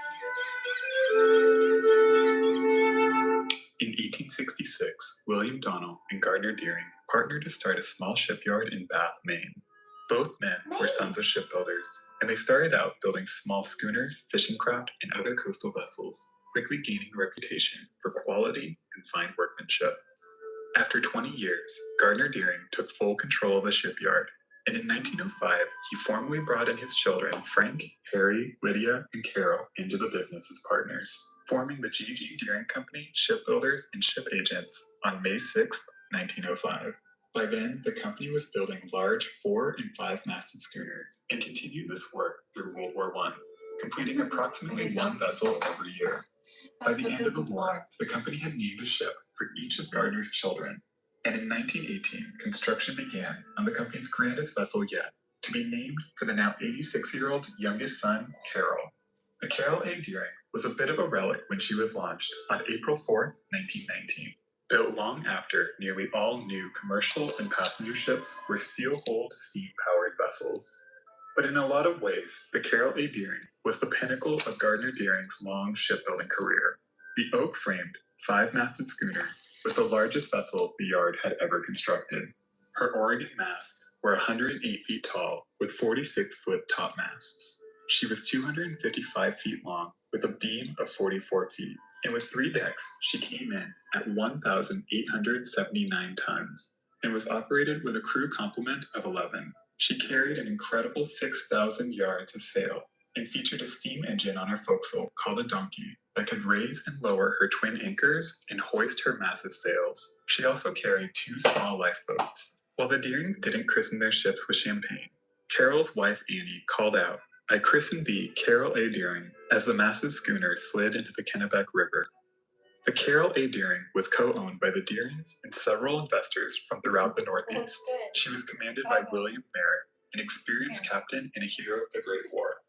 In 1866, William Donnell and Gardner Deering partnered to start a small shipyard in Bath, Maine. Both men were sons of shipbuilders, and they started out building small schooners, fishing craft, and other coastal vessels, quickly gaining a reputation for quality and fine workmanship. After 20 years, Gardner Deering took full control of the shipyard, and in 1905, he formally brought in his children, Frank, Harry, Lydia, and Carol, into the business as partners, forming the G.G. Deering Company Shipbuilders and Ship Agents on May 6, 1905. By then, the company was building large 4- and 5-masted schooners and continued this work through World War I, completing approximately one vessel every year. By the end of the war, the company had named a ship for each of Gardner's children, and in 1918, construction began on the company's grandest vessel yet, to be named for the now 86-year-old's youngest son, Carol. The Carol A. Deering was a bit of a relic when she was launched on April 4, 1919. Built long after nearly all new commercial and passenger ships were steel-hulled, steam-powered vessels. But in a lot of ways, the Carol A. Deering was the pinnacle of Gardner Deering's long shipbuilding career. The oak-framed, 5-masted schooner was the largest vessel the yard had ever constructed. Her Oregon masts were 108 feet tall with 46-foot topmasts. She was 255 feet long with a beam of 44 feet. And with 3 decks, she came in at 1,879 tons and was operated with a crew complement of 11. She carried an incredible 6,000 yards of sail and featured a steam engine on her forecastle called a donkey that could raise and lower her twin anchors and hoist her massive sails. She also carried 2 small lifeboats. While the Deerings didn't christen their ships with champagne, Carol's wife Annie called out, "I christen thee Carol A. Deering," as the massive schooner slid into the Kennebec River. The Carol A. Deering was co-owned by the Deerings and several investors from throughout the Northeast. She was commanded by William Merritt, an experienced captain and a hero of the Great War.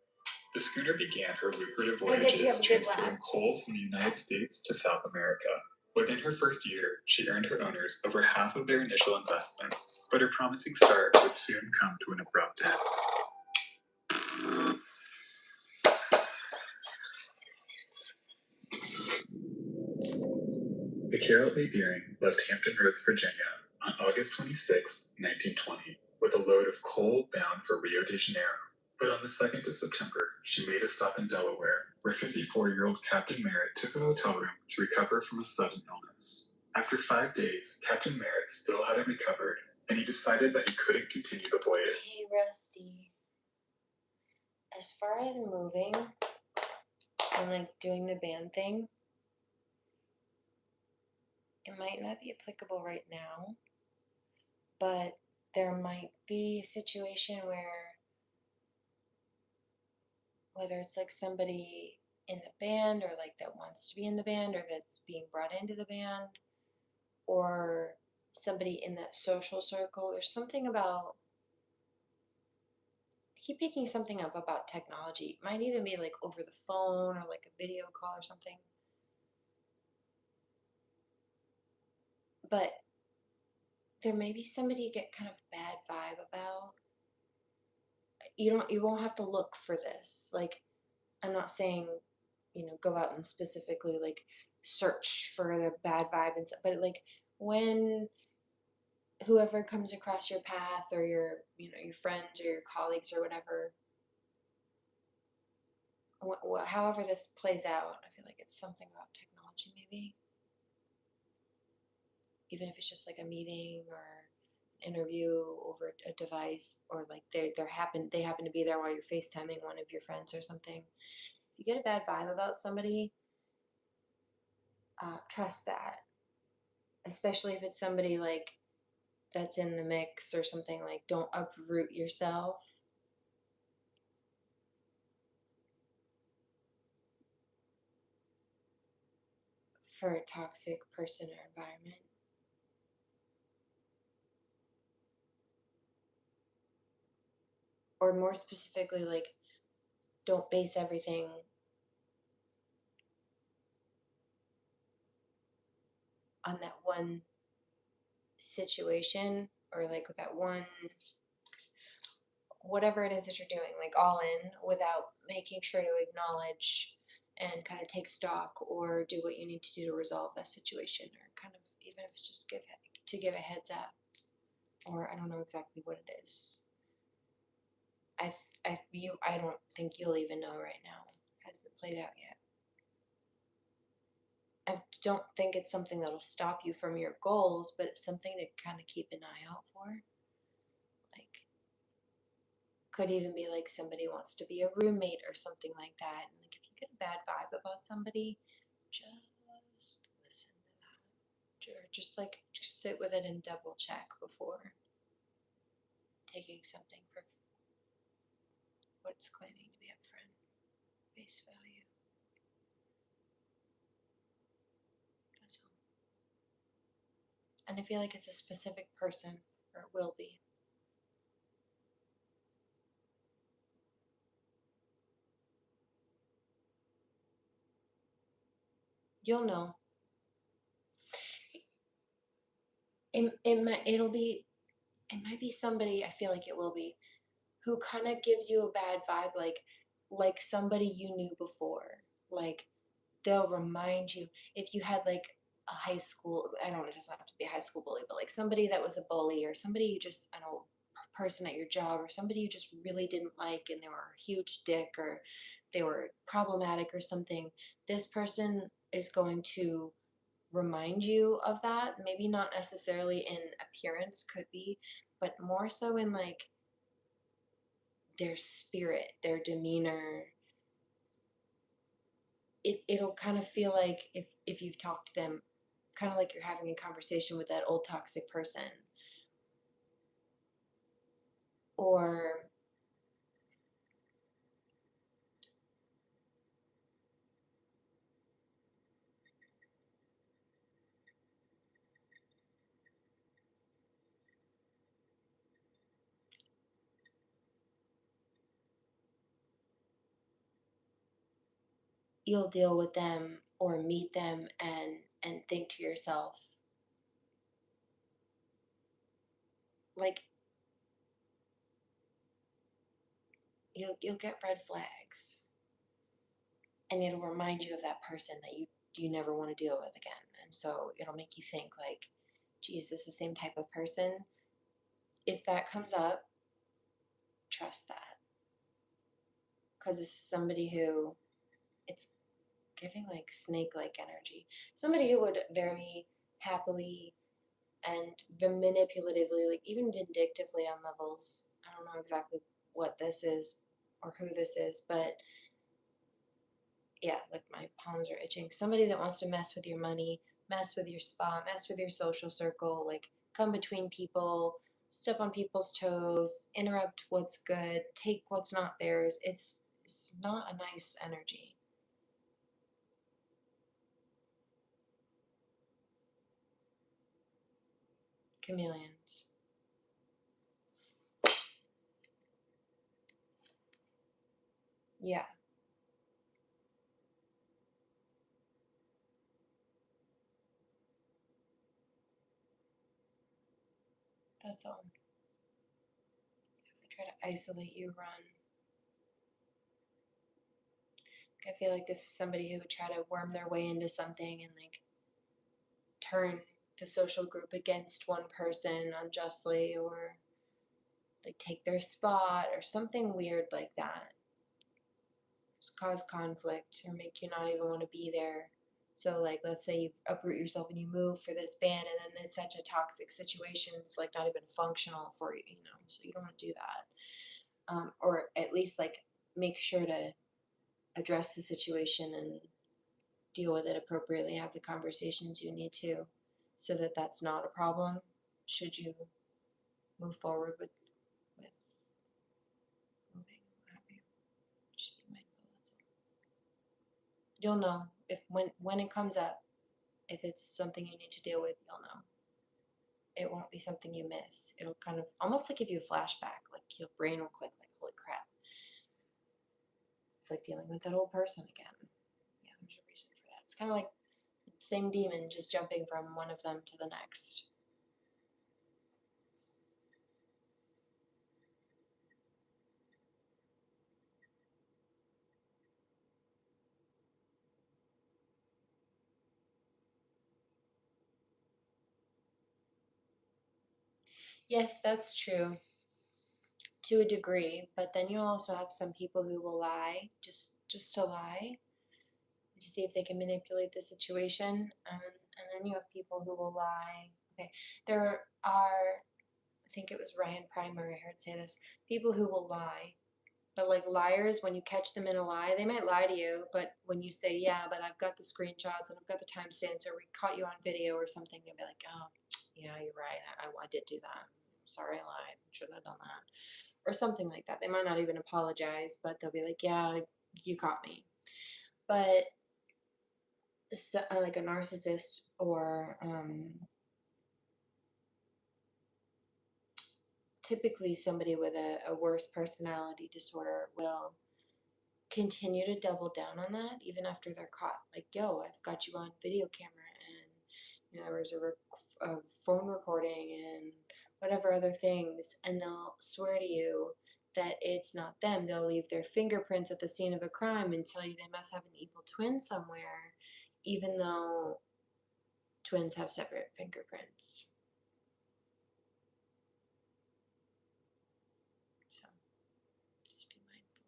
The schooner began her lucrative voyages transporting coal from the United States to South America. Within her first year, she earned her owners over half of their initial investment, but her promising start would soon come to an abrupt end. The Carol A. Deering left Hampton Roads, Virginia on August 26, 1920, with a load of coal bound for Rio de Janeiro. But on the 2nd of September, she made a stop in Delaware, where 54-year-old Captain Merritt took a hotel room to recover from a sudden illness. After 5 days, Captain Merritt still hadn't recovered, and he decided that he couldn't continue the voyage. Hey, Rusty. As far as moving and like doing the band thing, it might not be applicable right now, but there might be a situation where, whether it's like somebody in the band or like that wants to be in the band or that's being brought into the band, or somebody in that social circle, or something about, I keep picking something up about technology. It might even be like over the phone or like a video call or something. but there may be somebody you get kind of bad vibe about. You won't have to look for this. Like, I'm not saying, go out and specifically like search for the bad vibe and stuff, but like when whoever comes across your path or your friends or your colleagues or whatever, however this plays out, I feel like it's something about technology maybe. Even if it's just like a meeting or interview over a device, or like they happen to be there while you're FaceTiming one of your friends or something. If you get a bad vibe about somebody, trust that, especially if it's somebody like that's in the mix or something. Like, don't uproot yourself for a toxic person or environment. Or more specifically, like, don't base everything on that one situation, or like that one, whatever it is that you're doing, like all in, without making sure to acknowledge and kind of take stock or do what you need to do to resolve that situation, or kind of, even if it's just give a heads up, or I don't know exactly what it is. I don't think you'll even know right now. Hasn't played out yet. I don't think it's something that'll stop you from your goals, but it's something to kind of keep an eye out for. Like, could even be like somebody wants to be a roommate or something like that. And like, if you get a bad vibe about somebody, just listen to that. Or just sit with it and double check before taking something for what it's claiming to be upfront, face value. That's all. And I feel like it's a specific person, or it will be. You'll know. It might be somebody, I feel like it will be, who kind of gives you a bad vibe, like somebody you knew before. Like, they'll remind you, if you had like a high school, I don't know, it doesn't have to be a high school bully, but like somebody that was a bully, or somebody you just, I don't know, person at your job, or somebody you just really didn't like and they were a huge dick, or they were problematic or something. This person is going to remind you of that. Maybe not necessarily in appearance, could be, but more so in like their spirit, their demeanor. It'll kind of feel like, if you've talked to them, kind of like you're having a conversation with that old toxic person. Or you'll deal with them or meet them and think to yourself, like, you'll get red flags, and it'll remind you of that person that you never want to deal with again. And so it'll make you think like, geez, this is the same type of person. If that comes up, trust that, because this is somebody who, it's giving like snake-like energy. Somebody who would very happily and manipulatively, like even vindictively on levels, I don't know exactly what this is or who this is, but yeah, like my palms are itching. Somebody that wants to mess with your money, mess with your spa, mess with your social circle, like come between people, step on people's toes, interrupt what's good, take what's not theirs. It's not a nice energy. Chameleons. Yeah. That's all. If they try to isolate you, run. I feel like this is somebody who would try to worm their way into something and like turn the social group against one person unjustly, or like take their spot or something weird like that. Just cause conflict or make you not even want to be there. So like, let's say you uproot yourself and you move for this band, and then it's such a toxic situation, it's like not even functional for you, so you don't want to do that. Or at least like make sure to address the situation and deal with it appropriately, have the conversations you need to, so that that's not a problem should you move forward with moving, what have you. Just be mindful, that's all. You'll know if when it comes up, if it's something you need to deal with, you'll know. It won't be something you miss. It'll kind of almost like give you a flashback, like your brain will click like, holy crap. It's like dealing with that old person again. Yeah, there's a reason for that. It's kind of like the same demon, just jumping from one of them to the next. Yes, that's true to a degree, but then you also have some people who will lie just to lie, to see if they can manipulate the situation, and then you have people who will lie. Okay, there are, I think it was Ryan Primer I heard say this, people who will lie, but like liars, when you catch them in a lie, they might lie to you, but when you say, yeah, but I've got the screenshots and I've got the timestamps, or we caught you on video or something, they'll be like, oh, yeah, you're right, I did do that. Sorry, I lied. Should have done that. Or something like that. They might not even apologize, but they'll be like, yeah, you caught me. But so, like a narcissist or typically somebody with a worse personality disorder will continue to double down on that even after they're caught. Like, yo, I've got you on video camera, and there was a phone recording and whatever other things, and they'll swear to you that it's not them. They'll leave their fingerprints at the scene of a crime and tell you they must have an evil twin somewhere, even though twins have separate fingerprints. So just be mindful.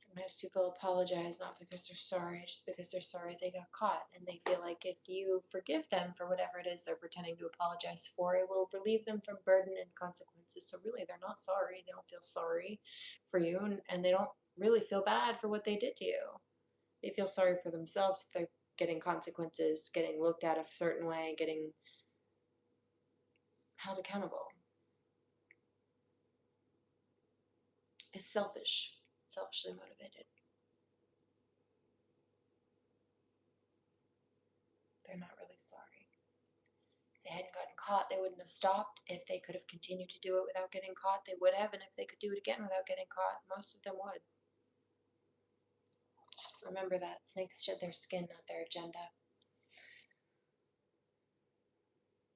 Sometimes people apologize not because they're sorry, just because they're sorry they got caught, and they feel like if you forgive them for whatever it is they're pretending to apologize for, it will relieve them from burden and consequences. So really, they're not sorry. They don't feel sorry for you, and they don't really feel bad for what they did to you. They feel sorry for themselves if they're getting consequences, getting looked at a certain way, getting held accountable. It's selfish, selfishly motivated. They're not really sorry. If they hadn't gotten caught, they wouldn't have stopped. If they could have continued to do it without getting caught, they would have. And if they could do it again without getting caught, most of them would. Just remember that. Snakes shed their skin, not their agenda.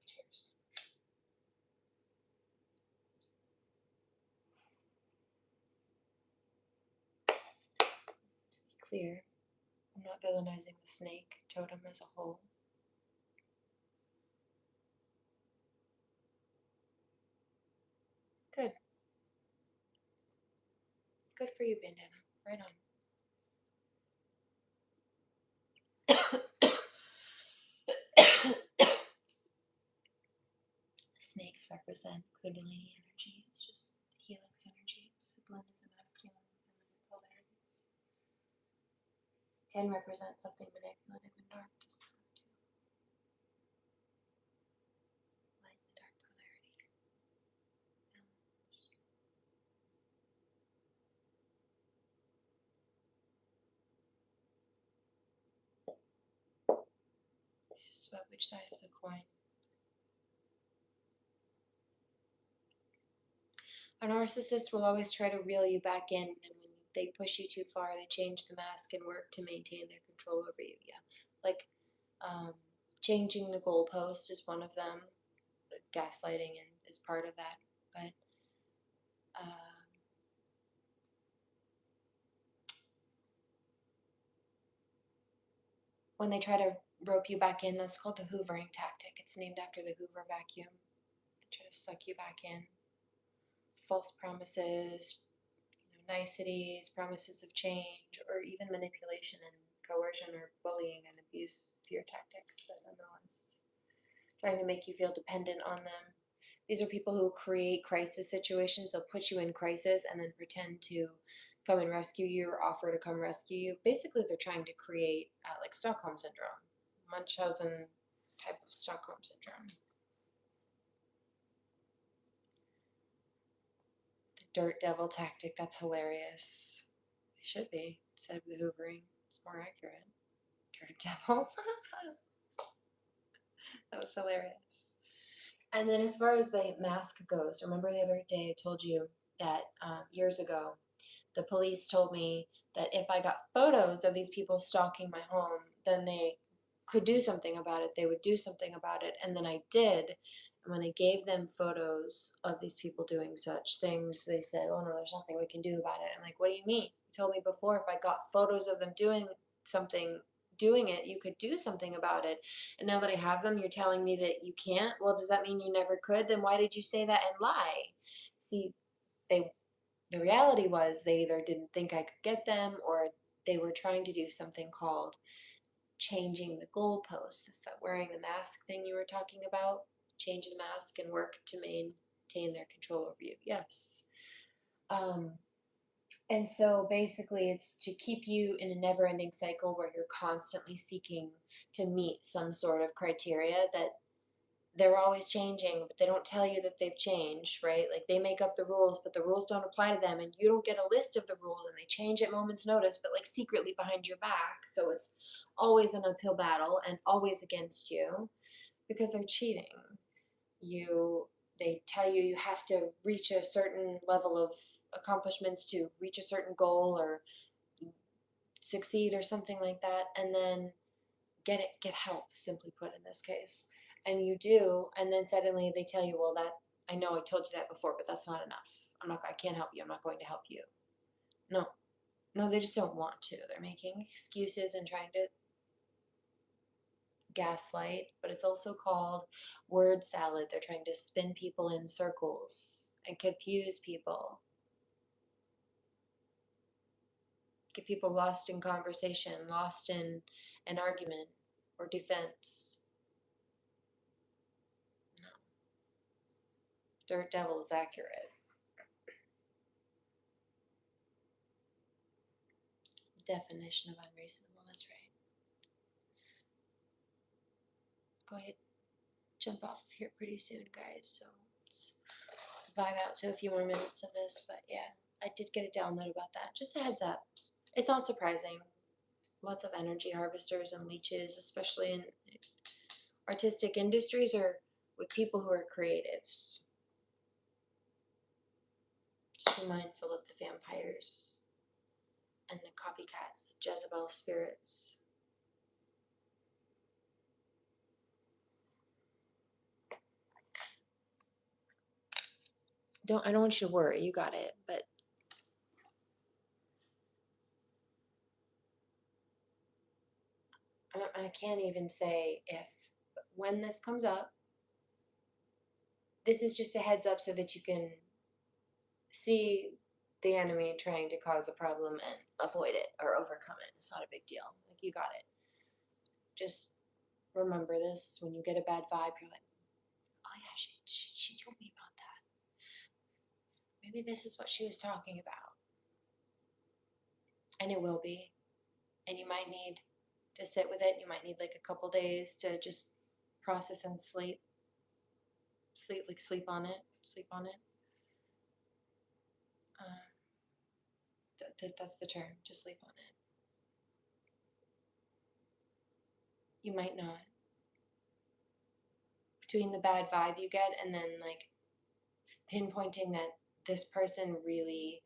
Cheers. To be clear, I'm not villainizing the snake totem as a whole. Good. Good for you, Bandana. Right on. Snakes represent Kundalini energy. It's just helix energy. It's the blend of the masculine and feminine polarities. Can represent something manipulative and dark. Doesn't have to. Light and dark polarity. Balance. It's just about which side of the coin. A narcissist will always try to reel you back in, and when they push you too far, they change the mask and work to maintain their control over you. Yeah, it's like Changing the goalpost is one of them. The gaslighting is part of that. But when they try to rope you back in, that's called the hoovering tactic. It's named after the Hoover vacuum. They try to suck you back in. False promises, niceties, promises of change, or even manipulation and coercion or bullying and abuse, fear tactics, but nonetheless, trying to make you feel dependent on them. These are people who create crisis situations. They'll put you in crisis and then pretend to come and rescue you or offer to come rescue you. Basically, they're trying to create like Stockholm Syndrome, Munchausen type of Stockholm Syndrome. The dirt devil tactic, that's hilarious. It should be, instead of the hoovering. It's more accurate. Dirt devil. That was hilarious. And then as far as the mask goes, remember the other day I told you that years ago, the police told me that if I got photos of these people stalking my home, then they could do something about it. They would do something about it. And then I did. And when I gave them photos of these people doing such things, they said, oh no, there's nothing we can do about it. I'm like, what do you mean? You told me before if I got photos of them doing something, doing it, you could do something about it. And now that I have them, you're telling me that you can't? Well, does that mean you never could? Then why did you say that and lie? See, the reality was they either didn't think I could get them or they were trying to do something called changing the goalposts. It's that wearing the mask thing you were talking about. Change the mask and work to maintain their control over you. Yes. And so basically it's to keep you in a never-ending cycle where you're constantly seeking to meet some sort of criteria that they're always changing, but they don't tell you that they've changed, right? Like they make up the rules, but the rules don't apply to them, and you don't get a list of the rules, and they change at moment's notice, but like secretly behind your back. So it's always an uphill battle and always against you because they're cheating. They tell you you have to reach a certain level of accomplishments to reach a certain goal or succeed or something like that, and then get help, simply put, in this case. And you do, and then suddenly they tell you, well, that I know I told you that before, but that's not enough. I can't help you. I'm not going to help you. No, they just don't want to. They're making excuses and trying to gaslight, but it's also called word salad. They're trying to spin people in circles and confuse people. Get people lost in conversation, lost in an argument or defense. No. Dirt devil is accurate. Definition of unreasonable, that's right. Go ahead, jump off of here pretty soon, guys, so let's vibe out to a few more minutes of this, but yeah, I did get a download about that. Just a heads up. It's not surprising. Lots of energy harvesters and leeches, especially in artistic industries or with people who are creatives. Just be mindful of the vampires and the copycats, the Jezebel spirits. I don't want you to worry, you got it, but I can't even say when this comes up, this is just a heads up so that you can see the enemy trying to cause a problem and avoid it or overcome it. It's not a big deal. Like, you got it. Just remember this. When you get a bad vibe, you're like, oh yeah, she told me about that. Maybe this is what she was talking about. And it will be. And you might need to sit with it. You might need like a couple days to just process and sleep on it. That's the term. Just sleep on it. You might not. Between the bad vibe you get and then like pinpointing that this person really,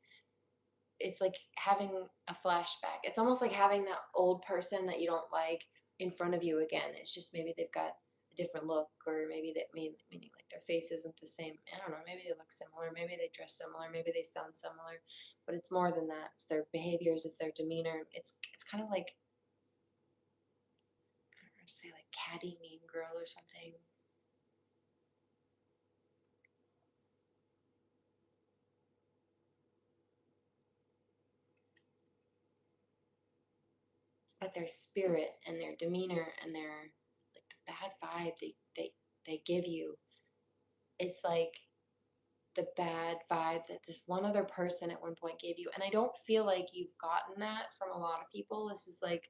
it's like having a flashback. It's almost like having that old person that you don't like in front of you again. It's just maybe they've got a different look, or maybe that meaning like their face isn't the same. I don't know, maybe they look similar, maybe they dress similar, maybe they sound similar, but it's more than that. It's their behaviors, it's their demeanor. It's kind of like, I don't know, say like catty mean girl or something. But their spirit and their demeanor and their, like, the bad vibe they give you, it's like the bad vibe that this one other person at one point gave you. And I don't feel like you've gotten that from a lot of people. This is like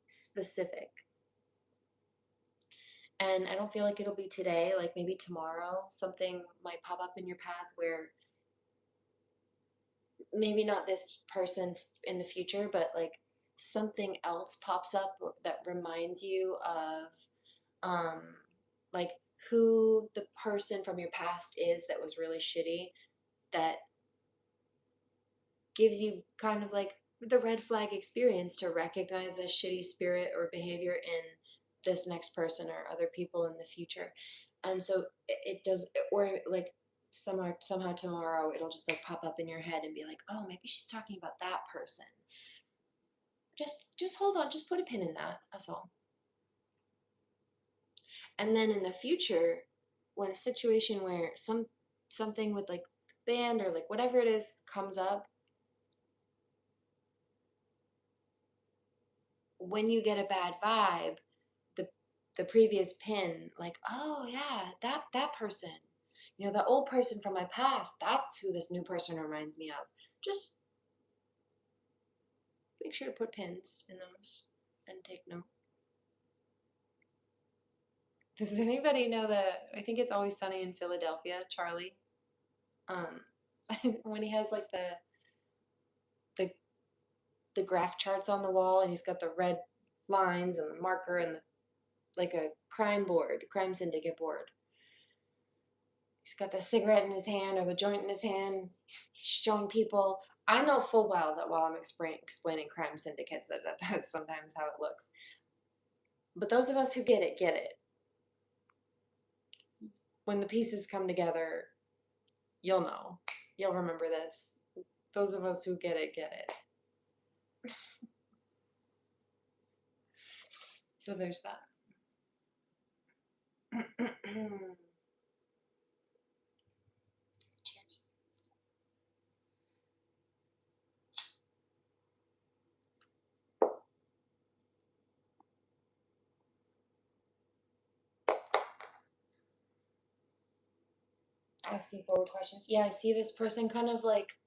specific. And I don't feel like it'll be today. Like maybe tomorrow something might pop up in your path where maybe not this person in the future, but like something else pops up that reminds you of like who the person from your past is that was really shitty, that gives you kind of like the red flag experience to recognize this shitty spirit or behavior in this next person or other people in the future. And so it does, or like somehow tomorrow it'll just like pop up in your head and be like, oh, maybe she's talking about that person. Just hold on, just put a pin in that, that's all. And then in the future, when a situation where something with like band or like whatever it is comes up, when you get a bad vibe, the previous pin, like, oh yeah, that person, you know, the old person from my past, that's who this new person reminds me of. Just make sure to put pins in those and take note. Does anybody know I think it's Always Sunny in Philadelphia, Charlie? When he has like the graph charts on the wall and he's got the red lines and the marker and like a crime syndicate board. He's got the cigarette in his hand or the joint in his hand. He's showing people. I know full well that while I'm explaining crime syndicates, that's sometimes how it looks. But those of us who get it, get it. When the pieces come together, you'll know. You'll remember this. Those of us who get it, get it. So there's that. Cheers. Asking forward questions. Yeah, I see this person kind of like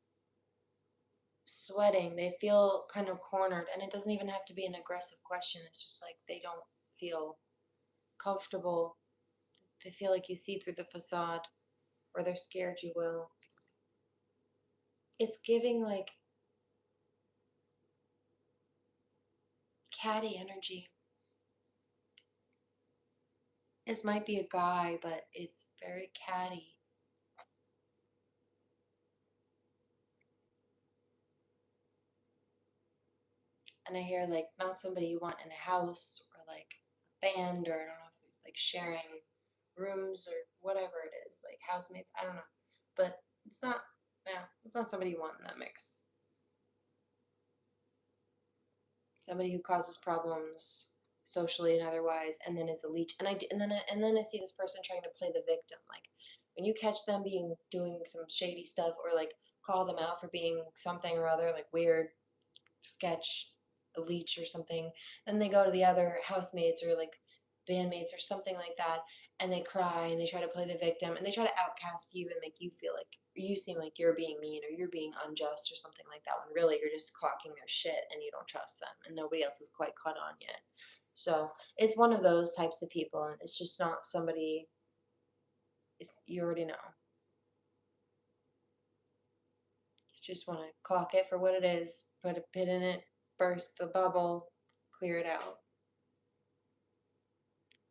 sweating. They feel kind of cornered, and it doesn't even have to be an aggressive question. It's just like they don't feel comfortable. They feel like you see through the facade, or they're scared you will. It's giving like catty energy. This might be a guy, but it's very catty. And I hear like not somebody you want in a house or like a band, or I don't know if it's like sharing rooms or whatever it is, like housemates, I don't know. But it's not somebody you want in that mix. Somebody who causes problems socially and otherwise, and then is a leech. And then I see this person trying to play the victim. Like when you catch them doing some shady stuff, or like call them out for being something or other, like weird, sketch, a leech or something, then they go to the other housemates or like bandmates or something like that, and they cry and they try to play the victim and they try to outcast you and make you feel like you seem like you're being mean or you're being unjust or something like that, when really you're just clocking their shit and you don't trust them and nobody else is quite caught on yet. So it's one of those types of people, and it's just not somebody, you already know. You just want to clock it for what it is, put a pin in it, burst the bubble, clear it out.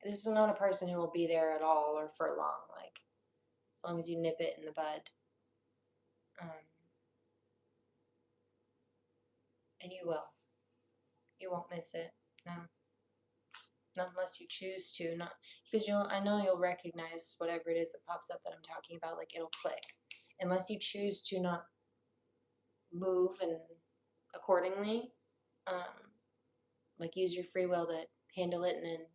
This is not a person who will be there at all or for long, like, as long as you nip it in the bud. And you will. You won't miss it. No. Not unless you choose to. Not because I know you'll recognize whatever it is that pops up that I'm talking about. Like it'll click. Unless you choose to not move and accordingly, like use your free will to handle it and then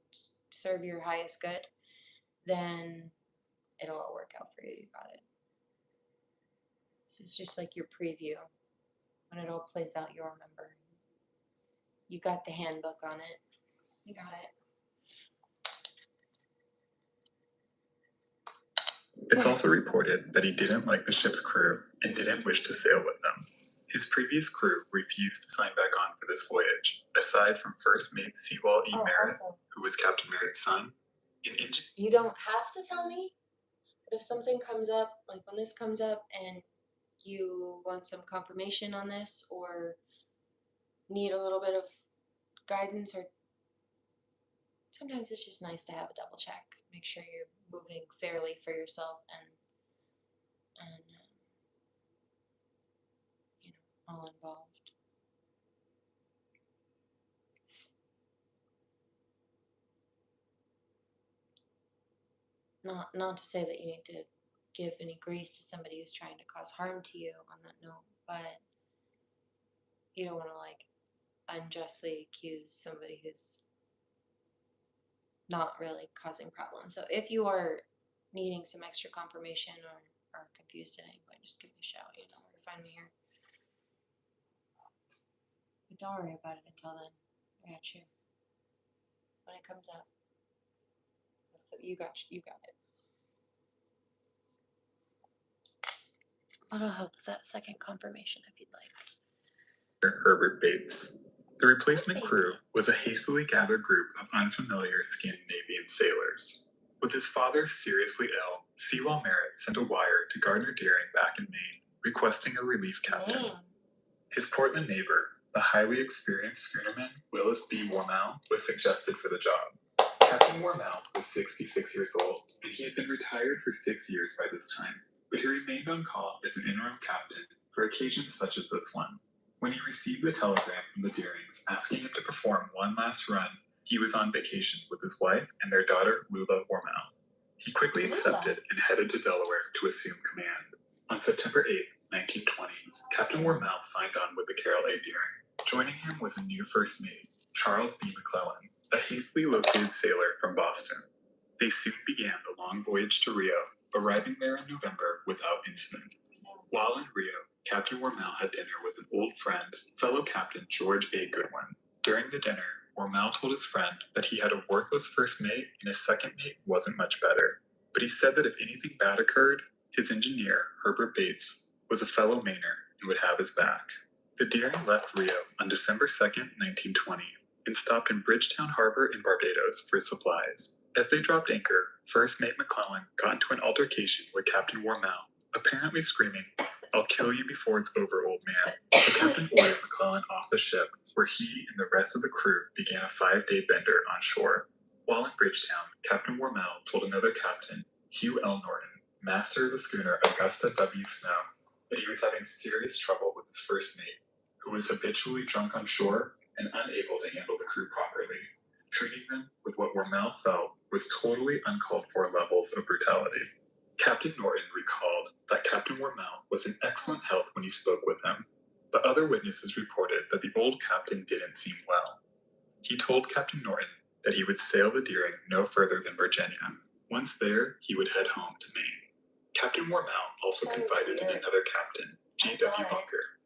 serve your highest good, then it'll all work out for you. You got it. This is just like your preview. When it all plays out, you'll remember. You got the handbook on it. You got it. It's also reported that he didn't like the ship's crew and didn't wish to sail with them. His previous crew refused to sign back on for this voyage, aside from First Mate Seawall E. Merritt, Also, who was Captain Merritt's son. you don't have to tell me, but if something comes up, like when this comes up and you want some confirmation on this or need a little bit of guidance, or sometimes it's just nice to have a double check, make sure you're moving fairly for yourself and you know, all involved. Not to say that you need to give any grace to somebody who's trying to cause harm to you on that note, but you don't want to like unjustly accuse somebody who's not really causing problems. So if you are needing some extra confirmation or are confused at any point, just give me a shout. You know where to find me here. But don't worry about it until then. I got you. When it comes up, so you got it. But I'll help with that second confirmation if you'd like. Herbert Bates. The replacement crew was a hastily gathered group of unfamiliar Scandinavian sailors. With his father seriously ill, Seawall Merritt sent a wire to Gardner Deering back in Maine, requesting a relief captain. His Portland neighbor, the highly experienced schoonerman Willis B. Wormel, was suggested for the job. Captain Wormel was 66 years old, and he had been retired for 6 years by this time, but he remained on call as an interim captain for occasions such as this one. When he received the telegram from the Deerings asking him to perform one last run, he was on vacation with his wife and their daughter, Lula Wormel. He quickly accepted and headed to Delaware to assume command. On September 8, 1920, Captain Wormel signed on with the Carroll A. Deering. Joining him was a new first mate, Charles B. McClellan, a hastily located sailor from Boston. They soon began the long voyage to Rio, arriving there in November without incident. While in Rio, Captain Wormel had dinner with an old friend, fellow Captain George A. Goodwin. During the dinner, Wormel told his friend that he had a worthless first mate and his second mate wasn't much better. But he said that if anything bad occurred, his engineer, Herbert Bates, was a fellow Mainer and would have his back. The Deering left Rio on December 2nd, 1920, and stopped in Bridgetown Harbor in Barbados for supplies. As they dropped anchor, First Mate McClellan got into an altercation with Captain Wormel, apparently screaming, "I'll kill you before it's over, old man." The captain ordered McClellan off the ship, where he and the rest of the crew began a 5-day bender on shore. While in Bridgetown, Captain Wormel told another captain, Hugh L. Norton, master of the schooner Augusta W. Snow, that he was having serious trouble with his first mate, who was habitually drunk on shore and unable to handle the crew properly, treating them with what Wormel felt was totally uncalled for levels of brutality. Captain Norton recalled that Captain Wormel was in excellent health when he spoke with him, but other witnesses reported that the old captain didn't seem well. He told Captain Norton that he would sail the Deering no further than Virginia. Once there, he would head home to Maine. Captain Wormel also confided in another captain, G.W. Bunker.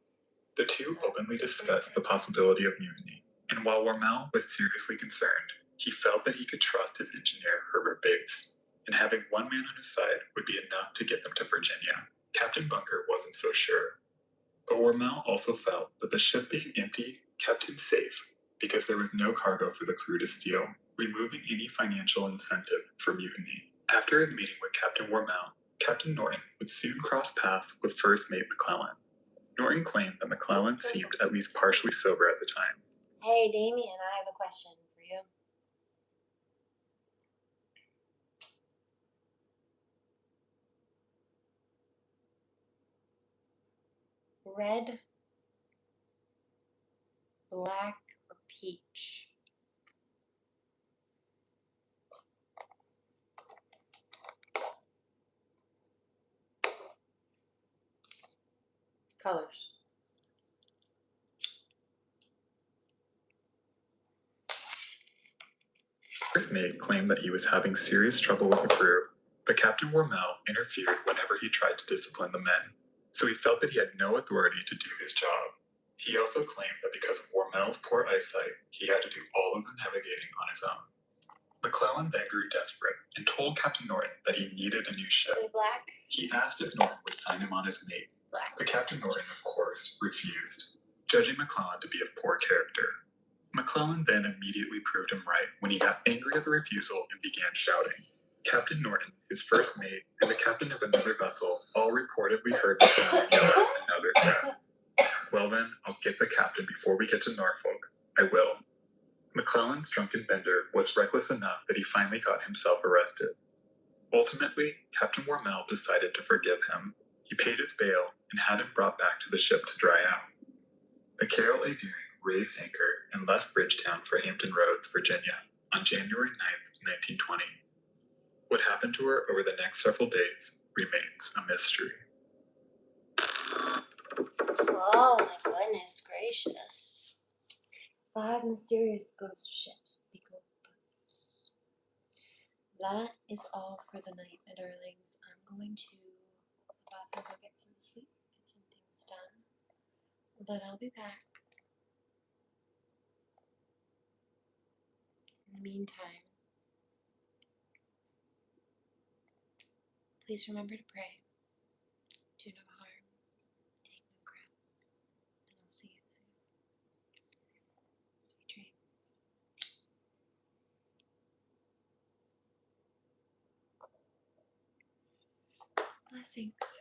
The two openly discussed the possibility of mutiny, and while Wormel was seriously concerned, he felt that he could trust his engineer, Herbert Bates, and having one man on his side would be enough to get them to Virginia. Captain Bunker wasn't so sure. But Wormel also felt that the ship being empty kept him safe because there was no cargo for the crew to steal, removing any financial incentive for mutiny. After his meeting with Captain Wormel, Captain Norton would soon cross paths with First Mate McClellan. Norton claimed that McClellan seemed at least partially sober at the time. Hey, Damien, I have a question for you. Red, black, or peach. Colors. First mate claimed that he was having serious trouble with the crew, but Captain Wormel interfered whenever he tried to discipline the men, so he felt that he had no authority to do his job. He also claimed that because of Wormel's poor eyesight, he had to do all of the navigating on his own. McClellan then grew desperate and told Captain Norton that he needed a new ship. Black. He asked if Norton would sign him on as mate, Black. but Captain Norton, of course, refused, judging McClellan to be of poor character. McClellan then immediately proved him right when he got angry at the refusal and began shouting. Captain Norton, his first mate, and the captain of another vessel all reportedly heard McClellan yell out another threat. Well then, I'll get the captain before we get to Norfolk. I will. McClellan's drunken bender was reckless enough that he finally got himself arrested. Ultimately, Captain Wormel decided to forgive him. He paid his bail and had him brought back to the ship to dry out. The Carol A. Deering raised anchor and left Bridgetown for Hampton Roads, Virginia, on January 9th, 1920. What happened to her over the next several days remains a mystery. Oh my goodness gracious. 5 mysterious ghost ships. Big old boats. That is all for the night, my darlings. I'm going to go off and go get some sleep, get some things done. But I'll be back. In the meantime, please remember to pray. Do no harm. Take no crap. And I'll see you soon. Sweet dreams. Blessings.